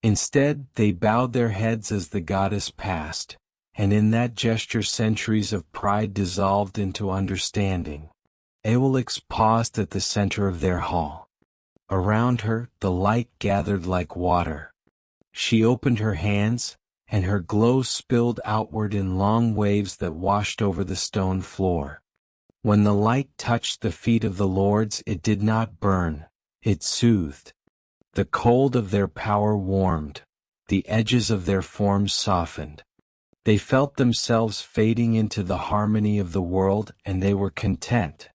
Speaker 1: Instead, they bowed their heads as the goddess passed, and in that gesture centuries of pride dissolved into understanding. Awilix paused at the center of their hall. Around her, the light gathered like water. She opened her hands, and her glow spilled outward in long waves that washed over the stone floor. When the light touched the feet of the lords, it did not burn, it soothed. The cold of their power warmed, the edges of their forms softened. They felt themselves fading into the harmony of the world, and they were content.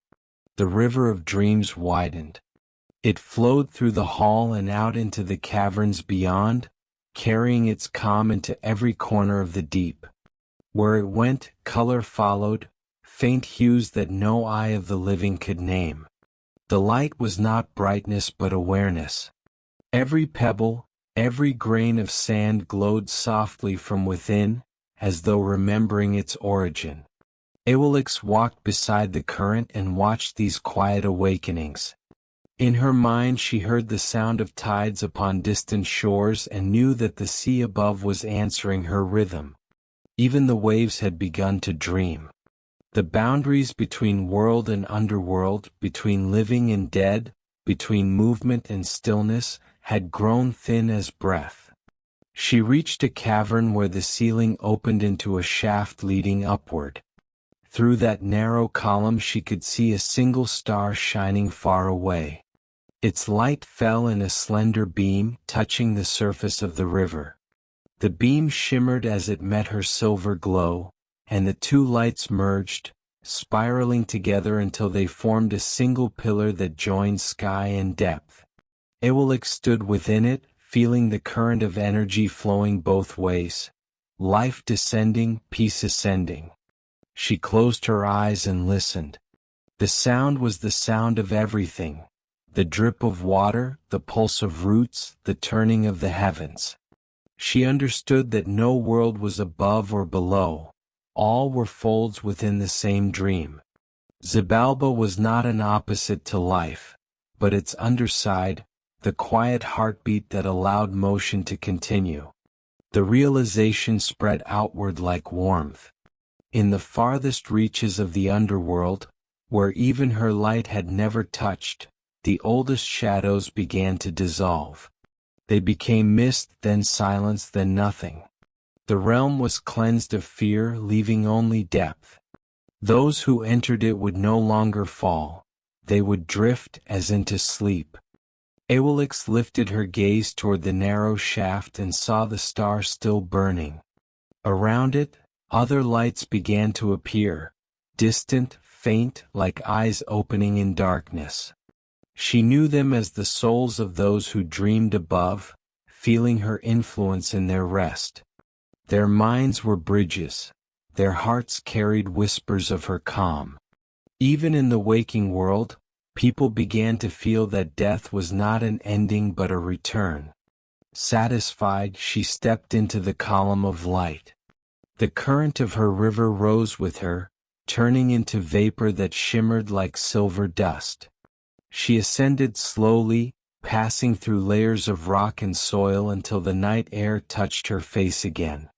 Speaker 1: The river of dreams widened. It flowed through the hall and out into the caverns beyond, carrying its calm into every corner of the deep. Where it went, color followed, faint hues that no eye of the living could name. The light was not brightness but awareness. Every pebble, every grain of sand glowed softly from within, as though remembering its origin. Awilix walked beside the current and watched these quiet awakenings. In her mind she heard the sound of tides upon distant shores and knew that the sea above was answering her rhythm. Even the waves had begun to dream. The boundaries between world and underworld, between living and dead, between movement and stillness, had grown thin as breath. She reached a cavern where the ceiling opened into a shaft leading upward. Through that narrow column she could see a single star shining far away. Its light fell in a slender beam, touching the surface of the river. The beam shimmered as it met her silver glow, and the two lights merged, spiraling together until they formed a single pillar that joined sky and depth. Awilix stood within it, feeling the current of energy flowing both ways, life descending, peace ascending. She closed her eyes and listened. The sound was the sound of everything. The drip of water, the pulse of roots, the turning of the heavens. She understood that no world was above or below. All were folds within the same dream. Xibalba was not an opposite to life, but its underside, the quiet heartbeat that allowed motion to continue. The realization spread outward like warmth. In the farthest reaches of the underworld, where even her light had never touched, the oldest shadows began to dissolve. They became mist, then silence, then nothing. The realm was cleansed of fear, leaving only depth. Those who entered it would no longer fall. They would drift as into sleep. Awilix lifted her gaze toward the narrow shaft and saw the star still burning. Around it, other lights began to appear, distant, faint, like eyes opening in darkness. She knew them as the souls of those who dreamed above, feeling her influence in their rest. Their minds were bridges, their hearts carried whispers of her calm. Even in the waking world, people began to feel that death was not an ending but a return. Satisfied, she stepped into the column of light. The current of her river rose with her, turning into vapor that shimmered like silver dust. She ascended slowly, passing through layers of rock and soil until the night air touched her face again.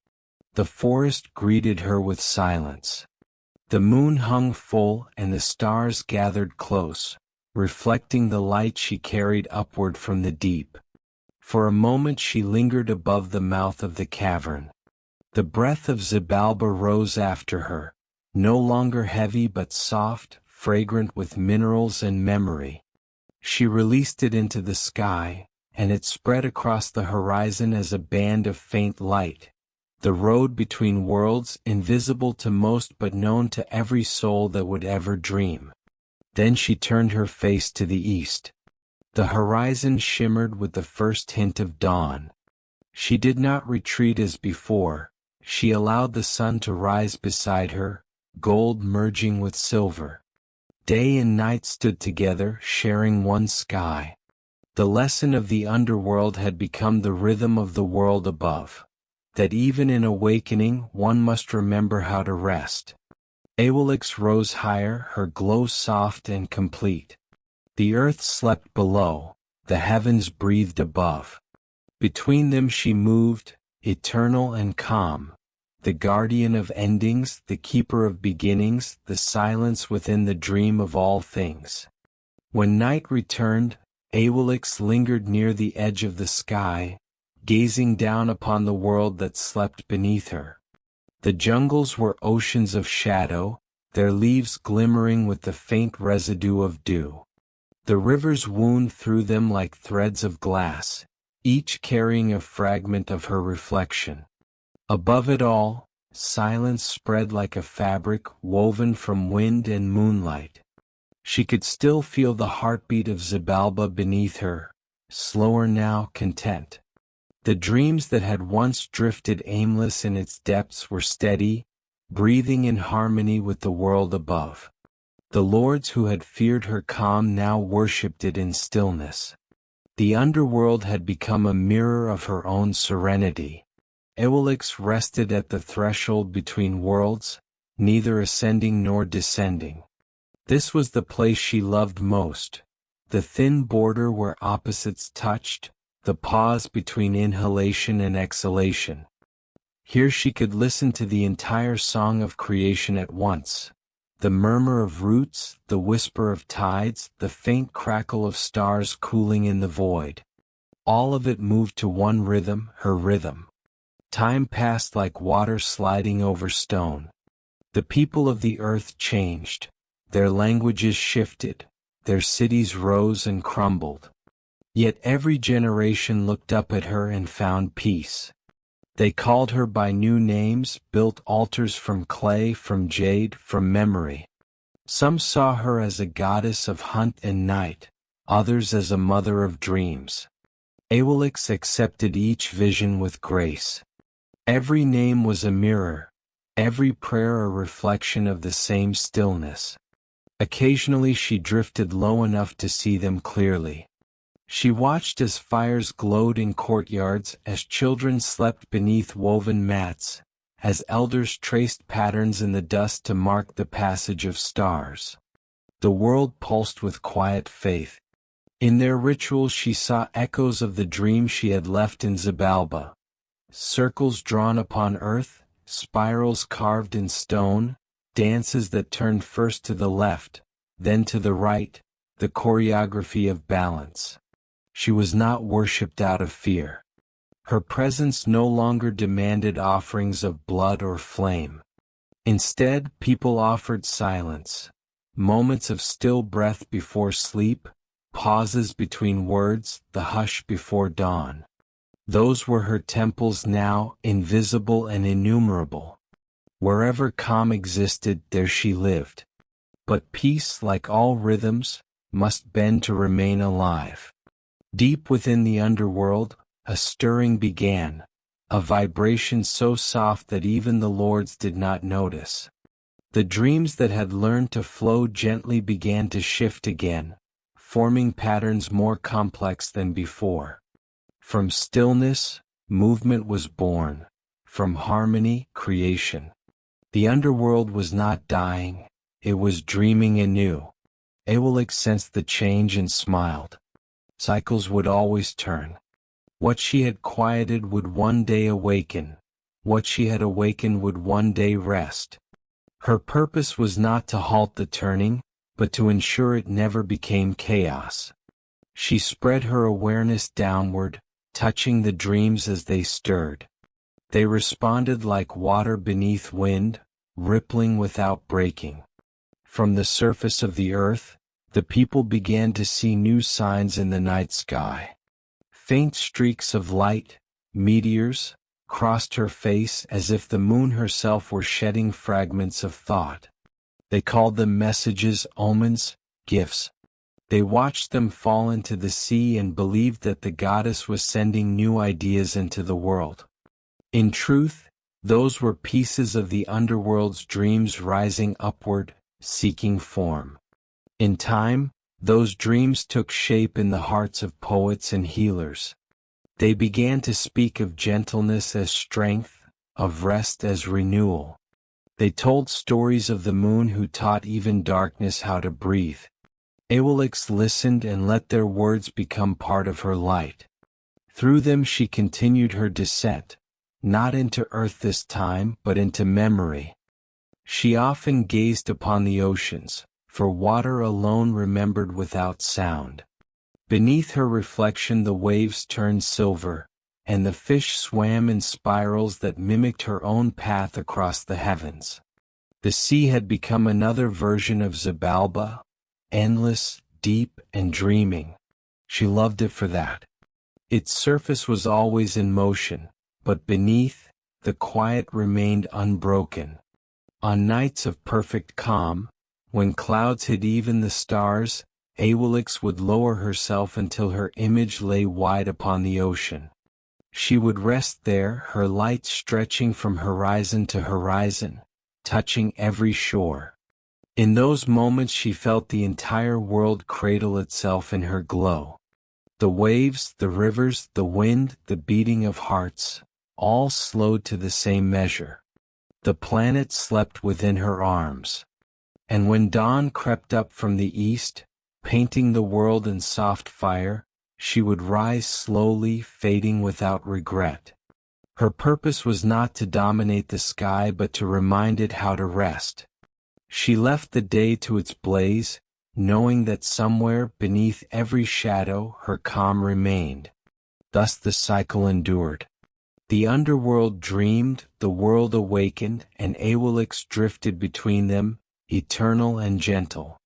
Speaker 1: The forest greeted her with silence. The moon hung full and the stars gathered close, reflecting the light she carried upward from the deep. For a moment she lingered above the mouth of the cavern. The breath of Xibalba rose after her, no longer heavy but soft, fragrant with minerals and memory. She released it into the sky, and it spread across the horizon as a band of faint light, the road between worlds, invisible to most but known to every soul that would ever dream. Then she turned her face to the east. The horizon shimmered with the first hint of dawn. She did not retreat as before. She allowed the sun to rise beside her, gold merging with silver. Day and night stood together, sharing one sky. The lesson of the underworld had become the rhythm of the world above. That even in awakening, one must remember how to rest. Awilix rose higher, her glow soft and complete. The earth slept below, the heavens breathed above. Between them she moved, eternal and calm. the guardian of endings, the keeper of beginnings, the silence within the dream of all things. When night returned, Awilix lingered near the edge of the sky, gazing down upon the world that slept beneath her. The jungles were oceans of shadow, their leaves glimmering with the faint residue of dew. The rivers wound through them like threads of glass, each carrying a fragment of her reflection. Above it all, silence spread like a fabric woven from wind and moonlight. She could still feel the heartbeat of Xibalba beneath her, slower now, content. The dreams that had once drifted aimless in its depths were steady, breathing in harmony with the world above. The lords who had feared her calm now worshipped it in stillness. The underworld had become a mirror of her own serenity. Awilix rested at the threshold between worlds, neither ascending nor descending. This was the place she loved most, the thin border where opposites touched, the pause between inhalation and exhalation. Here she could listen to the entire song of creation at once, the murmur of roots, the whisper of tides, the faint crackle of stars cooling in the void. All of it moved to one rhythm, her rhythm. Time passed like water sliding over stone. The people of the earth changed, their languages shifted, their cities rose and crumbled. Yet every generation looked up at her and found peace. They called her by new names, built altars from clay, from jade, from memory. Some saw her as a goddess of hunt and night, others as a mother of dreams. Awilix accepted each vision with grace. Every name was a mirror, every prayer a reflection of the same stillness. Occasionally she drifted low enough to see them clearly. She watched as fires glowed in courtyards, as children slept beneath woven mats, as elders traced patterns in the dust to mark the passage of stars. The world pulsed with quiet faith. In their rituals she saw echoes of the dream she had left in Xibalba. Circles drawn upon earth, spirals carved in stone, dances that turned first to the left, then to the right, the choreography of balance. She was not worshipped out of fear. Her presence no longer demanded offerings of blood or flame. Instead, people offered silence, moments of still breath before sleep, pauses between words, the hush before dawn. Those were her temples now, invisible and innumerable. Wherever calm existed, there she lived. But peace, like all rhythms, must bend to remain alive. Deep within the underworld, a stirring began, a vibration so soft that even the lords did not notice. The dreams that had learned to flow gently began to shift again, forming patterns more complex than before. From stillness, movement was born. From harmony, creation. The underworld was not dying, it was dreaming anew. Awilix sensed the change and smiled. Cycles would always turn. What she had quieted would one day awaken. What she had awakened would one day rest. Her purpose was not to halt the turning, but to ensure it never became chaos. She spread her awareness downward, touching the dreams as they stirred. They responded like water beneath wind, rippling without breaking. From the surface of the earth, the people began to see new signs in the night sky. Faint streaks of light, meteors, crossed her face as if the moon herself were shedding fragments of thought. They called them messages, omens, gifts. They watched them fall into the sea and believed that the goddess was sending new ideas into the world. In truth, those were pieces of the underworld's dreams rising upward, seeking form. In time, those dreams took shape in the hearts of poets and healers. They began to speak of gentleness as strength, of rest as renewal. They told stories of the moon who taught even darkness how to breathe. Awilix listened and let their words become part of her light. Through them she continued her descent, not into earth this time but into memory. She often gazed upon the oceans, for water alone remembered without sound. Beneath her reflection the waves turned silver, and the fish swam in spirals that mimicked her own path across the heavens. The sea had become another version of Xibalba, endless, deep, and dreaming. She loved it for that. Its surface was always in motion, but beneath, the quiet remained unbroken. On nights of perfect calm, when clouds hid even the stars, Awilix would lower herself until her image lay wide upon the ocean. She would rest there, her light stretching from horizon to horizon, touching every shore. In those moments she felt the entire world cradle itself in her glow. The waves, the rivers, the wind, the beating of hearts, all slowed to the same measure. The planet slept within her arms. And when dawn crept up from the east, painting the world in soft fire, she would rise slowly, fading without regret. Her purpose was not to dominate the sky but to remind it how to rest. She left the day to its blaze, knowing that somewhere beneath every shadow her calm remained. Thus the cycle endured. The underworld dreamed, the world awakened, and Awilix drifted between them, eternal and gentle.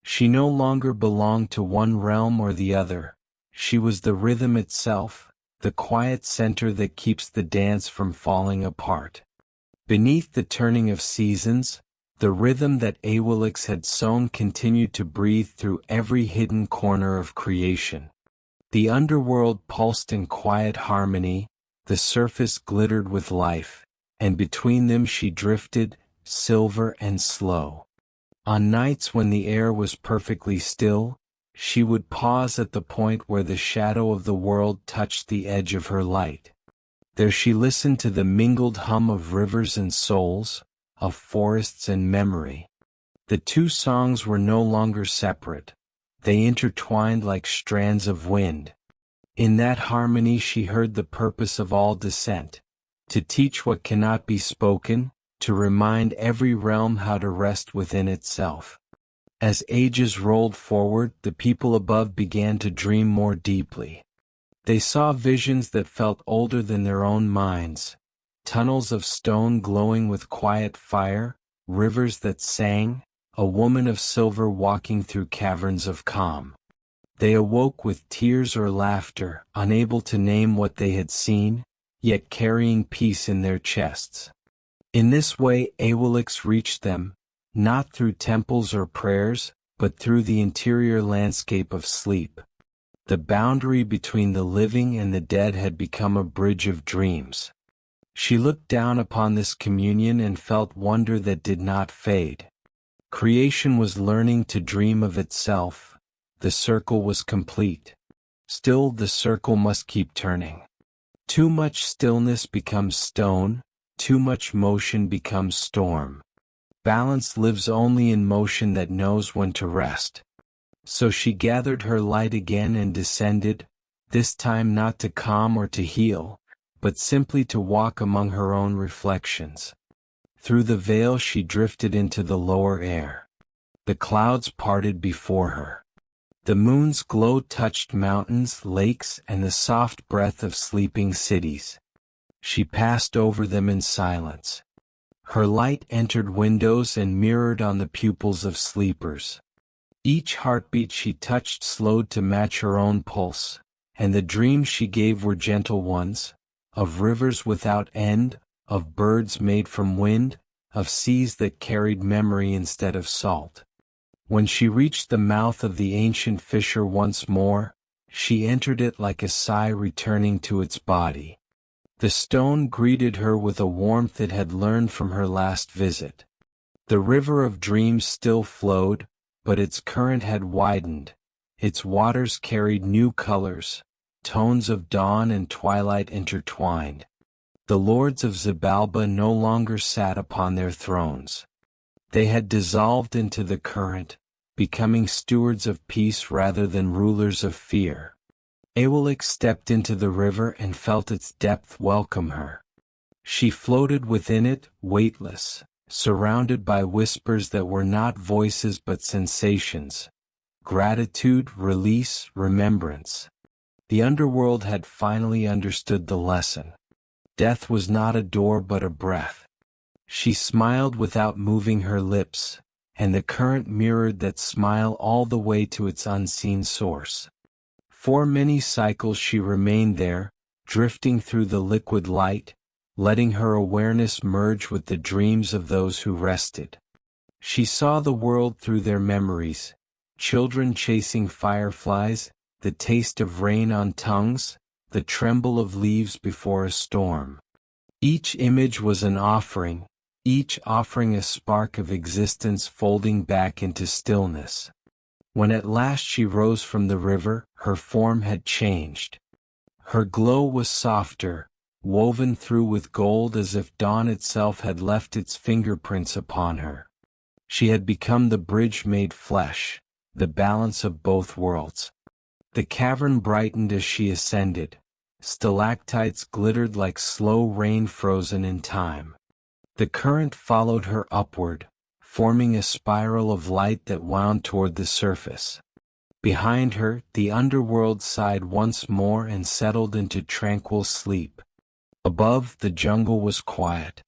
Speaker 1: She no longer belonged to one realm or the other. She was the rhythm itself, the quiet center that keeps the dance from falling apart. Beneath the turning of seasons, the rhythm that Awilix had sown continued to breathe through every hidden corner of creation. The underworld pulsed in quiet harmony, the surface glittered with life, and between them she drifted, silver and slow. On nights when the air was perfectly still, she would pause at the point where the shadow of the world touched the edge of her light. There she listened to the mingled hum of rivers and souls, of forests and memory. The two songs were no longer separate. They intertwined like strands of wind. In that harmony she heard the purpose of all descent, to teach what cannot be spoken, to remind every realm how to rest within itself. As ages rolled forward, the people above began to dream more deeply. They saw visions that felt older than their own minds, tunnels of stone glowing with quiet fire, rivers that sang, a woman of silver walking through caverns of calm. They awoke with tears or laughter, unable to name what they had seen, yet carrying peace in their chests. In this way Awilix reached them, not through temples or prayers, but through the interior landscape of sleep. The boundary between the living and the dead had become a bridge of dreams. She looked down upon this communion and felt wonder that did not fade. Creation was learning to dream of itself. The circle was complete. Still the circle must keep turning. Too much stillness becomes stone, too much motion becomes storm. Balance lives only in motion that knows when to rest. So she gathered her light again and descended, this time not to calm or to heal, but simply to walk among her own reflections. Through the veil she drifted into the lower air. The clouds parted before her. The moon's glow touched mountains, lakes, and the soft breath of sleeping cities. She passed over them in silence. Her light entered windows and mirrored on the pupils of sleepers. Each heartbeat she touched slowed to match her own pulse, and the dreams she gave were gentle ones, of rivers without end, of birds made from wind, of seas that carried memory instead of salt. When she reached the mouth of the ancient fissure once more, she entered it like a sigh returning to its body. The stone greeted her with a warmth it had learned from her last visit. The river of dreams still flowed, but its current had widened. Its waters carried new colors, tones of dawn and twilight intertwined. The lords of Xibalba no longer sat upon their thrones. They had dissolved into the current, becoming stewards of peace rather than rulers of fear. Awilix stepped into the river and felt its depth welcome her. She floated within it, weightless, surrounded by whispers that were not voices but sensations. Gratitude, release, remembrance. The underworld had finally understood the lesson. Death was not a door but a breath. She smiled without moving her lips, and the current mirrored that smile all the way to its unseen source. For many cycles she remained there, drifting through the liquid light, letting her awareness merge with the dreams of those who rested. She saw the world through their memories, children chasing fireflies, the taste of rain on tongues, the tremble of leaves before a storm. Each image was an offering, each offering a spark of existence folding back into stillness. When at last she rose from the river, her form had changed. Her glow was softer, woven through with gold as if dawn itself had left its fingerprints upon her. She had become the bridge made flesh, the balance of both worlds. The cavern brightened as she ascended. Stalactites glittered like slow rain frozen in time. The current followed her upward, forming a spiral of light that wound toward the surface. Behind her, the underworld sighed once more and settled into tranquil sleep. Above, the jungle was quiet.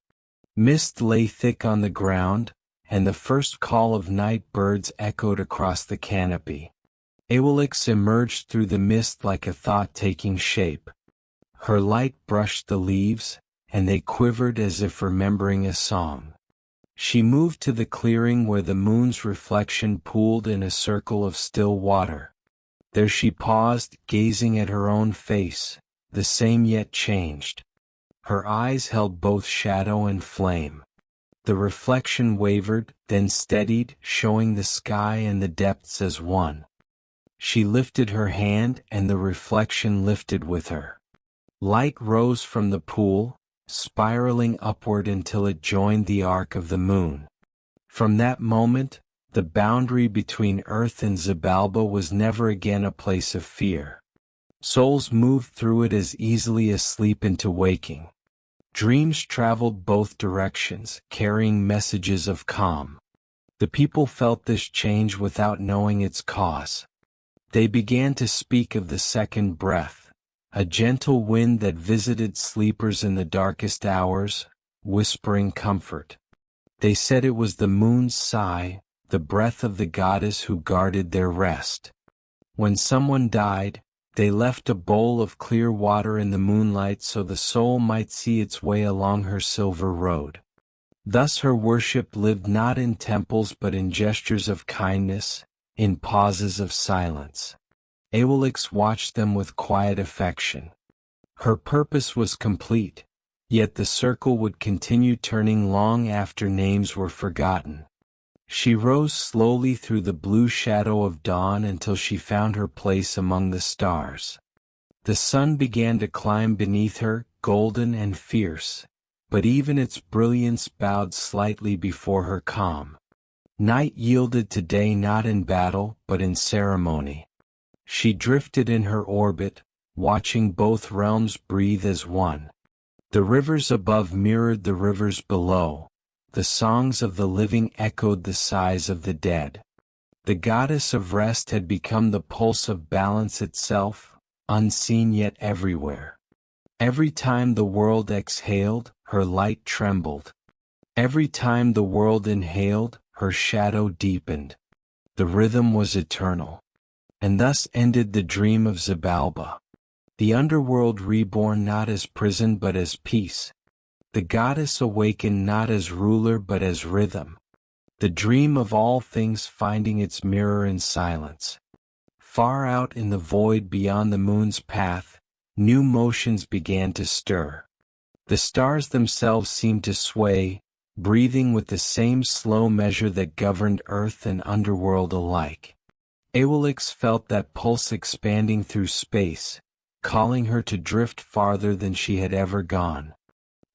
Speaker 1: Mist lay thick on the ground, and the first call of night birds echoed across the canopy. Awilix emerged through the mist like a thought taking shape. Her light brushed the leaves, and they quivered as if remembering a song. She moved to the clearing where the moon's reflection pooled in a circle of still water. There she paused, gazing at her own face, the same yet changed. Her eyes held both shadow and flame. The reflection wavered, then steadied, showing the sky and the depths as one. She lifted her hand, and the reflection lifted with her. Light rose from the pool, spiraling upward until it joined the arc of the moon. From that moment, the boundary between Earth and Xibalba was never again a place of fear. Souls moved through it as easily as sleep into waking. Dreams traveled both directions, carrying messages of calm. The people felt this change without knowing its cause. They began to speak of the second breath, a gentle wind that visited sleepers in the darkest hours, whispering comfort. They said it was the moon's sigh, the breath of the goddess who guarded their rest. When someone died, they left a bowl of clear water in the moonlight so the soul might see its way along her silver road. Thus her worship lived not in temples but in gestures of kindness, in pauses of silence. Awilix watched them with quiet affection. Her purpose was complete, yet the circle would continue turning long after names were forgotten. She rose slowly through the blue shadow of dawn until she found her place among the stars. The sun began to climb beneath her, golden and fierce, but even its brilliance bowed slightly before her calm. Night yielded to day not in battle, but in ceremony. She drifted in her orbit, watching both realms breathe as one. The rivers above mirrored the rivers below. The songs of the living echoed the sighs of the dead. The goddess of rest had become the pulse of balance itself, unseen yet everywhere. Every time the world exhaled, her light trembled. Every time the world inhaled, her shadow deepened. The rhythm was eternal. And thus ended the dream of Xibalba. The underworld reborn not as prison but as peace. The goddess awakened not as ruler but as rhythm. The dream of all things finding its mirror in silence. Far out in the void beyond the moon's path, new motions began to stir. The stars themselves seemed to sway, breathing with the same slow measure that governed earth and underworld alike. Awilix felt that pulse expanding through space, calling her to drift farther than she had ever gone.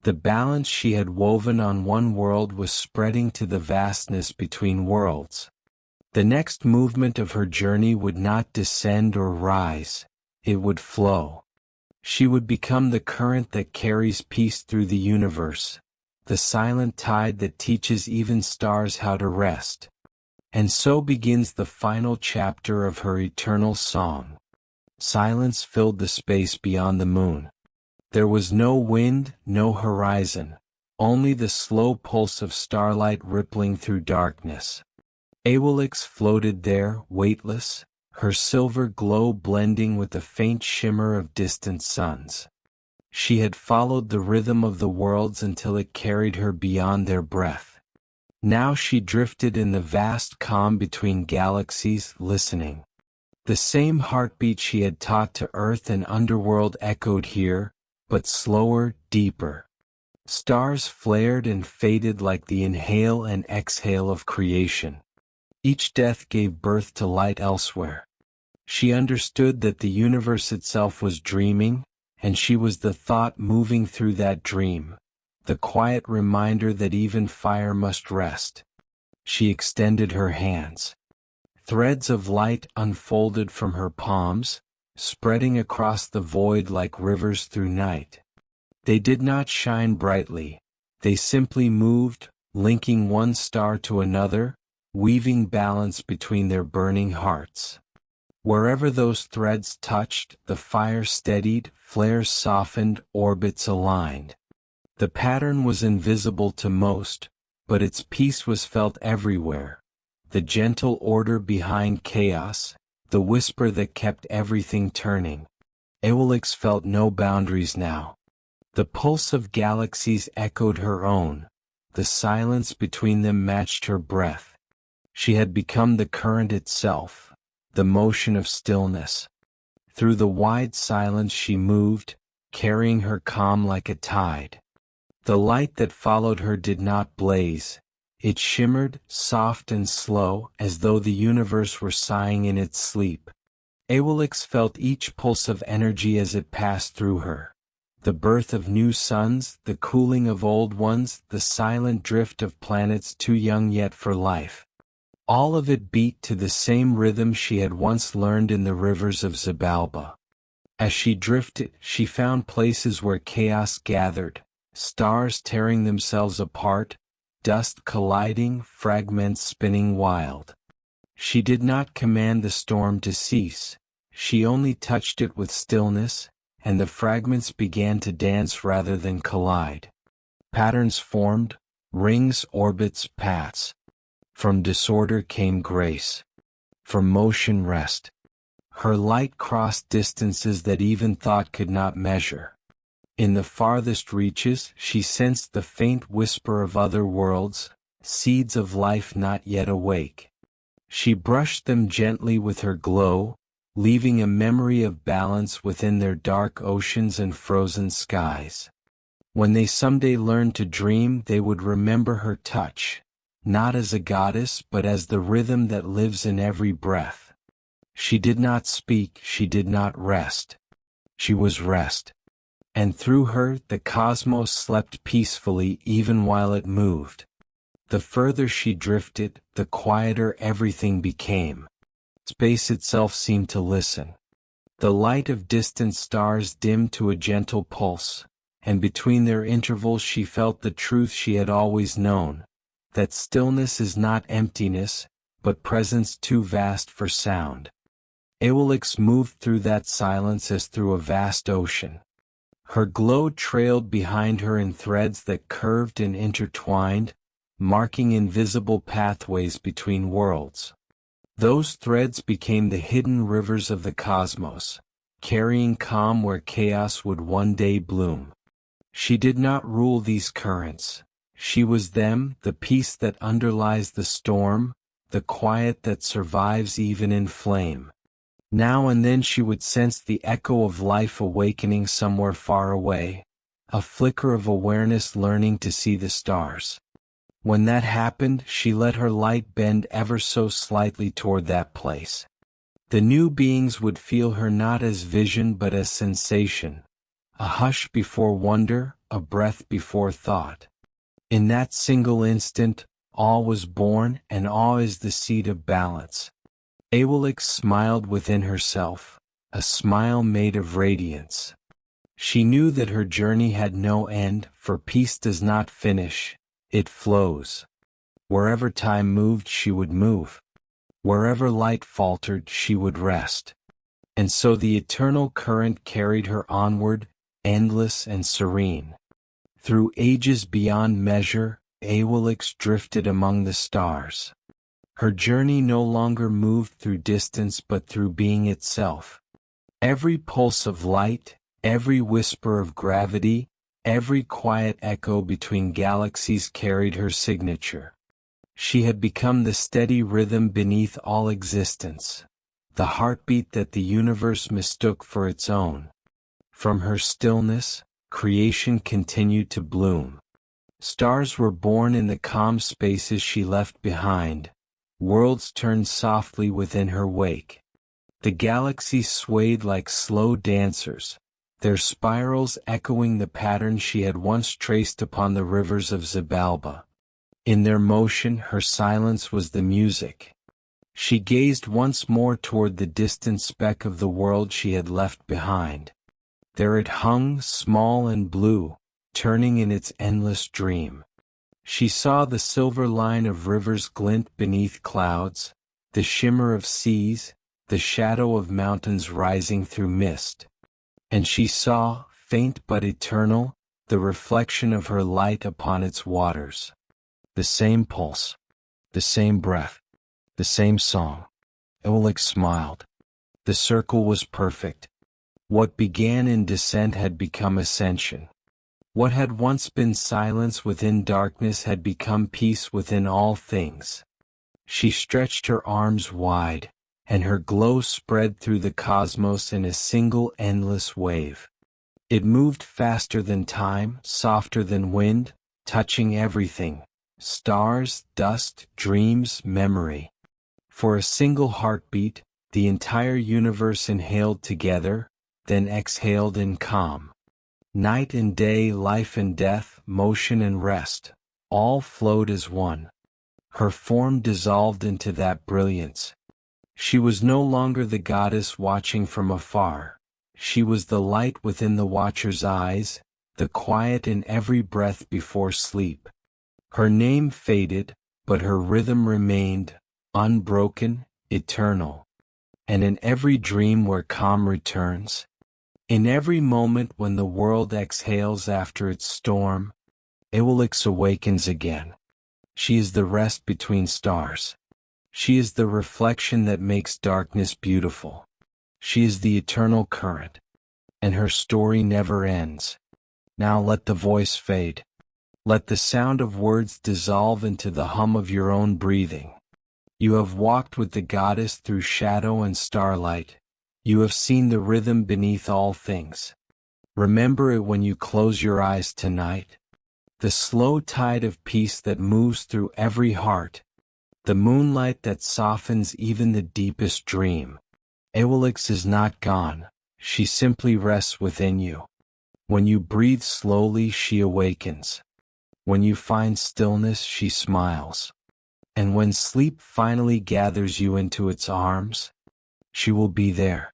Speaker 1: The balance she had woven on one world was spreading to the vastness between worlds. The next movement of her journey would not descend or rise, it would flow. She would become the current that carries peace through the universe, the silent tide that teaches even stars how to rest. And so begins the final chapter of her eternal song. Silence filled the space beyond the moon. There was no wind, no horizon, only the slow pulse of starlight rippling through darkness. Awilix floated there, weightless, her silver glow blending with the faint shimmer of distant suns. She had followed the rhythm of the worlds until it carried her beyond their breath. Now she drifted in the vast calm between galaxies, listening. The same heartbeat she had taught to Earth and underworld echoed here, but slower, deeper. Stars flared and faded like the inhale and exhale of creation. Each death gave birth to light elsewhere. She understood that the universe itself was dreaming, and she was the thought moving through that dream, the quiet reminder that even fire must rest. She extended her hands. Threads of light unfolded from her palms, spreading across the void like rivers through night. They did not shine brightly, they simply moved, linking one star to another, weaving balance between their burning hearts. Wherever those threads touched, the fire steadied, flares softened, orbits aligned. The pattern was invisible to most, but its peace was felt everywhere. The gentle order behind chaos, the whisper that kept everything turning. Awilix felt no boundaries now. The pulse of galaxies echoed her own, the silence between them matched her breath. She had become the current itself, the motion of stillness. Through the wide silence she moved, carrying her calm like a tide. The light that followed her did not blaze. It shimmered, soft and slow, as though the universe were sighing in its sleep. Awilix felt each pulse of energy as it passed through her. The birth of new suns, the cooling of old ones, the silent drift of planets too young yet for life. All of it beat to the same rhythm she had once learned in the rivers of Xibalba. As she drifted, she found places where chaos gathered, stars tearing themselves apart, dust colliding, fragments spinning wild. She did not command the storm to cease, she only touched it with stillness, and the fragments began to dance rather than collide. Patterns formed, rings, orbits, paths. From disorder came grace. From motion rest. Her light crossed distances that even thought could not measure. In the farthest reaches, she sensed the faint whisper of other worlds, seeds of life not yet awake. She brushed them gently with her glow, leaving a memory of balance within their dark oceans and frozen skies. When they someday learned to dream, they would remember her touch, not as a goddess but as the rhythm that lives in every breath. She did not speak, she did not rest. She was rest. And through her, the cosmos slept peacefully even while it moved. The further she drifted, the quieter everything became. Space itself seemed to listen. The light of distant stars dimmed to a gentle pulse, and between their intervals she felt the truth she had always known, that stillness is not emptiness, but presence too vast for sound. Awilix moved through that silence as through a vast ocean. Her glow trailed behind her in threads that curved and intertwined, marking invisible pathways between worlds. Those threads became the hidden rivers of the cosmos, carrying calm where chaos would one day bloom. She did not rule these currents. She was them, the peace that underlies the storm, the quiet that survives even in flame. Now and then she would sense the echo of life awakening somewhere far away, a flicker of awareness learning to see the stars. When that happened, she let her light bend ever so slightly toward that place. The new beings would feel her not as vision but as sensation, a hush before wonder, a breath before thought. In that single instant, awe was born, and awe is the seed of balance. Awilix smiled within herself, a smile made of radiance. She knew that her journey had no end, for peace does not finish, it flows. Wherever time moved she would move. Wherever light faltered she would rest. And so the eternal current carried her onward, endless and serene. Through ages beyond measure, Awilix drifted among the stars. Her journey no longer moved through distance but through being itself. Every pulse of light, every whisper of gravity, every quiet echo between galaxies carried her signature. She had become the steady rhythm beneath all existence, the heartbeat that the universe mistook for its own. From her stillness, creation continued to bloom. Stars were born in the calm spaces she left behind. Worlds turned softly within her wake. The galaxies swayed like slow dancers, their spirals echoing the pattern she had once traced upon the rivers of Xibalba. In their motion her silence was the music. She gazed once more toward the distant speck of the world she had left behind. There it hung, small and blue, turning in its endless dream. She saw the silver line of rivers glint beneath clouds, the shimmer of seas, the shadow of mountains rising through mist. And she saw, faint but eternal, the reflection of her light upon its waters. The same pulse, the same breath, the same song. Awilix smiled. The circle was perfect. What began in descent had become ascension. What had once been silence within darkness had become peace within all things. She stretched her arms wide, and her glow spread through the cosmos in a single endless wave. It moved faster than time, softer than wind, touching everything: stars, dust, dreams, memory. For a single heartbeat, the entire universe inhaled together, then exhaled in calm. Night and day, life and death, motion and rest, all flowed as one. Her form dissolved into that brilliance. She was no longer the goddess watching from afar. She was the light within the watcher's eyes, the quiet in every breath before sleep. Her name faded, but her rhythm remained, unbroken, eternal. And in every dream where calm returns, in every moment when the world exhales after its storm, Awilix awakens again. She is the rest between stars. She is the reflection that makes darkness beautiful. She is the eternal current. And her story never ends. Now let the voice fade. Let the sound of words dissolve into the hum of your own breathing. You have walked with the goddess through shadow and starlight. You have seen the rhythm beneath all things. Remember it when you close your eyes tonight. The slow tide of peace that moves through every heart. The moonlight that softens even the deepest dream. Awilix is not gone. She simply rests within you. When you breathe slowly, she awakens. When you find stillness, she smiles. And when sleep finally gathers you into its arms, she will be there,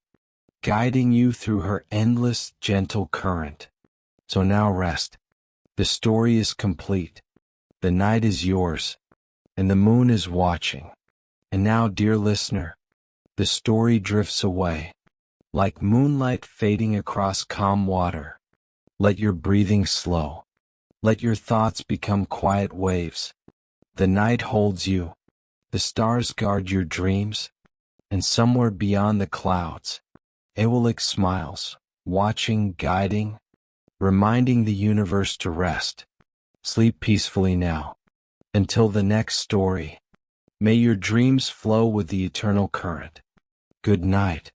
Speaker 1: guiding you through her endless, gentle current. So now rest. The story is complete. The night is yours, and the moon is watching. And now, dear listener, the story drifts away, like moonlight fading across calm water. Let your breathing slow. Let your thoughts become quiet waves. The night holds you. The stars guard your dreams. And somewhere beyond the clouds, Awilix smiles, watching, guiding, reminding the universe to rest. Sleep peacefully now. Until the next story, may your dreams flow with the eternal current. Good night.